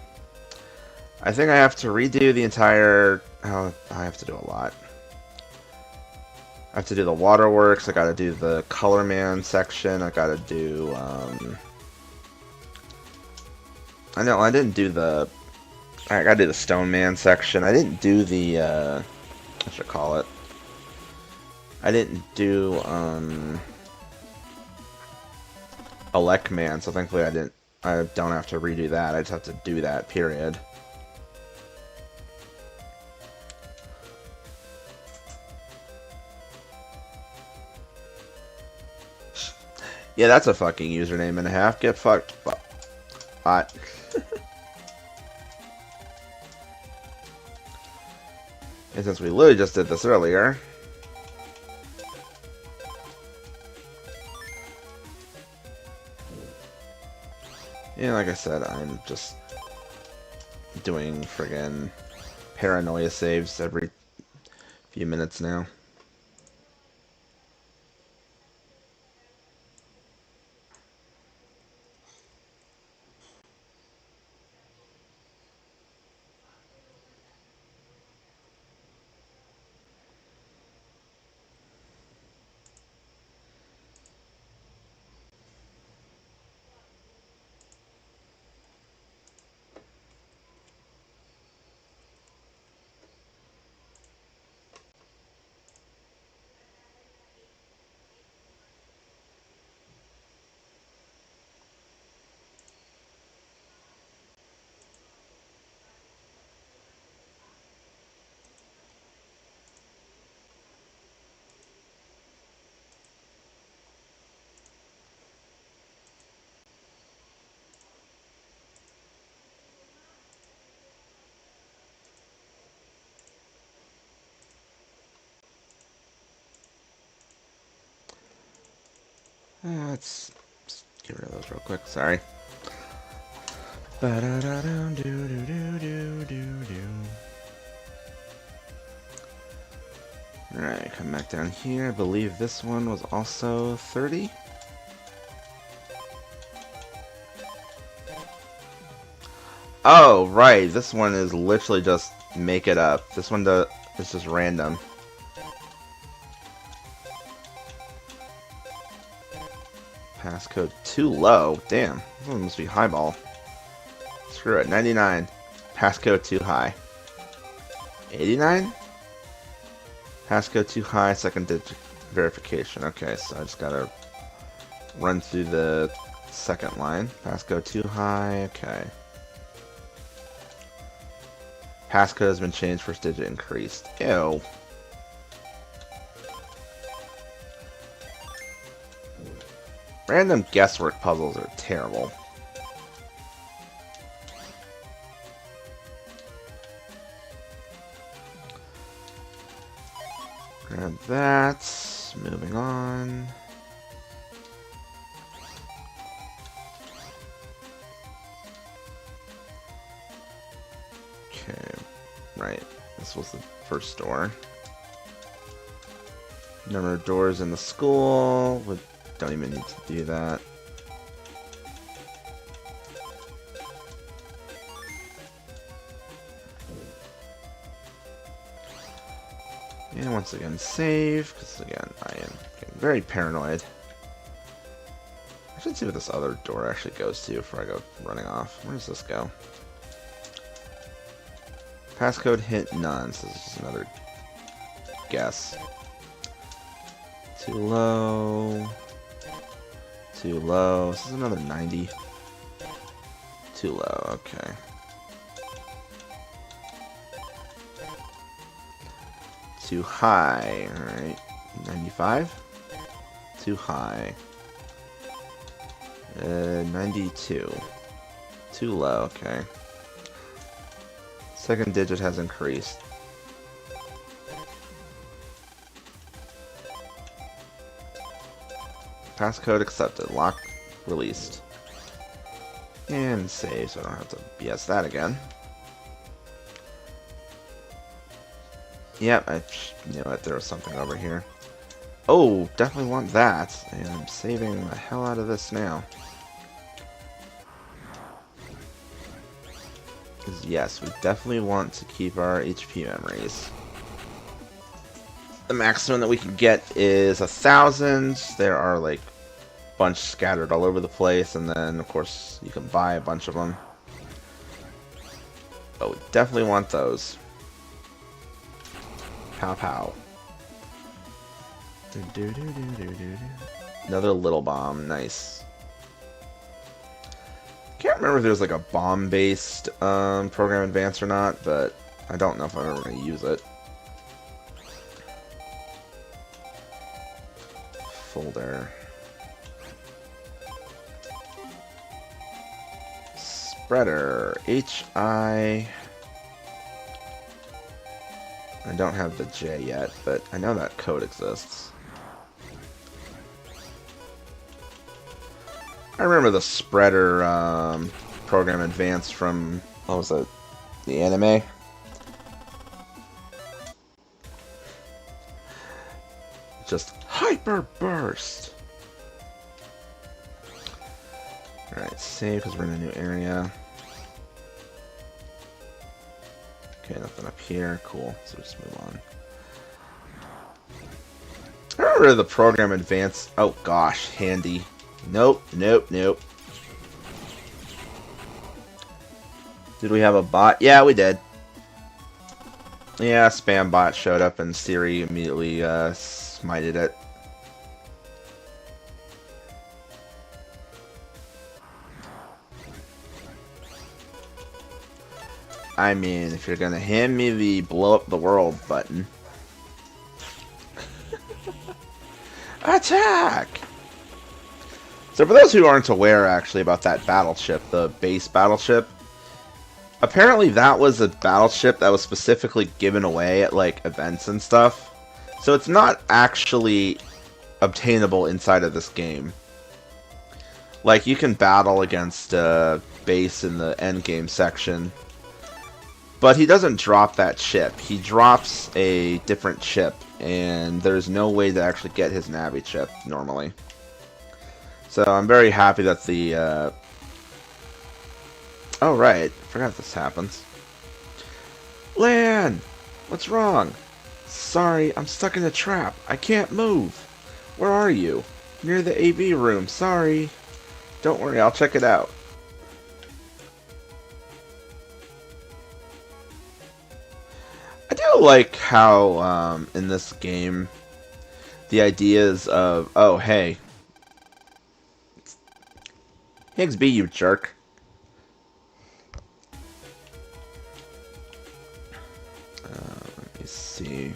I think I have to redo the entire... Oh, I have to do a lot. I have to do the waterworks, I gotta do the Color Man section, I gotta do, I know, I didn't do the... I gotta do the Stone Man section, I didn't do the, what should I call it? I didn't do, Elect Man, so thankfully I don't have to redo that, I just have to do that, period. Yeah, that's a fucking username and a half. Get fucked. Bot. And since we literally just did this earlier... Yeah, like I said, I'm just doing friggin' paranoia saves every few minutes now. Let's get rid of those real quick, sorry. Alright, come back down here. I believe this one was also 30. Oh, right. This one is literally just make it up. This one is just random. Passcode too low. Damn. This one must be highball. Screw it. 99. Passcode too high. 89? Passcode too high. Second digit verification. Okay, so I just gotta run through the second line. Passcode too high. Okay. Passcode has been changed. First digit increased. Ew. Random guesswork puzzles are terrible. Grab that. Moving on. this was the first door. Number of doors in the school. We don't even need to do that. And once again, save, because again, I am getting very paranoid. I should see what this other door actually goes to before I go running off. Where does this go? Passcode hint none, so this is just another guess. Too low. Too low. This is another 90. Too low, okay. Too high, alright. 95? Too high. 92. Too low, okay. Second digit has increased. Passcode accepted. Lock released. And save, so I don't have to BS that again. Yep, I knew it. There was something over here. Oh, definitely want that. And I'm saving the hell out of this now. Because yes, we definitely want to keep our HP memories. The maximum that we can get is 1,000. There are like a bunch scattered all over the place, and then of course you can buy a bunch of them. But we definitely want those. Pow pow. Another little bomb, nice. Can't remember if there's like a bomb-based program advance or not, but I don't know if I'm ever going to use it. Folder. Spreader. HI. I don't have the J yet, but I know that code exists. I remember the spreader program advanced from, what was it, the anime? Just hyper burst. Alright, save because we're in a new area. Okay, nothing up here. Cool. So just move on. I remember the program advanced. Oh gosh, handy. Nope, nope, nope. Did we have a bot? Yeah, we did. Yeah, spam bot showed up and Siri immediately smited it. I mean, if you're gonna hand me the blow up the world button. Attack! So for those who aren't aware actually about that battleship, the base battleship, apparently that was a battleship that was specifically given away at like events and stuff. So it's not actually obtainable inside of this game. Like you can battle against a base in the endgame section. But he doesn't drop that ship. He drops a different chip, and there's no way to actually get his Navi chip normally. So I'm very happy that the... Oh, right. Forgot this happens. Lan! What's wrong? Sorry, I'm stuck in a trap. I can't move. Where are you? Near the AV room. Sorry. Don't worry, I'll check it out. I do like how, in this game, the ideas of, oh, hey, Higsby, you jerk. Let me see.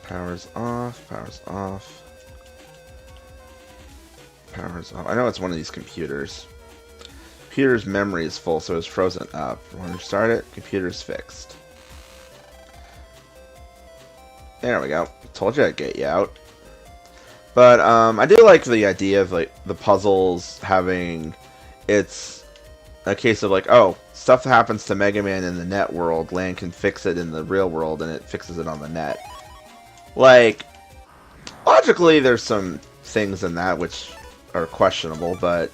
Power's off, power's off. Power's off. I know it's one of these computers. Computer's memory is full, so it's frozen up. When we start it, computer's fixed. There we go. Told you I'd get you out. But I do like the idea of like the puzzles having its a case of like, oh, stuff that happens to Mega Man in the net world, Land can fix it in the real world, and it fixes it on the net. Like, logically, there's some things in that which are questionable, but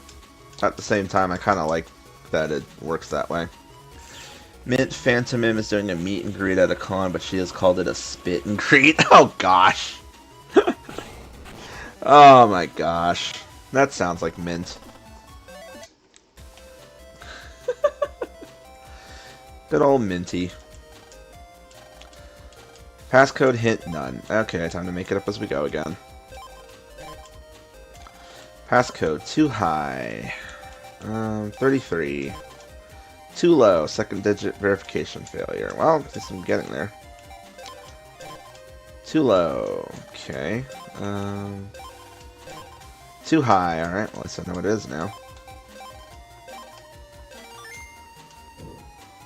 at the same time, I kind of like that it works that way. Mint Phantom Mim is doing a meet and greet at a con, but she has called it a spit and greet. Oh gosh. Oh my gosh. That sounds like Mint. Good old Minty. Passcode hint none. Okay, time to make it up as we go again. Passcode too high. 33. Too low. Second digit verification failure. Well, I guess I'm getting there. Too low. Okay. Too high. Alright, well, at least I know what it is now.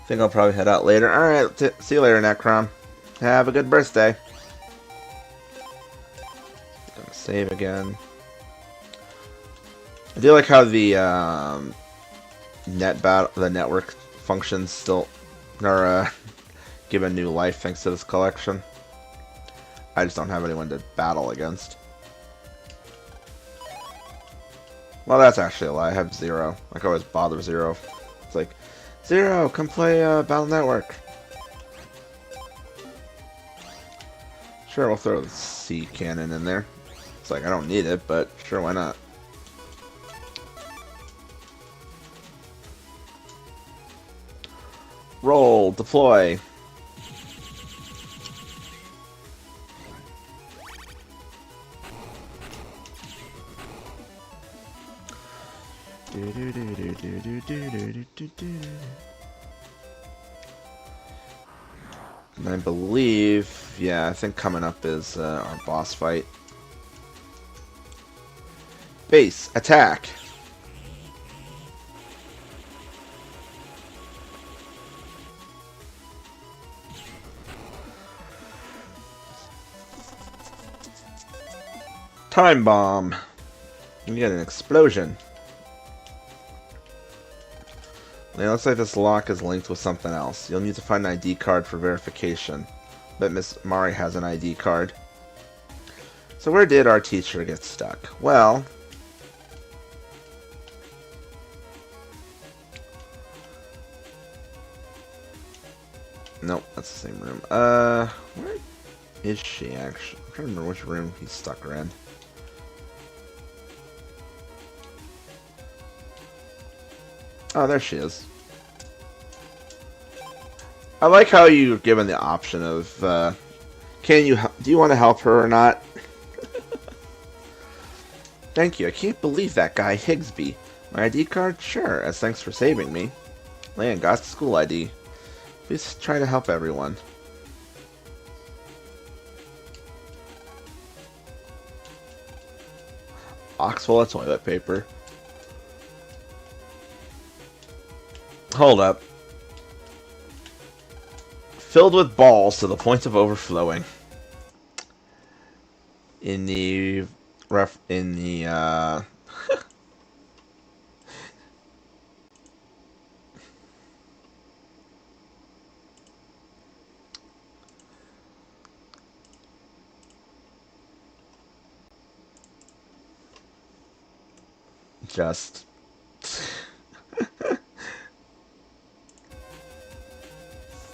Think I'll probably head out later. Alright, see you later, Necron. Have a good birthday. Gonna save again. I do like how the network functions still are given new life thanks to this collection. I just don't have anyone to battle against. Well, that's actually a lie. I have Zero. I can always bother Zero. It's like, Zero, come play Battle Network. Sure, we'll throw the C cannon in there. It's like, I don't need it, but sure, why not? Roll, deploy. And I believe, yeah, I think coming up is our boss fight. Base, attack! Time bomb! You get an explosion. It looks like this lock is linked with something else. You'll need to find an ID card for verification. Bet Miss Mari has an ID card. So where did our teacher get stuck? Well... Nope, that's the same room. Where is she actually? I'm trying to remember which room he's stuck her in. Oh, there she is. I like how you're given the option of, do you want to help her or not? Thank you. I can't believe that guy Higsby. My ID card? Sure, as thanks for saving me. Land, got school ID. Please try to help everyone. Box full of toilet paper. Hold up. Filled with balls to the point of overflowing. In the just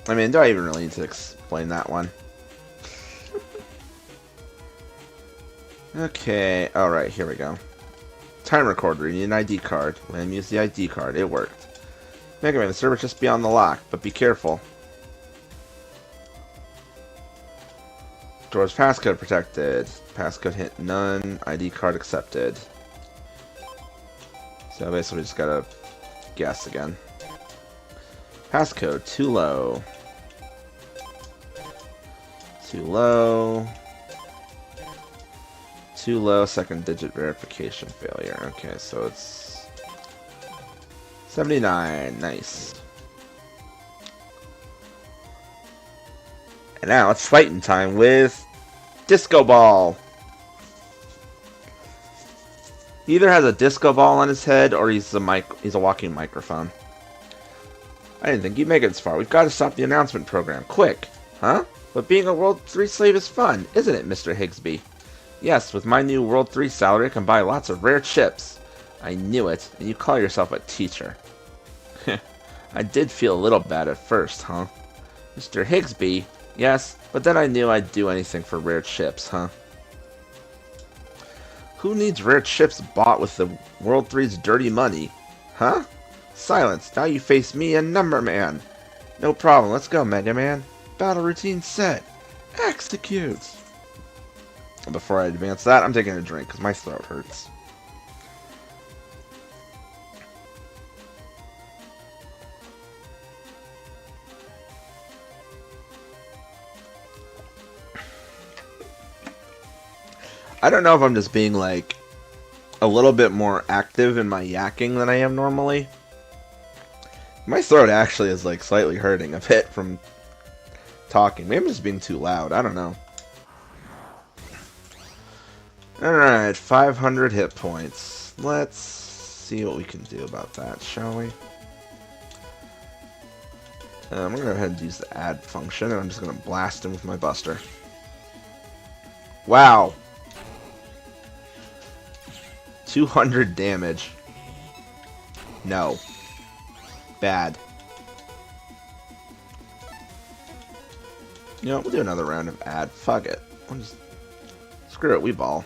I mean, do I even really need to explain that one? Okay, alright, here we go. Time recorder, you need an ID card. When use the ID card, it worked. MegaMan, the server's just beyond the lock, but be careful. Door's passcode protected. Passcode hint none. ID card accepted. So basically, we just gotta guess again. Passcode too low. Too low. Too low. Second digit verification failure. Okay, so it's 79. Nice. And now it's fighting time with Disco Ball. He either has a disco ball on his head or he's a walking microphone. I didn't think you'd make it this far. We've got to stop the announcement program. Quick. Huh? But being a World 3 slave is fun, isn't it, Mr. Higsby? Yes, with my new World 3 salary, I can buy lots of rare chips. I knew it, and you call yourself a teacher. I did feel a little bad at first, huh? Mr. Higsby, yes, but then I knew I'd do anything for rare chips, huh? Who needs rare chips bought with the World 3's dirty money? Huh? Silence, now you face me and Number Man. No problem, let's go, Mega Man. Battle routine set. Execute. Before I advance that, I'm taking a drink because my throat hurts. I don't know if I'm just being like a little bit more active in my yakking than I am normally. My throat actually is like slightly hurting a bit from talking. Maybe I'm just being too loud. I don't know. Alright, 500 hit points. Let's see what we can do about that, shall we? I'm going to go ahead and use the add function, and I'm just going to blast him with my buster. Wow! 200 damage. No. Bad. You know, we'll do another round of add. Fuck it. We'll just... Screw it, we ball.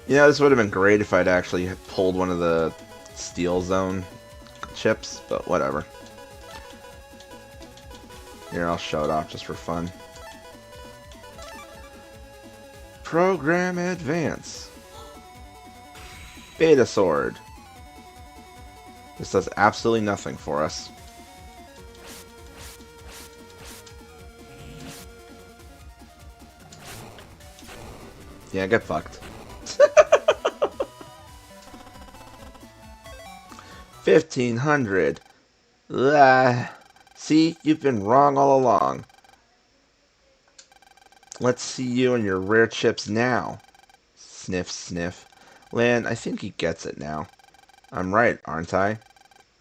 You know, this would have been great if I'd actually pulled one of the Steel Zone chips, but whatever. Here, I'll show it off just for fun. Program Advance. Beta Sword. This does absolutely nothing for us. Yeah, get fucked. 1500. See, you've been wrong all along. Let's see you and your rare chips now. Sniff, sniff. Lan, I think he gets it now. I'm right, aren't I?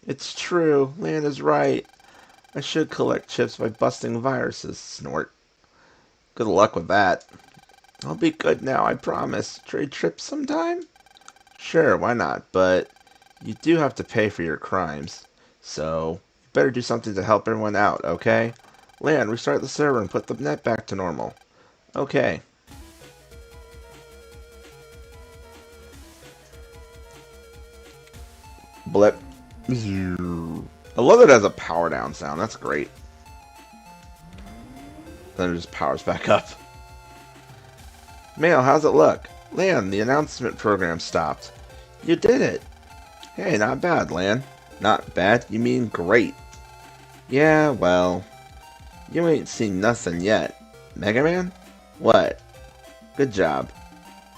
It's true. Lan is right. I should collect chips by busting viruses. Snort. Good luck with that. I'll be good now, I promise. Trade trips sometime? Sure, why not? But you do have to pay for your crimes. So, you better do something to help everyone out, okay? Lan, restart the server and put the net back to normal. Okay. Blip. I love that it has a power down sound. That's great. Then it just powers back up. Mail, how's it look? Lan, the announcement program stopped. You did it. Hey, not bad, Lan. Not bad? You mean great. Yeah, well, you ain't seen nothing yet. MegaMan? What? Good job.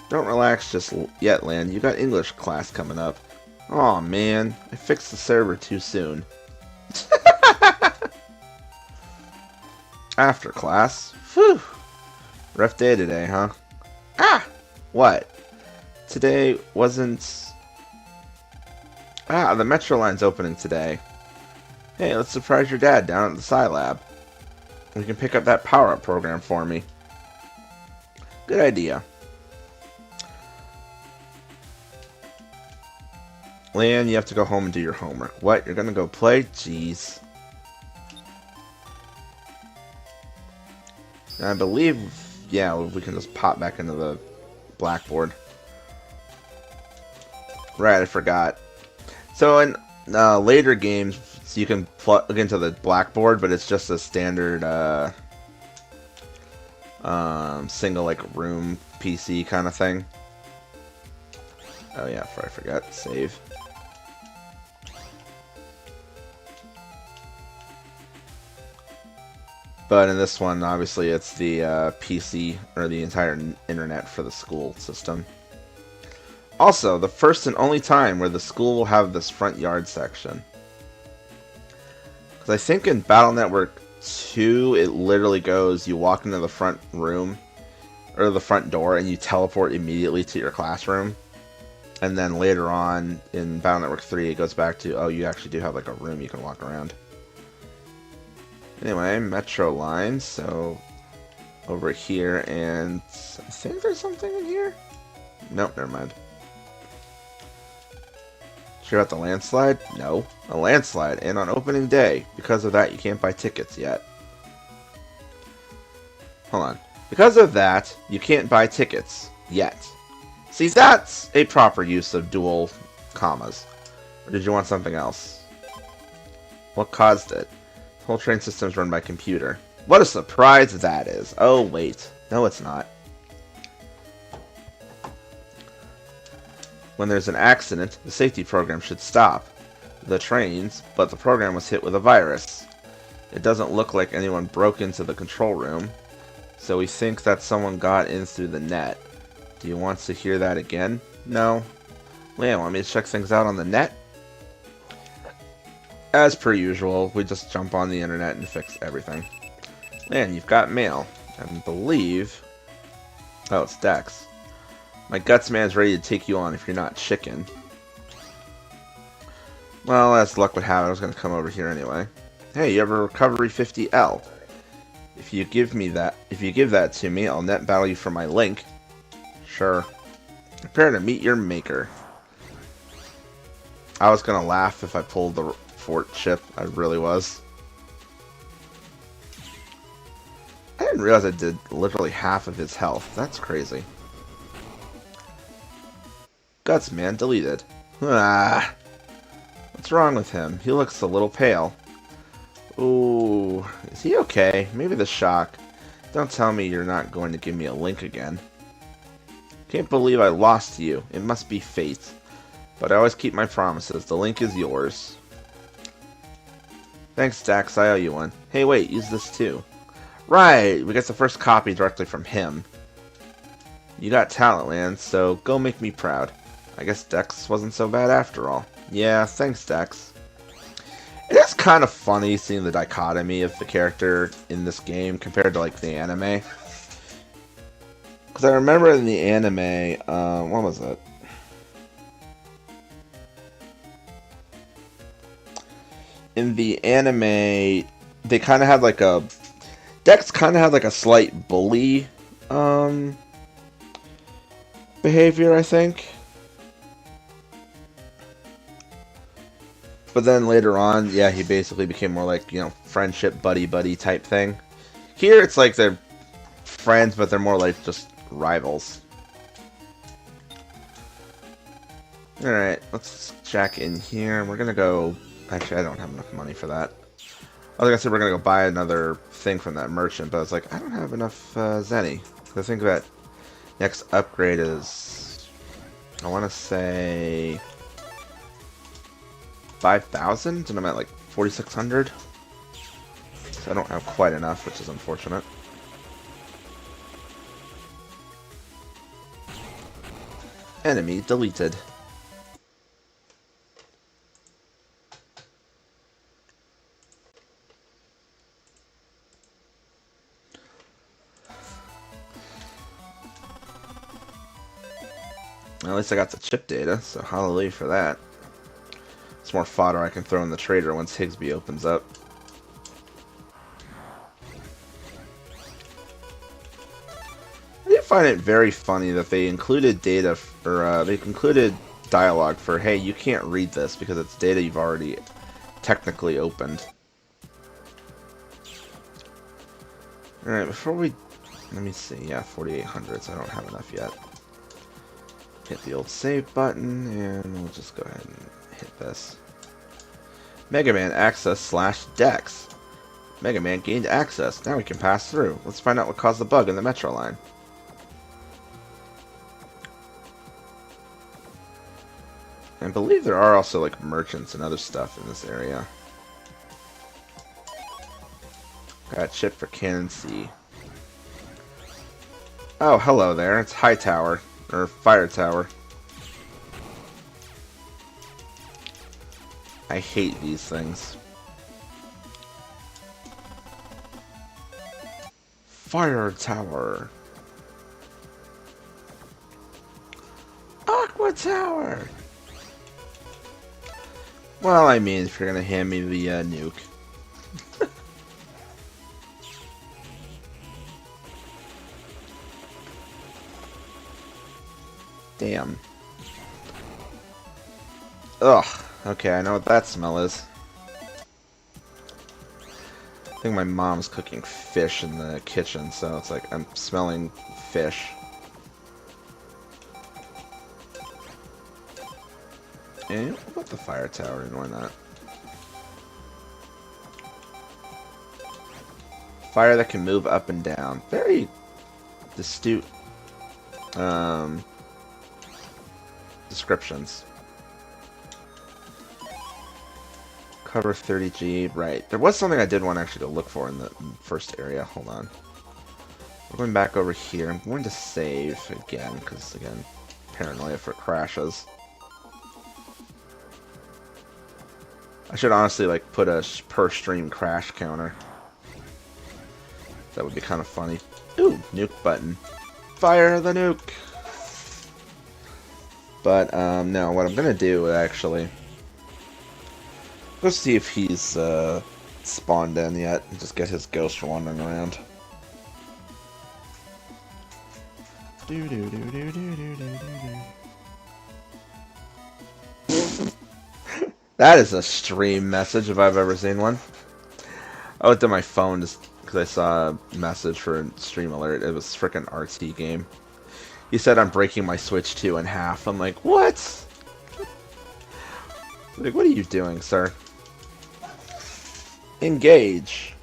Don't relax just yet, Lan. You got English class coming up. Aw, man. I fixed the server too soon. After class. Phew. Rough day today, huh? Ah! What? Today wasn't... Ah, the Metro line's opening today. Hey, let's surprise your dad down at the Sci Lab. You can pick up that power-up program for me. Good idea. Lan, you have to go home and do your homework. What? You're gonna go play? Jeez. And I believe, yeah, we can just pop back into the blackboard. Right, I forgot. So in later games, you can plug into the blackboard, but it's just a standard single like room PC kind of thing. Oh yeah, I forgot save. But in this one, obviously, it's the PC or the entire internet for the school system. Also, the first and only time where the school will have this front yard section. Because I think in Battle Network 2, it literally goes, you walk into the front room, or the front door, and you teleport immediately to your classroom. And then later on, in Battle Network 3, it goes back to, oh, you actually do have like a room you can walk around. Anyway, Metro line, so over here, and I think there's something in here? Nope, never mind. Sure about the landslide? No. A landslide, and on opening day. Because of that, you can't buy tickets yet. Hold on. Because of that, you can't buy tickets yet. See, that's a proper use of dual commas. Or did you want something else? What caused it? The whole train system is run by computer. What a surprise that is. Oh, wait. No, it's not. When there's an accident, the safety program should stop the trains, but the program was hit with a virus. It doesn't look like anyone broke into the control room, so we think that someone got in through the net. Do you want to hear that again? No. Well, want me to check things out on the net? As per usual, we just jump on the internet and fix everything. Man, you've got mail. I believe... Oh, it's Dex. My guts man's ready to take you on if you're not chicken. Well, as luck would have it, I was going to come over here anyway. Hey, you have a recovery 50L. If you give that to me, I'll net value for my link. Sure. Prepare to meet your maker. I was going to laugh if I pulled the fort chip. I really was. I didn't realize I did literally half of his health. That's crazy. Guts man deleted. Ah. What's wrong with him? He looks a little pale. Ooh, is he okay? Maybe the shock. Don't tell me you're not going to give me a link again. Can't believe I lost to you. It must be fate. But I always keep my promises. The link is yours. Thanks, Dax. I owe you one. Hey, wait, use this too. Right, we get the first copy directly from him. You got talent, Land, so go make me proud. I guess Dex wasn't so bad after all. Yeah, thanks, Dex. It is kind of funny seeing the dichotomy of the character in this game compared to, like, the anime. Because I remember in the anime, what was it? In the anime, they kind of had, like, a... Dex kind of had, like, a slight bully, behavior, I think. But then later on, yeah, he basically became more like, you know, friendship buddy-buddy type thing. Here, it's like they're friends, but they're more like just rivals. Alright, let's check in here. We're gonna go... Actually, I don't have enough money for that. I was gonna say we're gonna go buy another thing from that merchant, but I was like, I don't have enough zenny. I think that next upgrade is... I want to say... 5,000, and I'm at like 4,600. So I don't have quite enough, which is unfortunate. Enemy deleted. Well, at least I got the chip data, so hallelujah for that. It's more fodder I can throw in the trader once Higsby opens up. I did find it very funny that they included data, or they included dialogue for, hey, you can't read this because it's data you've already technically opened. Alright, before we... Let me see. Yeah, 4,800, so I don't have enough yet. Hit the old save button, and we'll just go ahead and hit this. MegaMan access /Dex. MegaMan gained access. Now we can pass through. Let's find out what caused the bug in the Metro line. I believe there are also like merchants and other stuff in this area. Got a chip for Cannon C. Oh, hello there. It's High Tower. Or Fire Tower. I hate these things. Fire tower. Aqua tower. Well, I mean, if you're gonna hand me the nuke. Damn. Ugh. Okay, I know what that smell is. I think my mom's cooking fish in the kitchen, so it's like I'm smelling fish. And I'll put the fire tower in, why not? Fire that can move up and down. Very astute descriptions. Cover 30G, right. There was something I did want actually to look for in the first area. Hold on. We're going back over here. I'm going to save again, because, again, paranoia for crashes. I should honestly, like, put a per stream crash counter. That would be kind of funny. Ooh, nuke button. Fire the nuke! But, no, what I'm going to do, actually... Let's see if he's spawned in yet, and just get his ghost wandering around. That is a stream message if I've ever seen one. I looked at my phone just because I saw a message for a stream alert. It was frickin' RT game. He said I'm breaking my Switch 2 in half. I'm like, what? Like, what are you doing, sir? Engage.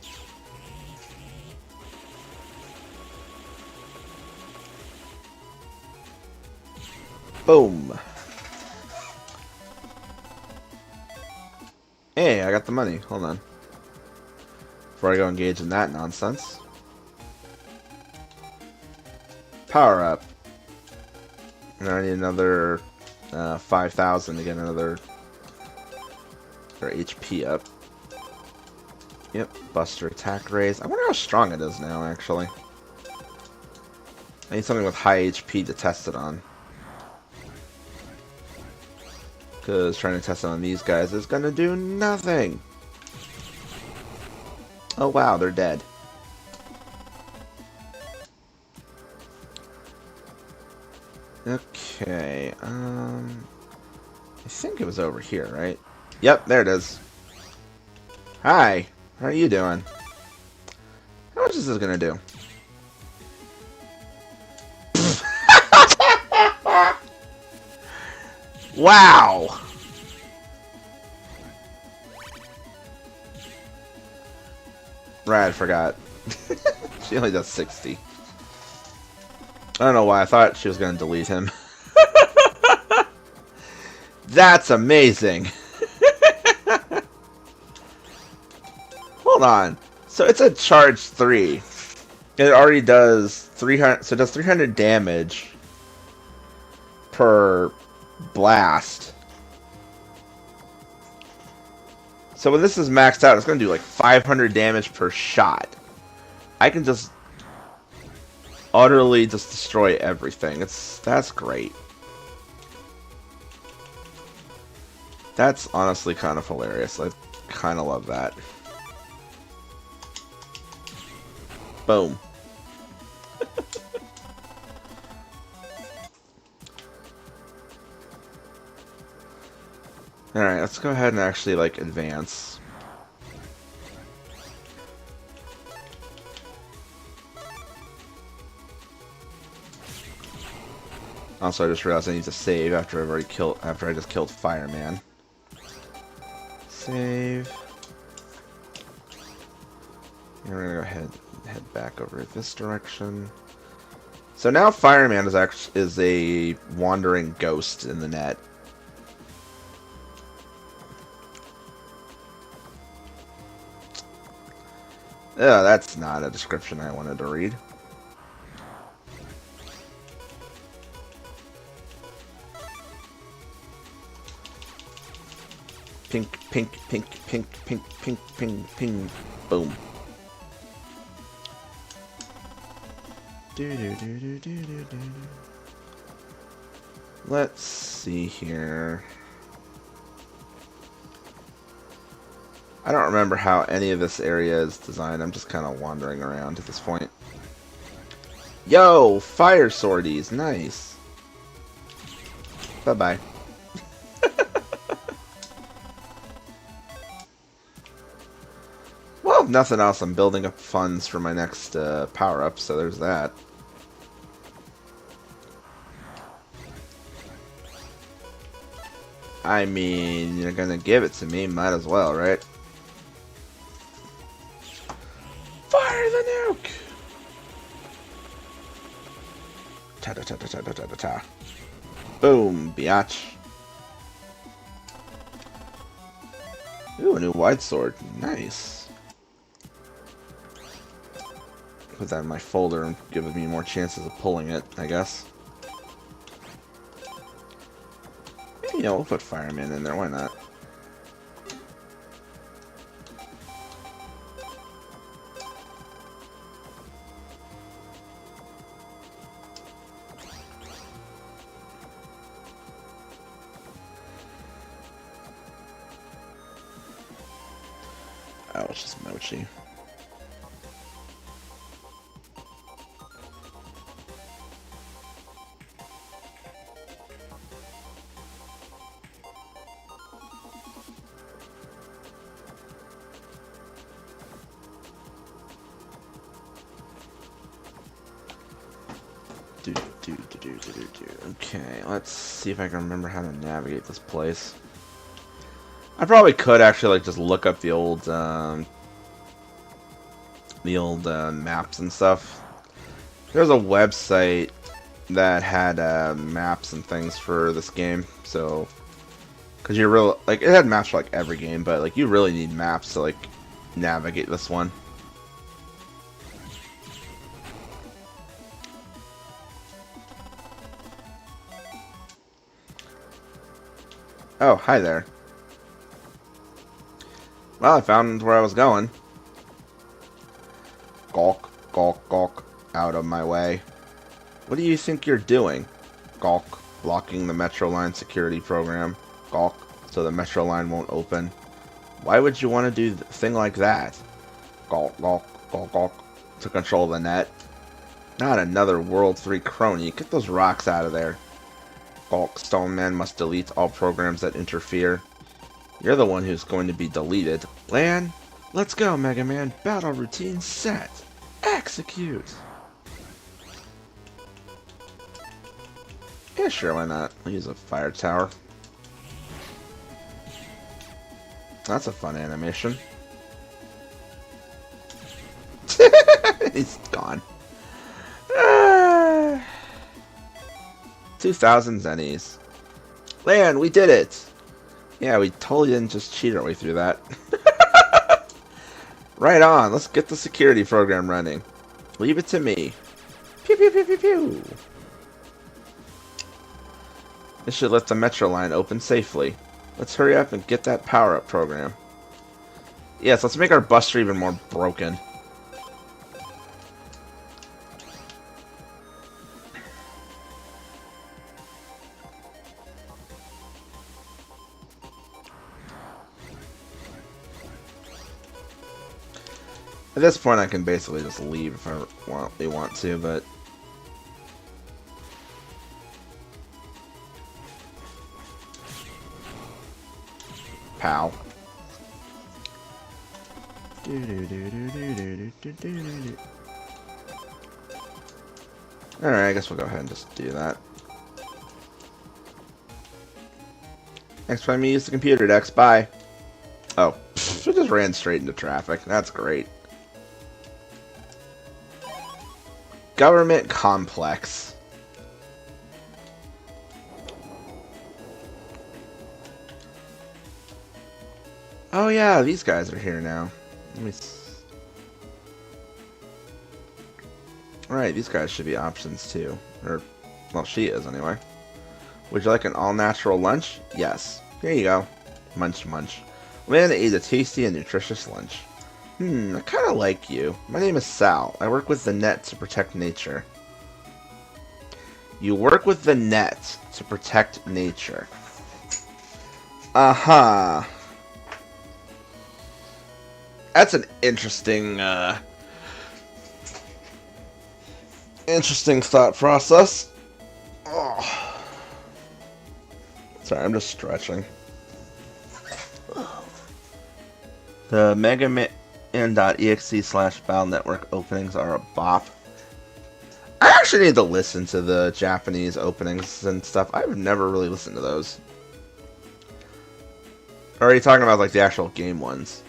Boom. Hey, I got the money. Hold on. Before I go engage in that nonsense. Power up. And I need another 5,000 to get another HP up. Yep, Buster attack raise. I wonder how strong it is now, actually. I need something with high HP to test it on. Because trying to test it on these guys is gonna do nothing. Oh wow, they're dead. Okay, I think it was over here, right? Yep, there it is. Hi, how are you doing? How much is this gonna do? Wow! Right, I forgot. She only does 60. I don't know why, I thought she was gonna delete him. That's amazing! Hold on. So it's a charge 3. It already does 300, so it does 300 damage per blast. So when this is maxed out, it's going to do like 500 damage per shot. I can just utterly just destroy everything. That's great. That's honestly kind of hilarious. I kind of love that. Boom. Alright, let's go ahead and actually, like, advance. Also, I just realized I need to save after I've already killed, after I just killed Fireman. Save. And we're gonna go ahead and head back over this direction. So now Fireman is a wandering ghost in the net. Yeah, that's not a description I wanted to read. Pink, pink, pink, pink, pink, pink, pink, pink, boom. Let's see here. I don't remember how any of this area is designed. I'm just kind of wandering around at this point. Yo, fire sorties, nice. Bye-bye. Well, if nothing else, I'm building up funds for my next power-up, so there's that. I mean, you're gonna give it to me, might as well, right? Fire the nuke! Ta-ta-ta-ta-ta-ta-ta-ta. Boom, biatch. Ooh, a new wide sword. Nice. Put that in my folder and give me more chances of pulling it, I guess. Yeah, we'll put Fireman in there, why not? Oh, it's just Mochi. Okay, let's see if I can remember how to navigate this place. I probably could actually like just look up the old maps and stuff. There's a website that had maps and things for this game, so because you really like it had maps for like every game, but like you really need maps to like navigate this one. Oh, hi there. Well, I found where I was going. Gawk, gawk, gawk. Out of my way. What do you think you're doing? Gawk. Blocking the Metro Line security program. Gawk. So the Metro Line won't open. Why would you want to do a thing like that? Gawk, gawk, gawk, gawk. To control the net. Not another World 3 crony. Get those rocks out of there. Gawk. Stone Man must delete all programs that interfere. You're the one who's going to be deleted. Lan, let's go, Mega Man. Battle routine set. Execute. Yeah, sure, why not? I'll use a fire tower. That's a fun animation. He's gone. 2,000 zennies. Lan, we did it! Yeah, we totally didn't just cheat our way through that. Right on, let's get the security program running. Leave it to me. Pew pew pew pew pew. This should let the Metro Line open safely. Let's hurry up and get that power-up program. Yes, let's make our buster even more broken. At this point, I can basically just leave if I want to, but... Pow. Alright, I guess we'll go ahead and just do that. Next time you use the computer, Dex. Bye. Oh, it just ran straight into traffic. That's great. Government complex. Oh yeah, these guys are here now. Let me. Alright, these guys should be options too. Or, well, she is anyway. Would you like an all-natural lunch? Yes. Here you go. Munch, munch. Man, eat a tasty and nutritious lunch. I kind of like you. My name is Sal. I work with the net to protect nature. You work with the net to protect nature. Uh-huh. That's an interesting, interesting thought process. Oh. Sorry, I'm just stretching. The MegaMan.exe/Battle Network openings are a bop. I actually need to listen to the Japanese openings and stuff. I've never really listened to those. Or are you talking about like the actual game ones?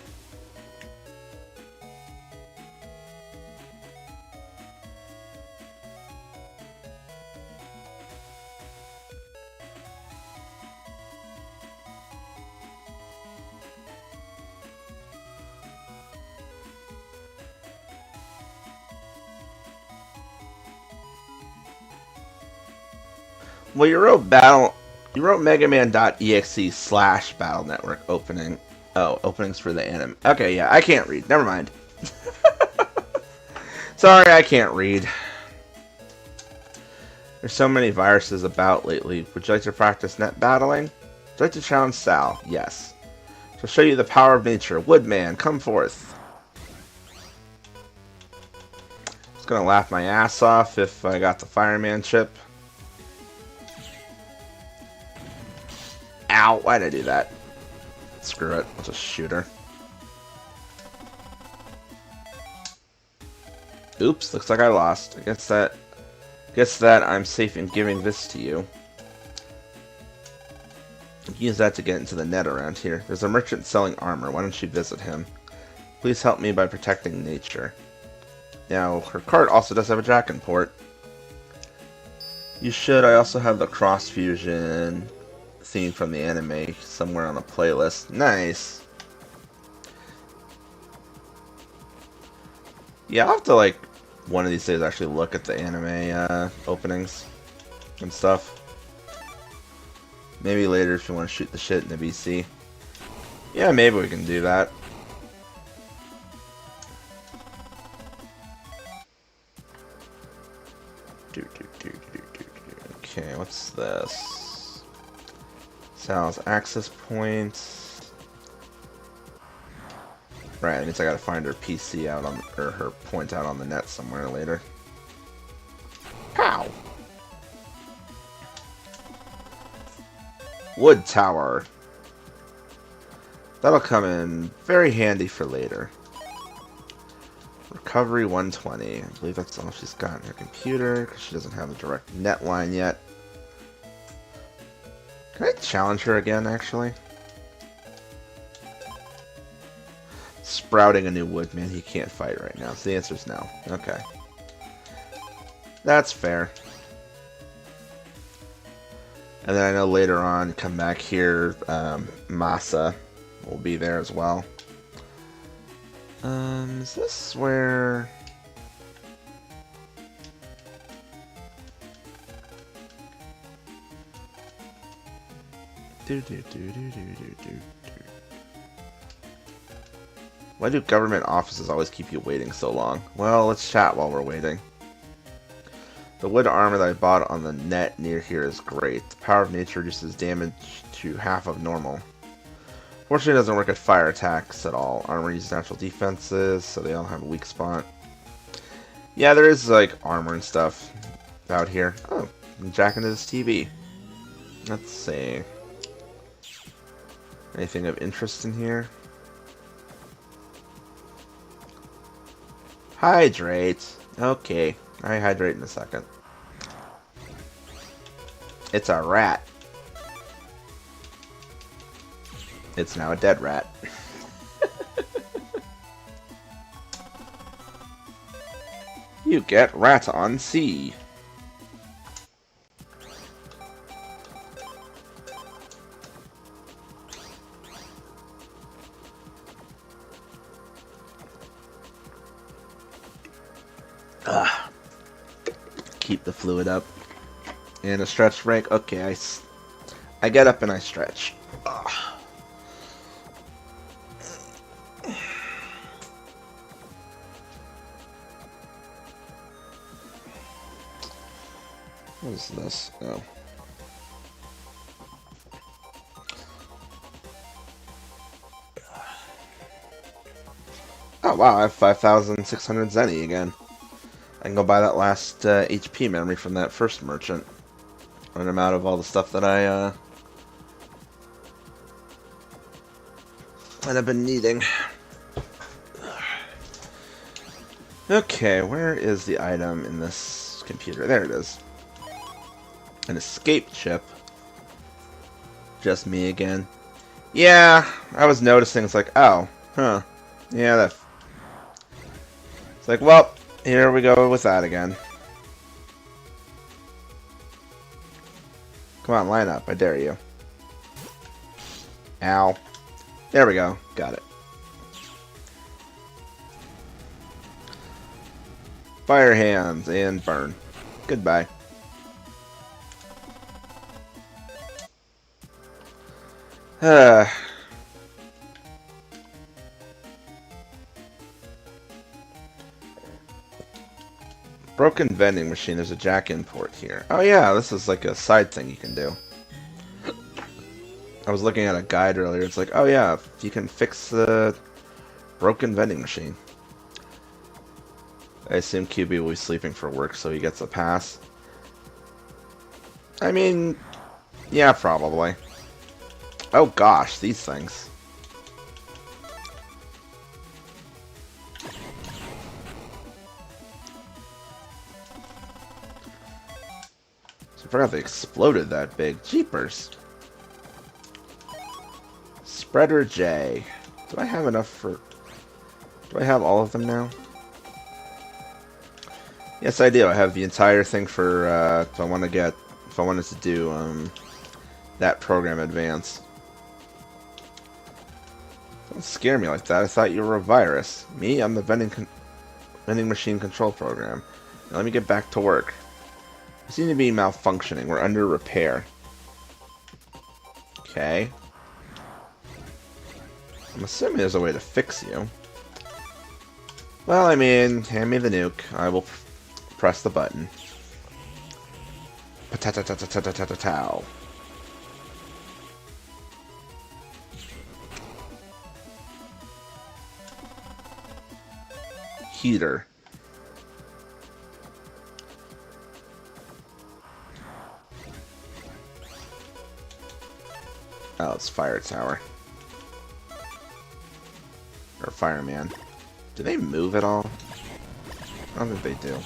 Well, you wrote MegaMan.exe/Battle Network opening. Oh, openings for the anime. Okay, yeah, I can't read. Never mind. Sorry, I can't read. There's so many viruses about lately. Would you like to practice net battling? Would you like to challenge Sal? Yes. She'll show you the power of nature. Woodman, come forth. I was gonna laugh my ass off if I got the fireman chip. Ow, why'd I do that? Screw it, I'll just shoot her. Oops, looks like I lost. I guess that I'm safe in giving this to you. Use that to get into the net around here. There's a merchant selling armor. Why don't you visit him? Please help me by protecting nature. Now, her cart also does have a jack and port. You should. I also have the cross fusion theme from the anime somewhere on the playlist. Nice. Yeah, I'll have to, like, one of these days actually look at the anime openings and stuff. Maybe later if you want to shoot the shit in the BC. Yeah, maybe we can do that. Okay, what's this? Sal's access points. Right, that means I gotta find her PC out on, or her point out on the net somewhere later. Pow! Wood tower. That'll come in very handy for later. Recovery 120. I believe that's all she's got in her computer, because she doesn't have a direct net line yet. Can I challenge her again, actually? Sprouting a new woodman he can't fight right now, so the answer's no. Okay. That's fair. And then I know later on, come back here, Masa will be there as well. Is this where... Why do government offices always keep you waiting so long? Well, let's chat while we're waiting. The wood armor that I bought on the net near here is great. The power of nature reduces damage to half of normal. Fortunately, it doesn't work at fire attacks at all. Armor uses natural defenses, so they all have a weak spot. Yeah, there is, like, armor and stuff out here. Oh, jack into this TV. Let's see. Anything of interest in here? Hydrate. Okay, I hydrate in a second. It's a rat. It's now a dead rat. You get rat on sea. Keep the fluid up. And a stretch break. Okay, I get up and I stretch. Ugh. What is this? Oh. Oh wow, I have 5,600 Zenny again. I can go buy that last HP memory from that first merchant. When I'm out of all the stuff that I've been needing. Okay, where is the item in this computer? There it is. An escape chip. Just me again. Yeah, I was noticing. It's like, oh, huh. Yeah, that. It's like, well, here we go with that again. Come on, line up. I dare you. Ow. There we go. Got it. Fire hands and burn. Goodbye. Broken vending machine. There's a jack import here. Oh yeah, this is like a side thing you can do. I was looking at a guide earlier. It's like, oh yeah, you can fix the broken vending machine. I assume QB will be sleeping for work, so he gets a pass. I mean, yeah, probably. Oh gosh, these things. I forgot they exploded that big. Jeepers. Spreader J. Do I have enough for... Do I have all of them now? Yes, I do. I have the entire thing for, if I wanted to do, that program advance. Don't scare me like that. I thought you were a virus. Me? I'm the vending machine control program. Now let me get back to work. You seem to be malfunctioning. We're under repair. Okay. I'm assuming there's a way to fix you. Well, I mean, hand me the nuke. I will press the button. Patata-ta-ta-ta-ta-ta-ta-tow. Heater. Oh, it's fire tower. Or fireman. Do they move at all? I don't think they do.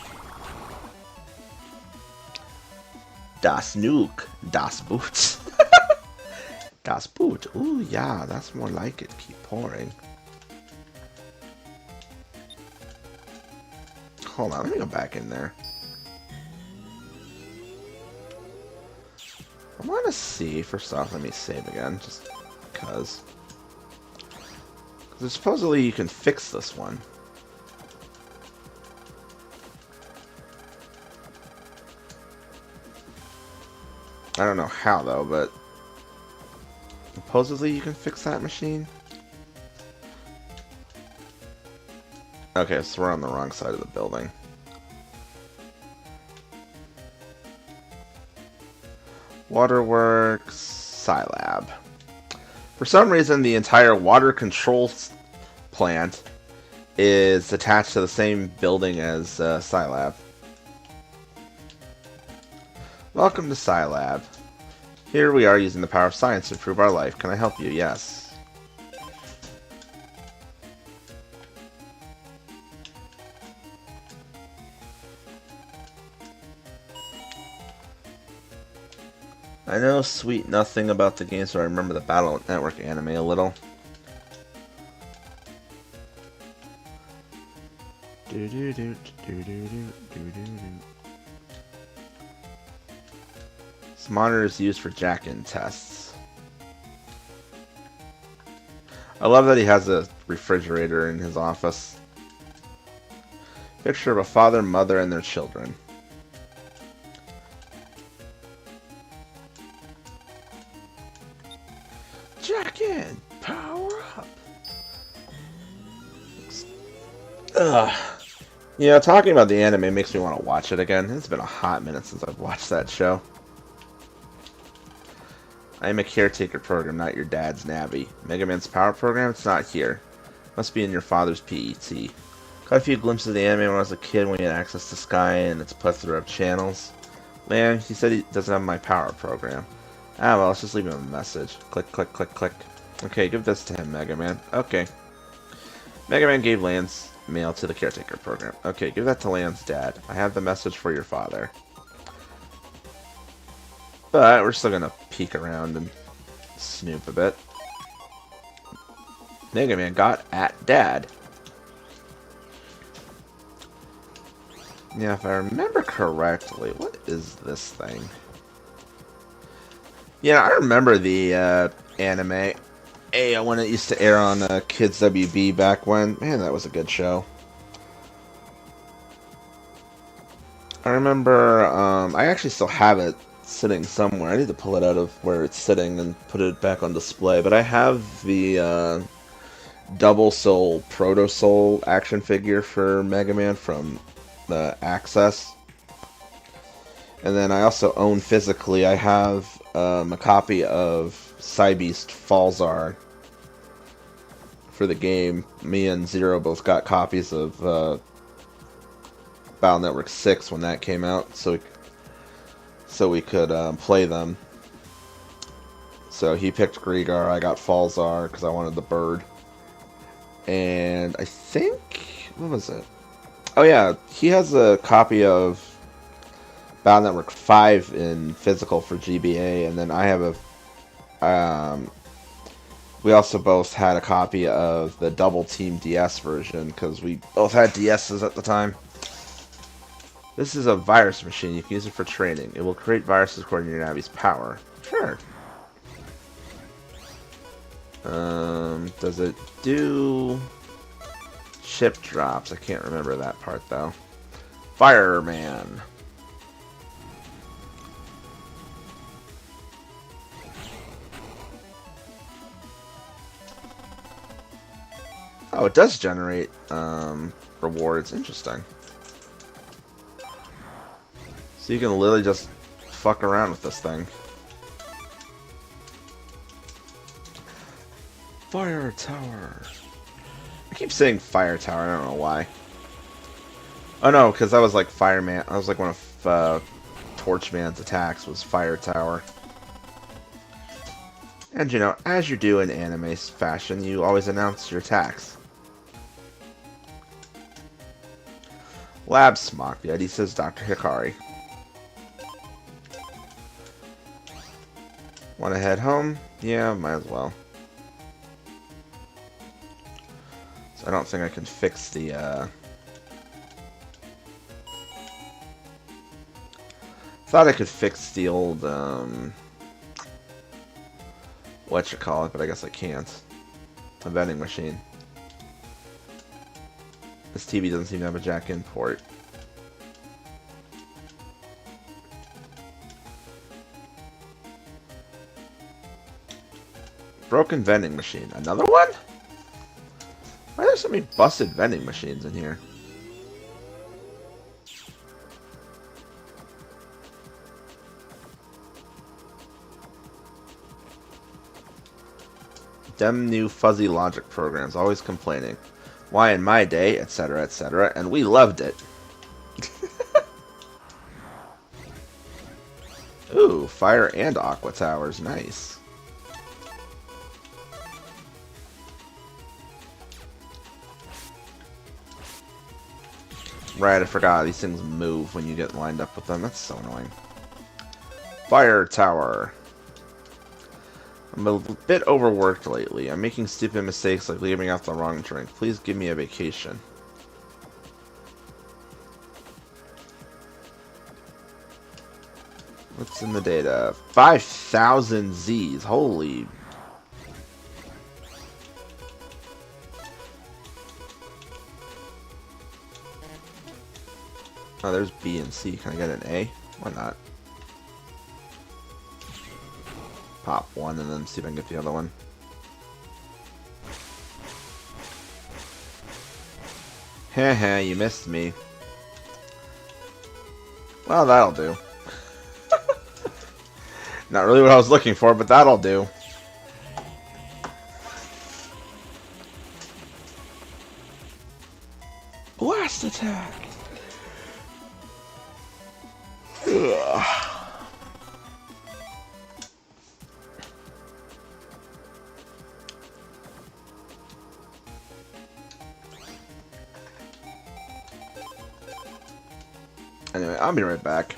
Das Nuke. Das Boot. Das Boot. Ooh, yeah, that's more like it. Keep pouring. Hold on, let me go back in there. I want to see, first off, let me save again, just because. Because supposedly you can fix this one. I don't know how, though, but supposedly you can fix that machine. Okay, so we're on the wrong side of the building. Waterworks, Scilab. For some reason, the entire water control plant is attached to the same building as Scilab. Welcome to Scilab. Here we are using the power of science to improve our life. Can I help you? Yes. I know sweet nothing about the game, so I remember the Battle Network anime a little. This monitor is used for jack-in tests. I love that he has a refrigerator in his office. Picture of a father, mother, and their children. Jack-in! Power up! Ugh. You know, talking about the anime makes me want to watch it again. It's been a hot minute since I've watched that show. I am a caretaker program, not your dad's nabby. MegaMan's power program? It's not here. Must be in your father's PET. Caught a few glimpses of the anime when I was a kid when we had access to Sky and its plethora of channels. Man, he said he doesn't have my power program. Ah, well, let's just leave him a message. Click, click, click, click. Okay, give this to him, MegaMan. Okay. MegaMan gave Lance mail to the caretaker program. Okay, give that to Lance's dad. I have the message for your father. But we're still gonna peek around and snoop a bit. MegaMan got at Dad. Yeah, if I remember correctly, what is this thing? Yeah, I remember the anime. Hey, when it used to air on Kids WB back when. Man, that was a good show. I remember, I actually still have it sitting somewhere. I need to pull it out of where it's sitting and put it back on display. But I have the Double Soul Proto Soul action figure for Mega Man from the Access. And then I also own physically, I have a copy of Cybeast Falzar for the game. Me and Zero both got copies of Battle Network 6 when that came out, so we could play them. So he picked Gregar, I got Falzar because I wanted the bird. And I think, what was it? Oh yeah, he has a copy of Battle Network 5 in physical for GBA, and then I have a we also both had a copy of the Double Team DS version because we both had DSs at the time. This is a virus machine. You can use it for training. It will create viruses according to your Navi's power. Sure. Does it do ship drops? I can't remember that part though. Fireman. Oh, it does generate rewards. Interesting. So you can literally just fuck around with this thing. Fire tower. I keep saying fire tower. I don't know why. Oh no, because that was like fireman. I was like one of Torchman's attacks was fire tower. And you know, as you do in anime fashion, you always announce your attacks. Lab Smock. The ID says Dr. Hikari. Want to head home? Yeah, might as well. So I don't think I can fix the, thought I could fix the old, whatchamacallit, but I guess I can't. A vending machine. This TV doesn't seem to have a jack-in port. Broken vending machine. Another one? Why are there so many busted vending machines in here? Dem new fuzzy logic programs, always complaining. Why in my day, etc., etc., and we loved it. Ooh, fire and aqua towers, nice. Right, I forgot, these things move when you get lined up with them, that's so annoying. Fire tower. I'm a bit overworked lately. I'm making stupid mistakes like leaving out the wrong drink. Please give me a vacation. What's in the data? 5,000 Z's. Holy. Oh, there's B and C. Can I get an A? Why not? Pop one and then see if I can get the other one. Haha, you missed me. Well, that'll do. Not really what I was looking for, but that'll do. Blast attack! Ugh. Anyway, I'll be right back.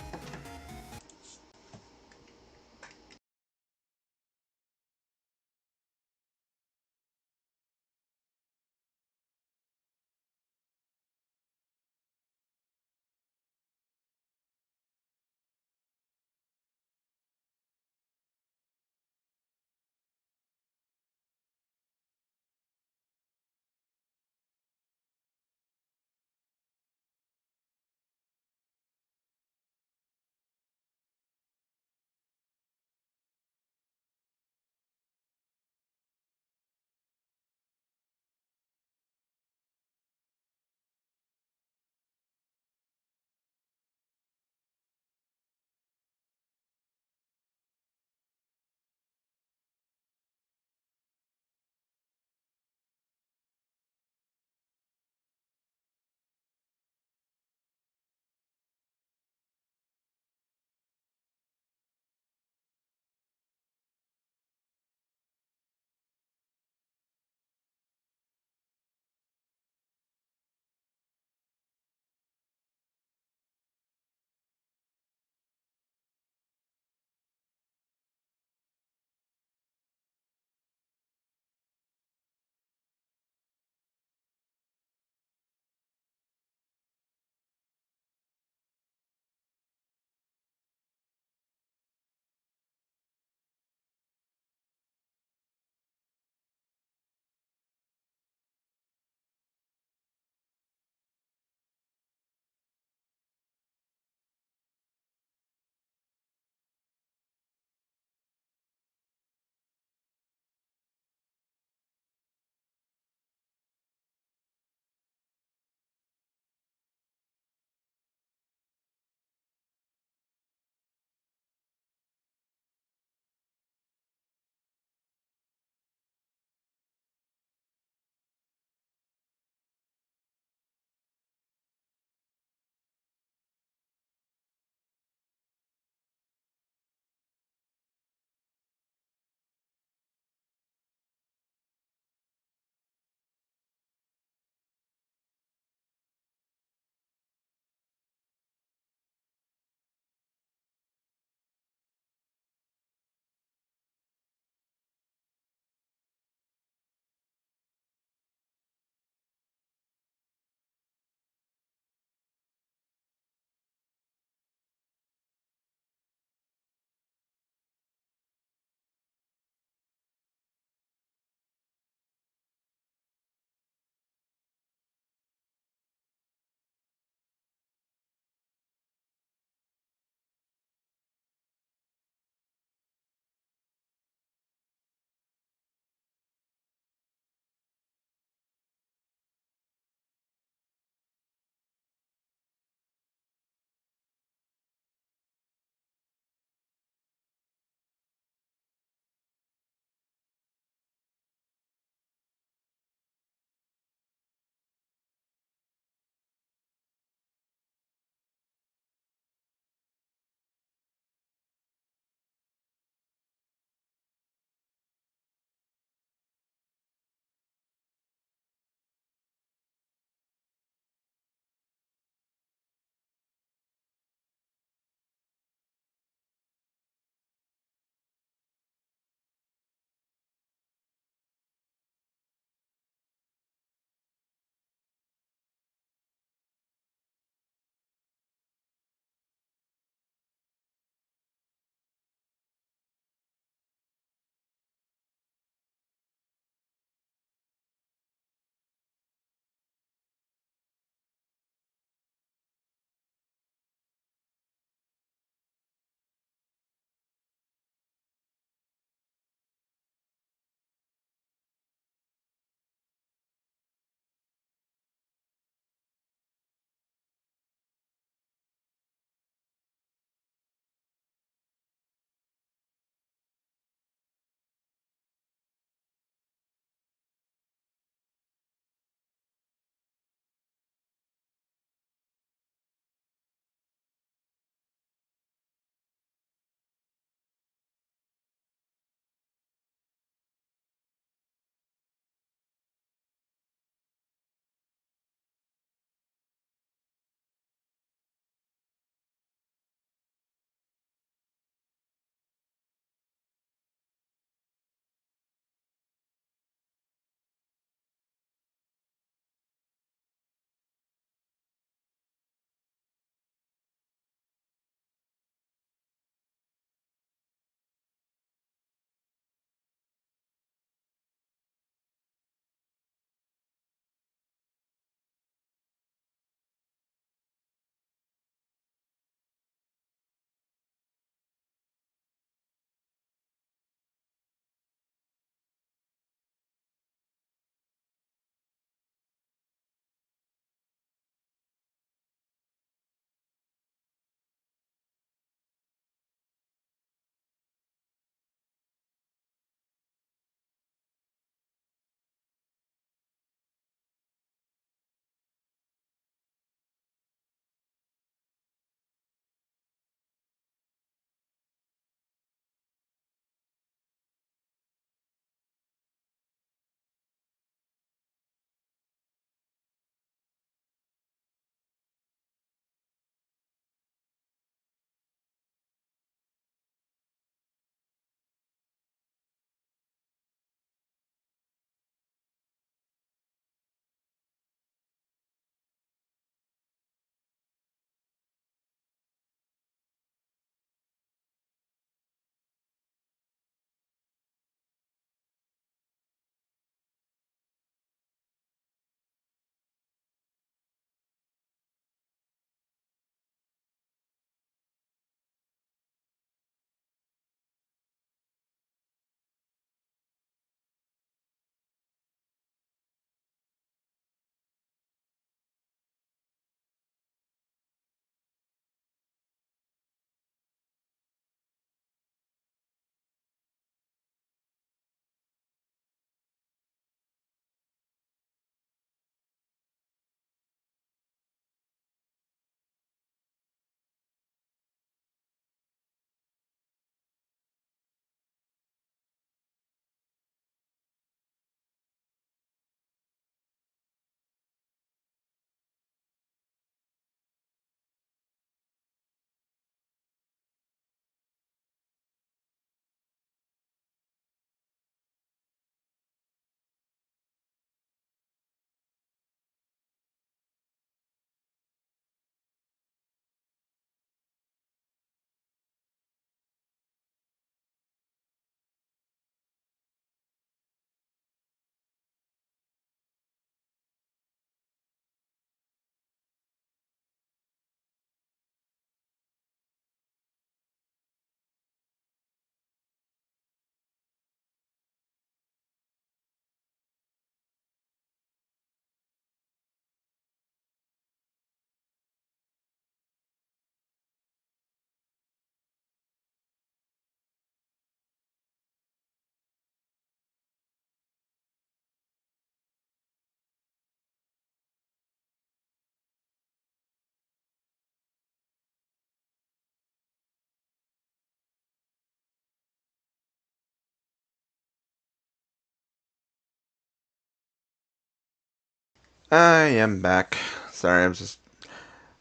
I am back. Sorry, I'm just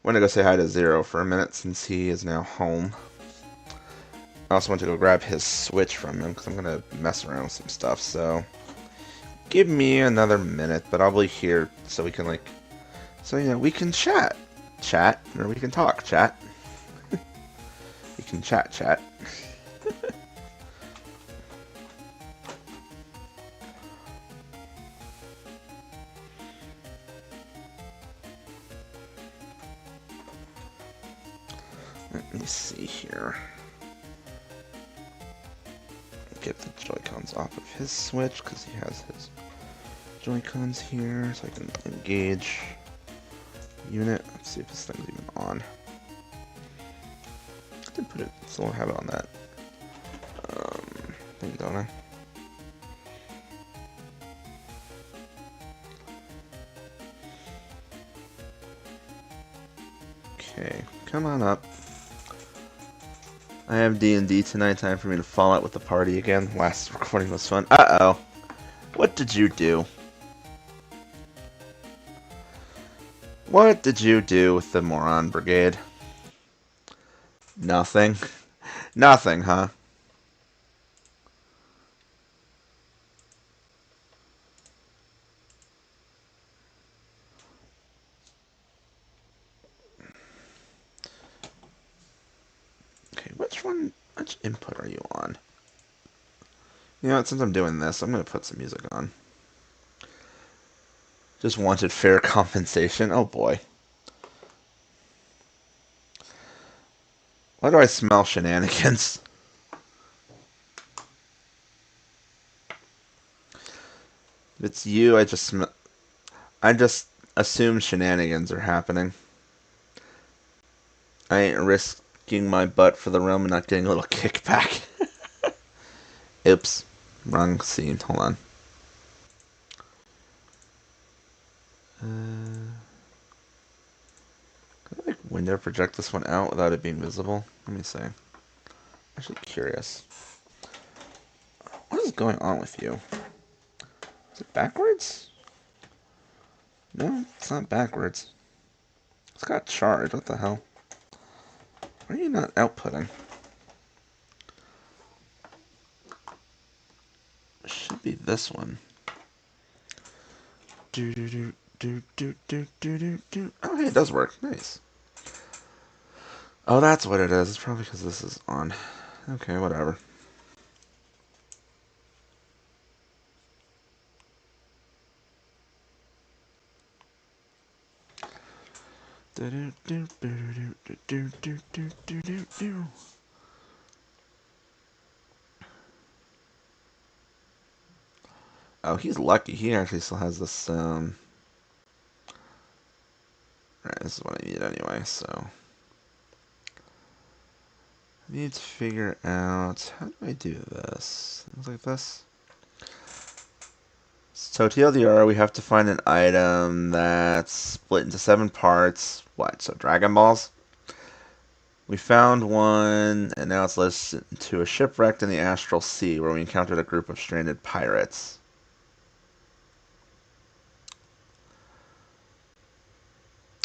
went to go say hi to Zero for a minute since he is now home. I also went to go grab his Switch from him because I'm gonna mess around with some stuff. So give me another minute, but I'll be here so we can we can chat, or we can talk, chat. We can chat. Let me see here. Get the Joy-Cons off of his Switch because he has his Joy-Cons here, so I can engage unit. Let's see if this thing's even on. I did put it, still have it on that thing, don't I? Okay, come on up. I have D&D tonight, time for me to fall out with the party again. Last recording was fun. Uh-oh. What did you do? What did you do with the Moron Brigade? Nothing. Nothing, huh? Okay, which input are you on? You know what, since I'm doing this, I'm going to put some music on. Just wanted fair compensation. Oh boy. Why do I smell shenanigans? If it's you, I just assume shenanigans are happening. I ain't risking my butt for the realm and not getting a little kickback. Oops. Wrong scene. Hold on. Can I window project this one out without it being visible? Let me see. I'm actually curious. What is going on with you? Is it backwards? No, it's not backwards. It's got charge. What the hell? Why are you not outputting? It should be this one. Do do do do do do do do do. Oh, hey, it does work. Nice. Oh, that's what it is. It's probably because this is on. Okay, whatever. Do do do do do do do do do do do. Oh, he's lucky. He actually still has this. Right, this is what I need anyway. So I need to figure out how do I do this. Things like this. So TLDR, we have to find an item that's split into 7 parts. What? So Dragon Balls? We found one, and now it's led us to a shipwreck in the Astral Sea, where we encountered a group of stranded pirates.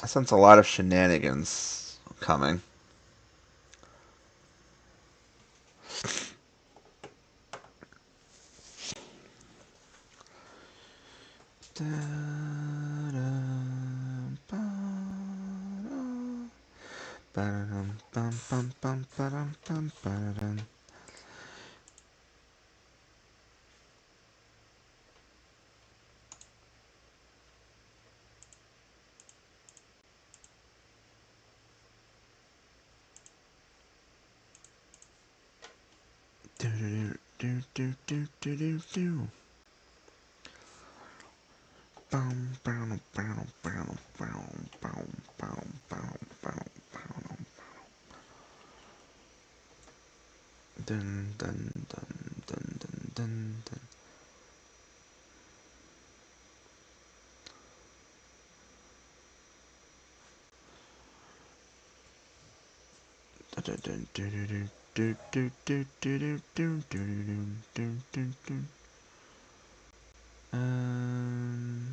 I sense a lot of shenanigans coming. Dun, dun, dun, dun, dun, dun, dun.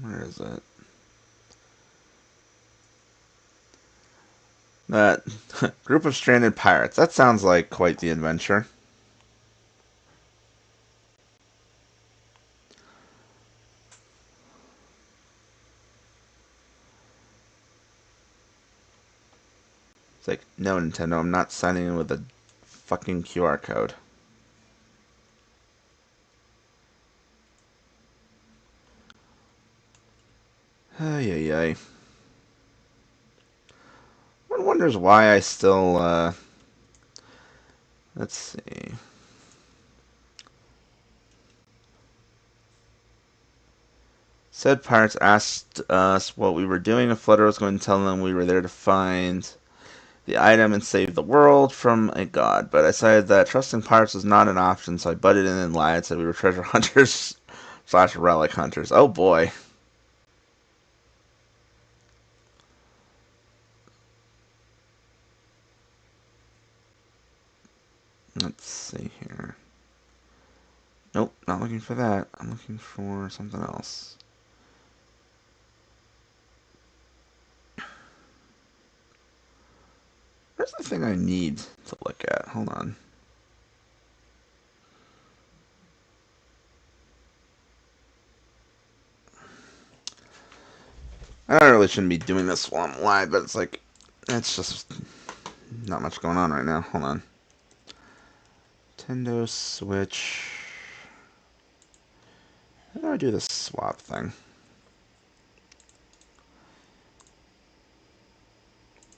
Where is it? Uh, group of stranded pirates. That sounds like quite the adventure. It's like, no, Nintendo, I'm not signing in with a fucking QR code. Ay, ay, ay. One wonders why I still, let's see. Said pirates asked us what we were doing. A Flutter was going to tell them we were there to find the item and save the world from a god. But I decided that trusting pirates was not an option, so I butted in and lied, said we were treasure hunters slash relic hunters. Oh boy. Let's see here. Nope, not looking for that. I'm looking for something else. Where's the thing I need to look at? Hold on. I really shouldn't be doing this while I'm live, but it's like, it's just not much going on right now. Hold on. Nintendo Switch. How do I do this swap thing?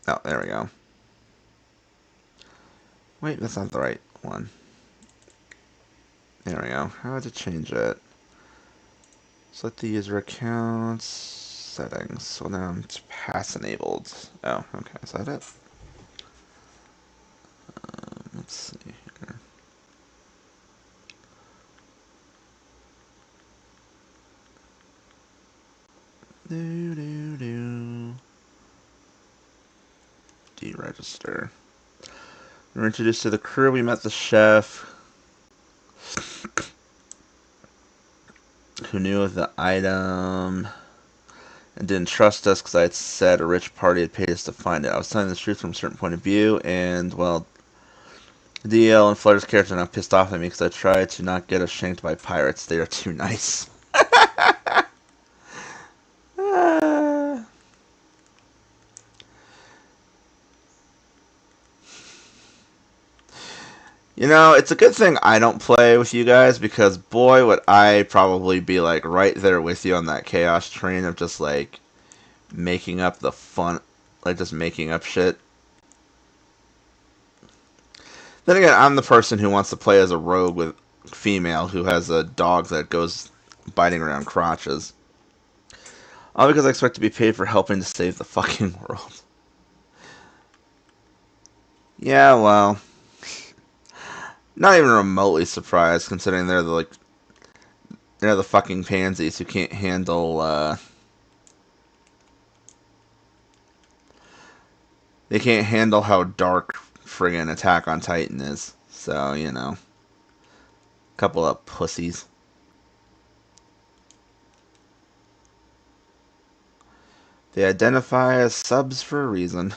Oh, there we go. Wait, that's not the right one. There we go. How to change it? Select the user accounts. Settings. So now it's pass enabled. Oh, okay. Is that it? Let's see here. Deregister. We were introduced to the crew. We met the chef, who knew of the item and didn't trust us because I had said a rich party had paid us to find it. I was telling the truth from a certain point of view, and, well, DL and Flutter's characters are now pissed off at me because I tried to not get us shanked by pirates. They are too nice. You know, it's a good thing I don't play with you guys because, boy, would I probably be, like, right there with you on that chaos train of just, like, making up the fun, like, just making up shit. Then again, I'm the person who wants to play as a rogue with female who has a dog that goes biting around crotches. All because I expect to be paid for helping to save the fucking world. Yeah, well, not even remotely surprised considering they're the, like, they're the fucking pansies who can't handle, they can't handle how dark friggin' Attack on Titan is. So, you know. Couple of pussies. They identify as subs for a reason.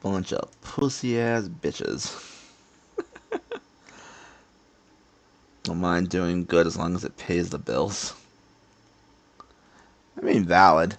Bunch of pussy-ass bitches. Don't mind doing good as long as it pays the bills. I mean, valid.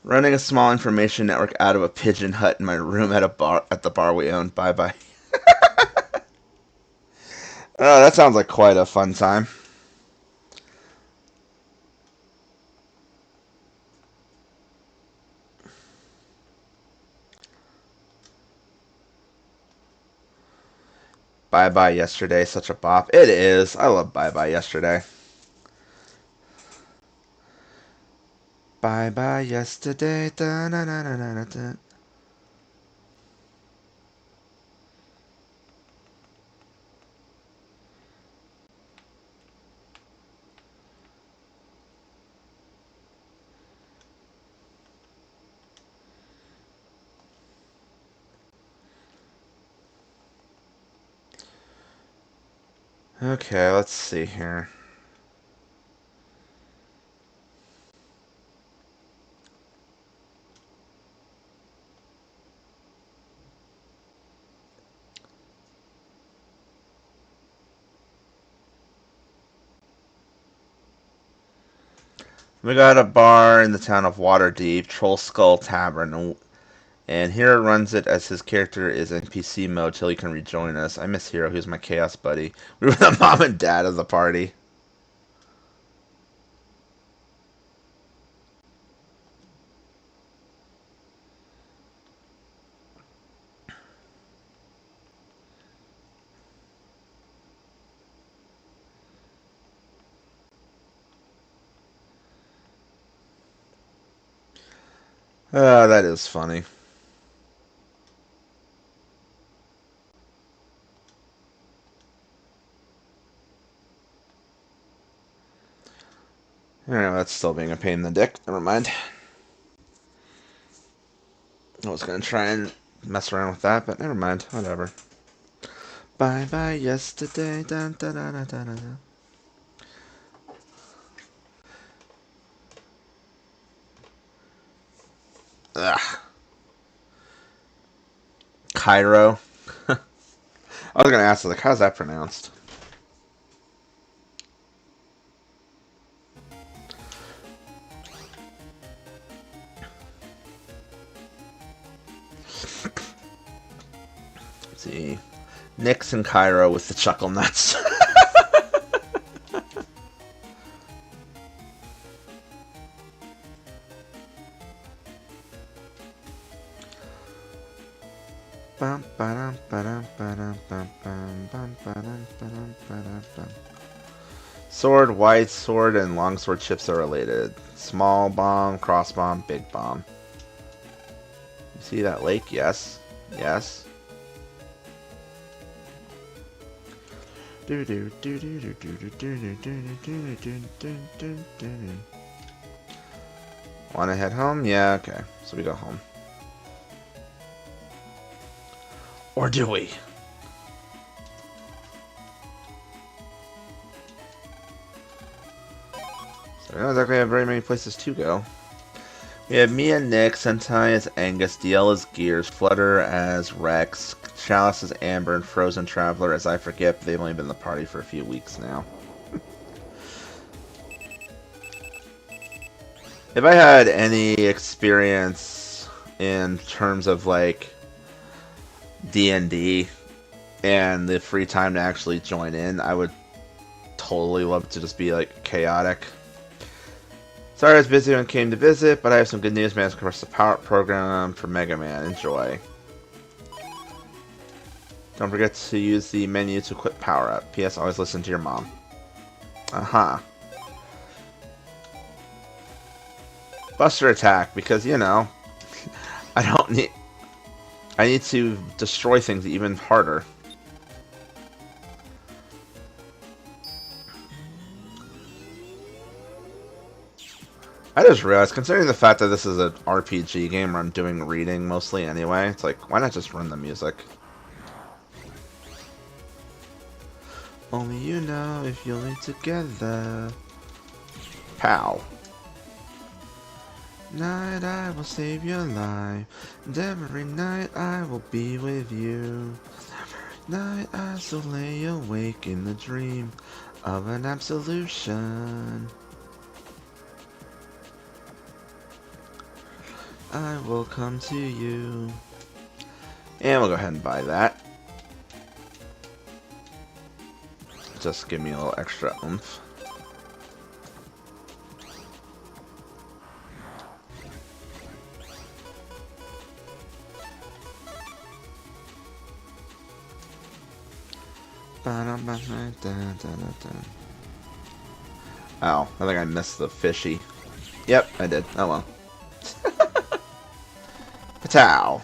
Running a small information network out of a pigeon hut in my room at the bar we own. Bye bye. Oh, that sounds like quite a fun time. Bye bye yesterday, such a bop. It is. I love bye bye yesterday. Bye bye yesterday. Da, na, na, na, na, na, da. Okay, let's see here. We got a bar in the town of Waterdeep, Troll Skull Tavern, and Hero runs it as his character is in PC mode till he can rejoin us. I miss Hero, who's my chaos buddy. We were the mom and dad of the party. That is funny. Alright, that's still being a pain in the dick. Never mind. I was gonna try and mess around with that, but never mind. Whatever. Bye bye yesterday. Dun, dun, dun, dun, dun, dun. Ugh. Cairo. I was gonna ask, like, how's that pronounced? Let's see. Nix and Cairo with the chuckle nuts. Sword, wide sword, and longsword chips are related. Small bomb, cross bomb, big bomb. You see that lake? Yes. Yes. Wanna head home? Yeah, okay. So we go home. Or do we? So we don't exactly have very many places to go. We have me and Nick, Sentai as Angus, DL as Gears, Flutter as Rex, Chalice as Amber, and Frozen Traveler as I forget, but they've only been in the party for a few weeks now. If I had any experience in terms of like D&D and the free time to actually join in, I would totally love to just be like chaotic. Sorry I was busy when I came to visit, but I have some good news. Managed to compress the power-up program for MegaMan. Enjoy. Don't forget to use the menu to equip power-up. P.S. Always listen to your mom. Aha. Buster attack, because, you know, I need to destroy things even harder. I just realized, considering the fact that this is an RPG game where I'm doing reading mostly anyway, it's like, why not just run the music? Only you know if you'll live together. Pow. Night I will save your life, and every night I will be with you. Every night I shall lay awake in the dream of an absolution. I will come to you. And we'll go ahead and buy that. Just give me a little extra oomph. Oh, I think I missed the fishy. Yep, I did. Oh well. Patow!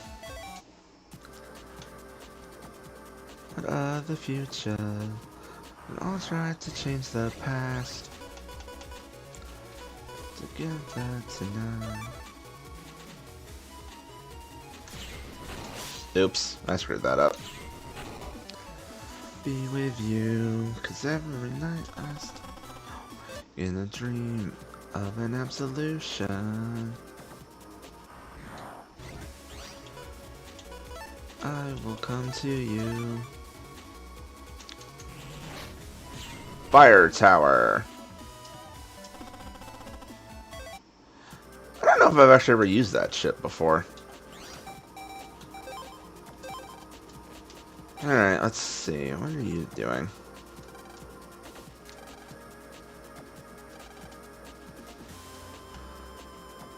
What of the future? And I'll try to change the past. Together tonight. Oops, I screwed that up. Be with you, 'cause every night I stay in a dream of an absolution. I will come to you. Fire tower. I don't know if I've actually ever used that ship before. Alright, let's see. What are you doing?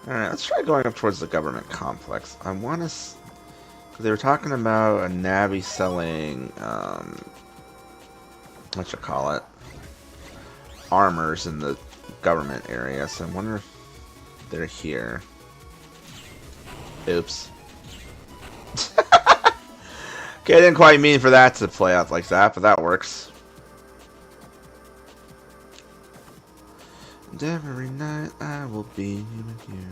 Alright, let's try going up towards the government complex. I want to... They were talking about a Navi selling... what you call it? Armors in the government area, so I wonder if they're here. Oops. Okay, I didn't quite mean for that to play out like that, but that works. And every night I will be with you.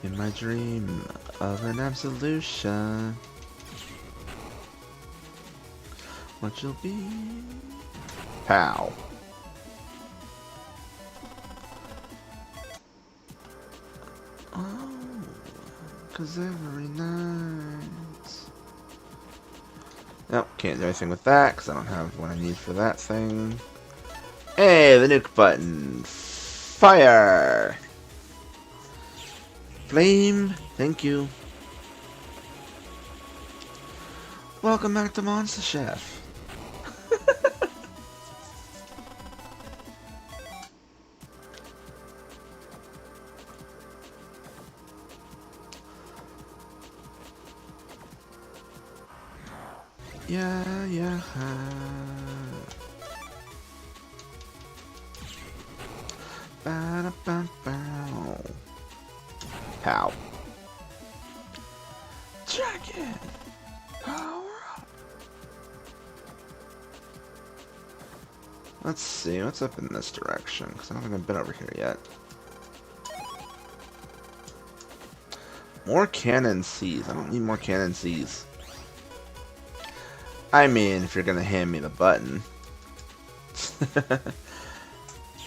In my dream of an absolution. What you'll be. Pow. Oh. 'Cause every night... Nope, can't do anything with that, because I don't have what I need for that thing. Hey, the nuke button! Fire! Flame, thank you. Welcome back to Monster Chef. Yeah, yeah. Ba-da-ba-bow. Pow. Dragon! Power up! Let's see, what's up in this direction? Because I don't think I've been over here yet. More cannon C's. I don't need more cannon C's. I mean, if you're gonna hand me the button.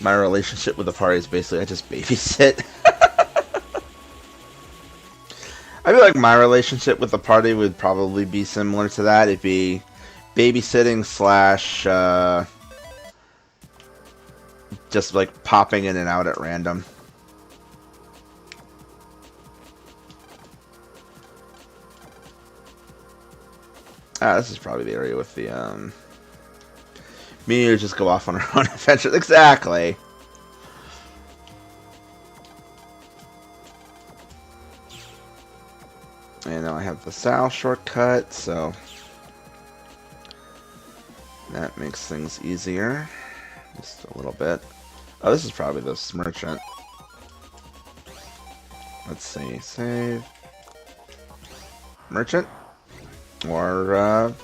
My relationship with the party is basically I just babysit. I feel like my relationship with the party would probably be similar to that. It'd be babysitting slash just like popping in and out at random. Ah, this is probably the area with the, me or just go off on our own adventures. Exactly. And now I have the south shortcut, so that makes things easier. Just a little bit. Oh, this is probably this merchant. Let's see. Save. Merchant? Or,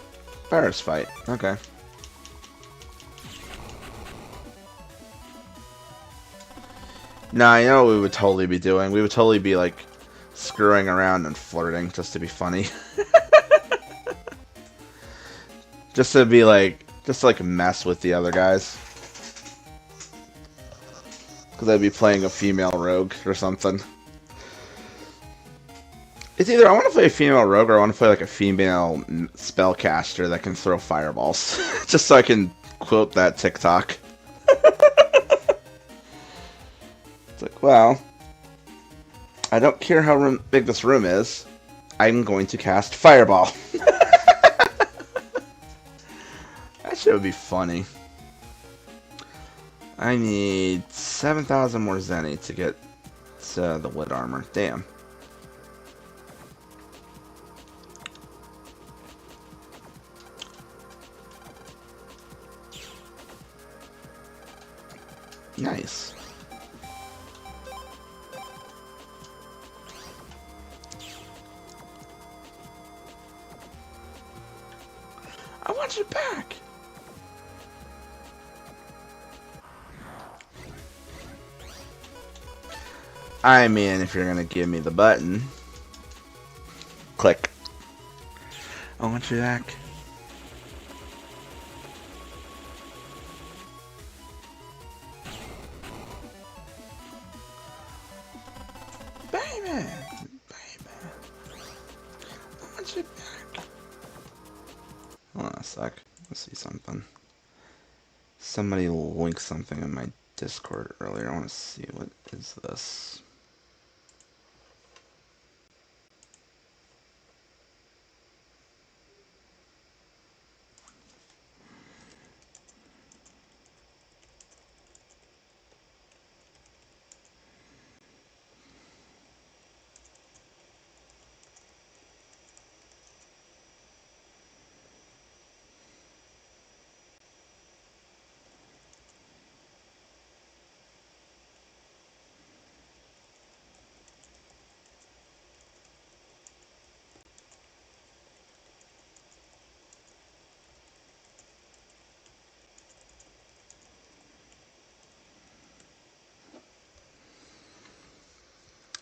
Paris fight. Okay. Nah, you know what we would totally be doing? We would totally be, like, screwing around and flirting just to be funny. Just to be, like, just to, like, mess with the other guys. Because I'd be playing a female rogue or something. It's either I want to play a female rogue or I want to play like a female spellcaster that can throw fireballs. Just so I can quote that TikTok. It's like, well, I don't care how big this room is. I'm going to cast Fireball. That shit would be funny. I need 7,000 more Zenny to get the wood armor. Damn. Nice. I want you back. I mean, if you're gonna give me the button, click. I want you back. Baby, baby, I want you back. Hold on a sec. Let's see something. Somebody linked something in my Discord earlier. I want to see, what is this?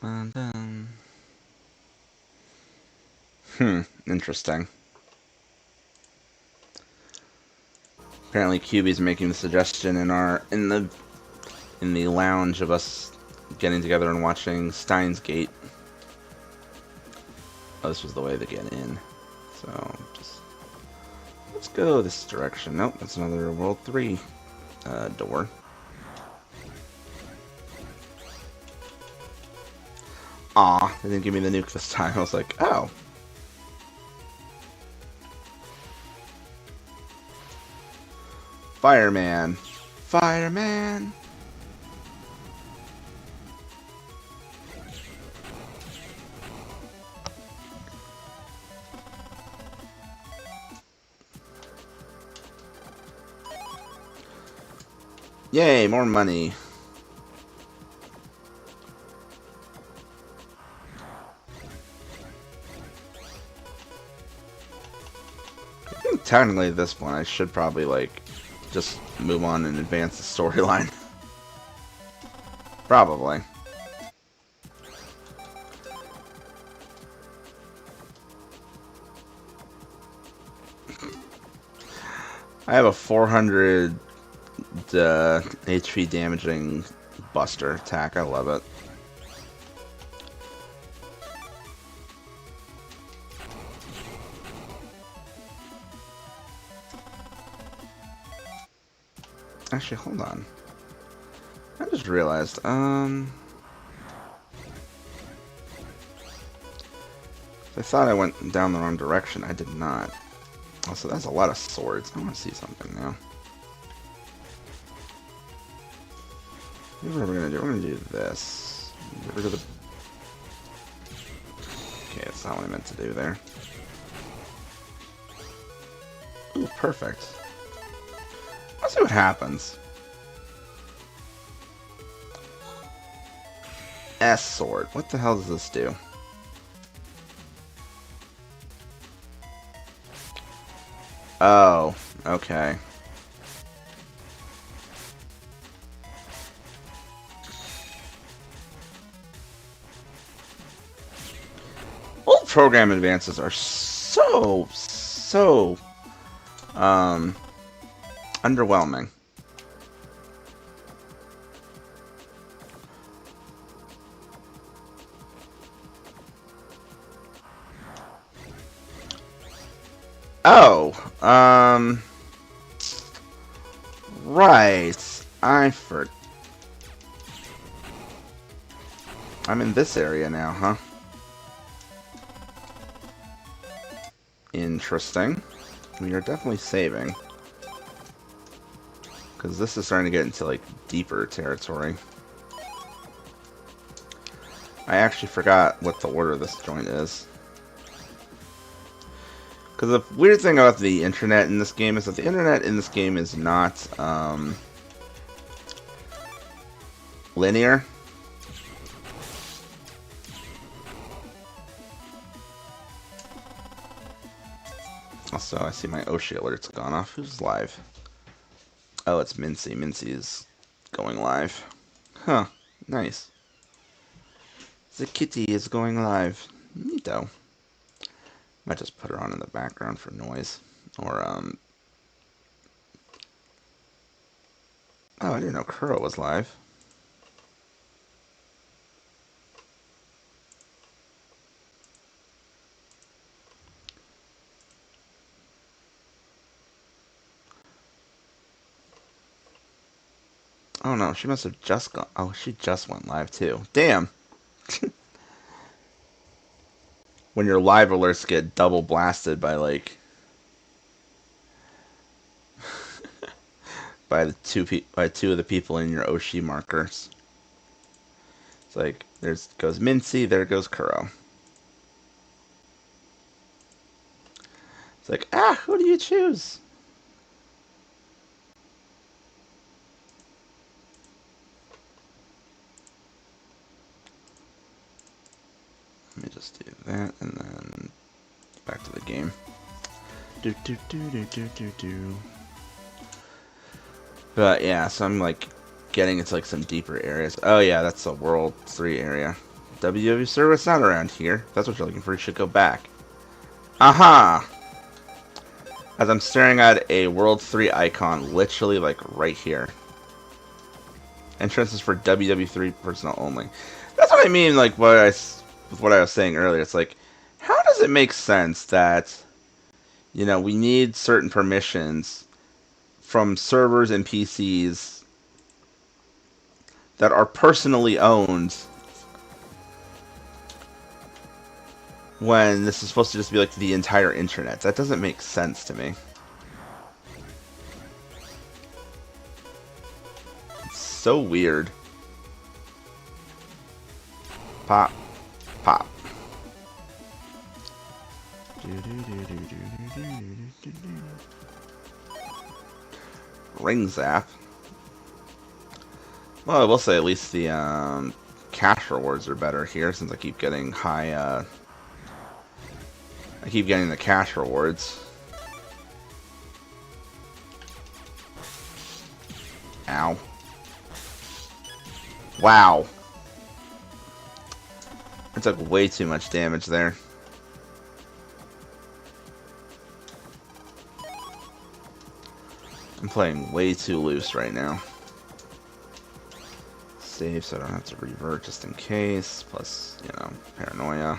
And interesting. Apparently QB's making the suggestion in the lounge of us getting together and watching Steins Gate. Oh, this was the way to get in. So just let's go this direction. Nope, that's another World 3 door. Aw, they didn't give me the nuke this time. I was like, oh. Fireman. Fireman. Yay, more money. Technically at this point I should probably like just move on and advance the storyline. Probably. I have a 400 HP damaging buster attack. I love it. Actually, hold on. I just realized, I thought I went down the wrong direction. I did not. Also, that's a lot of swords. I want to see something now. Here's what we're gonna do. We're gonna do this. Get rid of the... Okay, that's not what I meant to do there. Ooh, perfect. Let's see what happens. S sword. What the hell does this do? Oh, okay. Old program advances are so underwhelming. Oh, right. I forgot. I'm in this area now, huh? Interesting. We are definitely saving. Because this is starting to get into, like, deeper territory. I actually forgot what the order of this joint is. Because the weird thing about the internet in this game is that the internet in this game is not, linear. Also, I see my Oshi alert's gone off. Who's live? Oh, it's Mincy. Mincy is going live. Huh. Nice. The kitty is going live. Neato. Might just put her on in the background for noise. Or, oh, I didn't know Kuro was live. Oh no, she must have just gone. Oh, she just went live too. Damn. When your live alerts get double blasted by like by two of the people in your Oshi markers. It's like there's goes Mincy, there goes Kuro. It's like, who do you choose? Let me just do that and then back to the game. Do do do do do do do. But yeah, so I'm like getting into like some deeper areas. Oh yeah, that's a World 3 area. WW service not around here. If that's what you're looking for, you should go back. Aha! As I'm staring at a World 3 icon, literally like right here. Entrances for WW3 personnel only. That's what I mean, like with what I was saying earlier. It's like, how does it make sense that, you know, we need certain permissions from servers and PCs that are personally owned when this is supposed to just be like the entire internet? That doesn't make sense to me. It's so weird. Pop. Pop. Ring zap. Well, I will say at least the cash rewards are better here since I keep getting high. I keep getting the cash rewards. Ow. Wow. I took way too much damage there. I'm playing way too loose right now. Save so I don't have to revert just in case. Plus, you know, paranoia.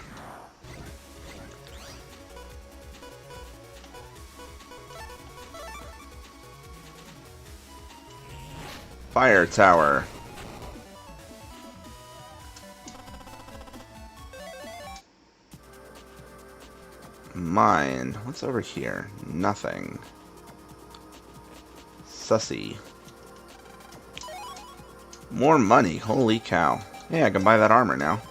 Fire tower. Mine. What's over here? Nothing. Sussy. More money. Holy cow. Yeah, I can buy that armor now.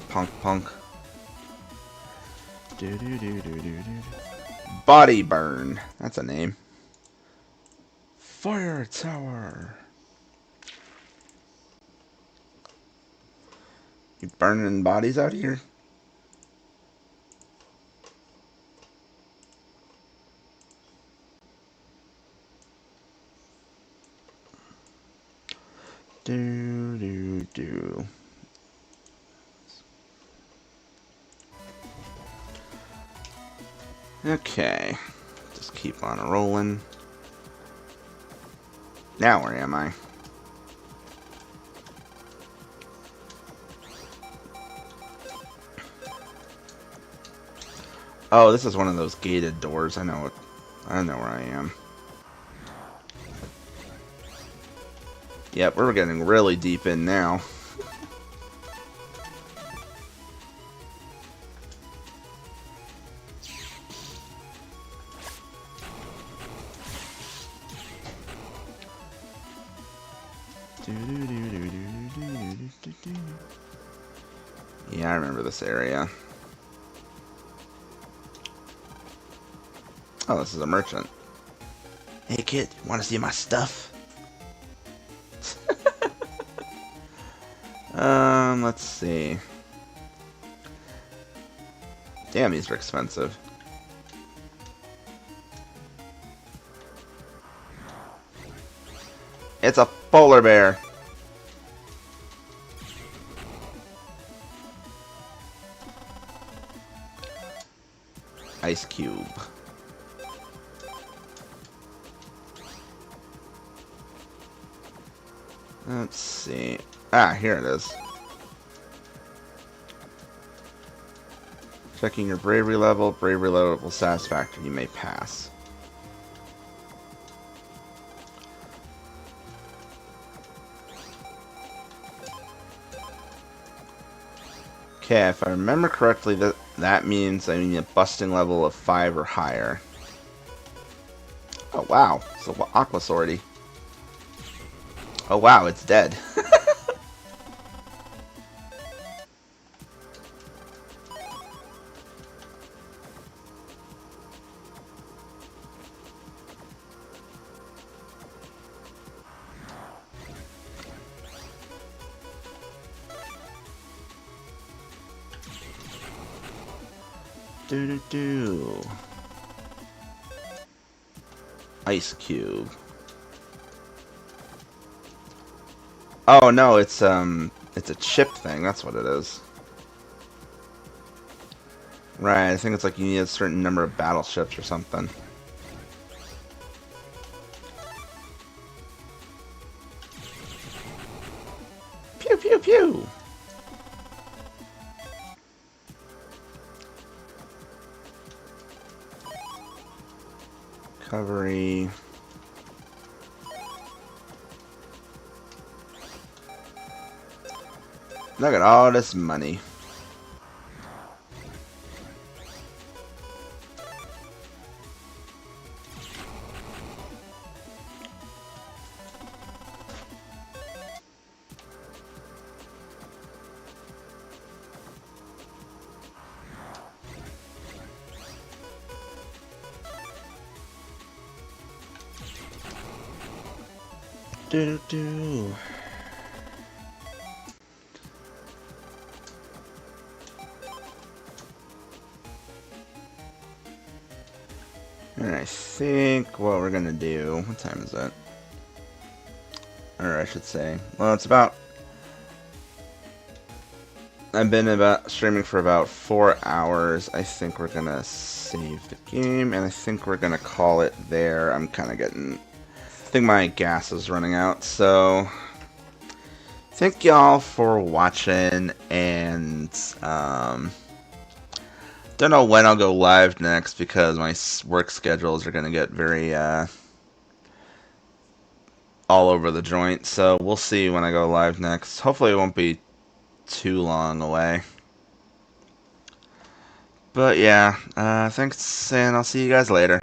Punk punk. Body burn. That's a name. Fire tower. You burning bodies out here? Do do do. Okay. Just keep on rolling. Now where am I? Oh, this is one of those gated doors. I know where I am. Yep, we're getting really deep in now. Yeah, I remember this area. Oh, this is a merchant. Hey kid, want to see my stuff? Let's see. Damn, these are expensive. It's a polar bear. Ice cube. Let's see. Ah, here it is. Checking your bravery level. Bravery level satisfactory. You may pass. Okay, if I remember correctly, that means I need a busting level of 5 or higher. Oh wow, it's an aqua swordy. Oh wow, it's dead. Do. Ice cube. Oh no, it's a chip thing. That's what it is. Right, I think it's like you need a certain number of battleships or something. Pew pew pew. Recovery. Look at all this money. Do. And I think what we're gonna do. What time is it? Or I should say, well, it's about. I've been streaming for about 4 hours. I think we're gonna save the game, and I think we're gonna call it there. I'm kind of getting. I think my gas is running out, so thank y'all for watching, and don't know when I'll go live next because my work schedules are gonna get very all over the joint, so we'll see when I go live next. Hopefully it won't be too long away. But yeah, thanks, and I'll see you guys later.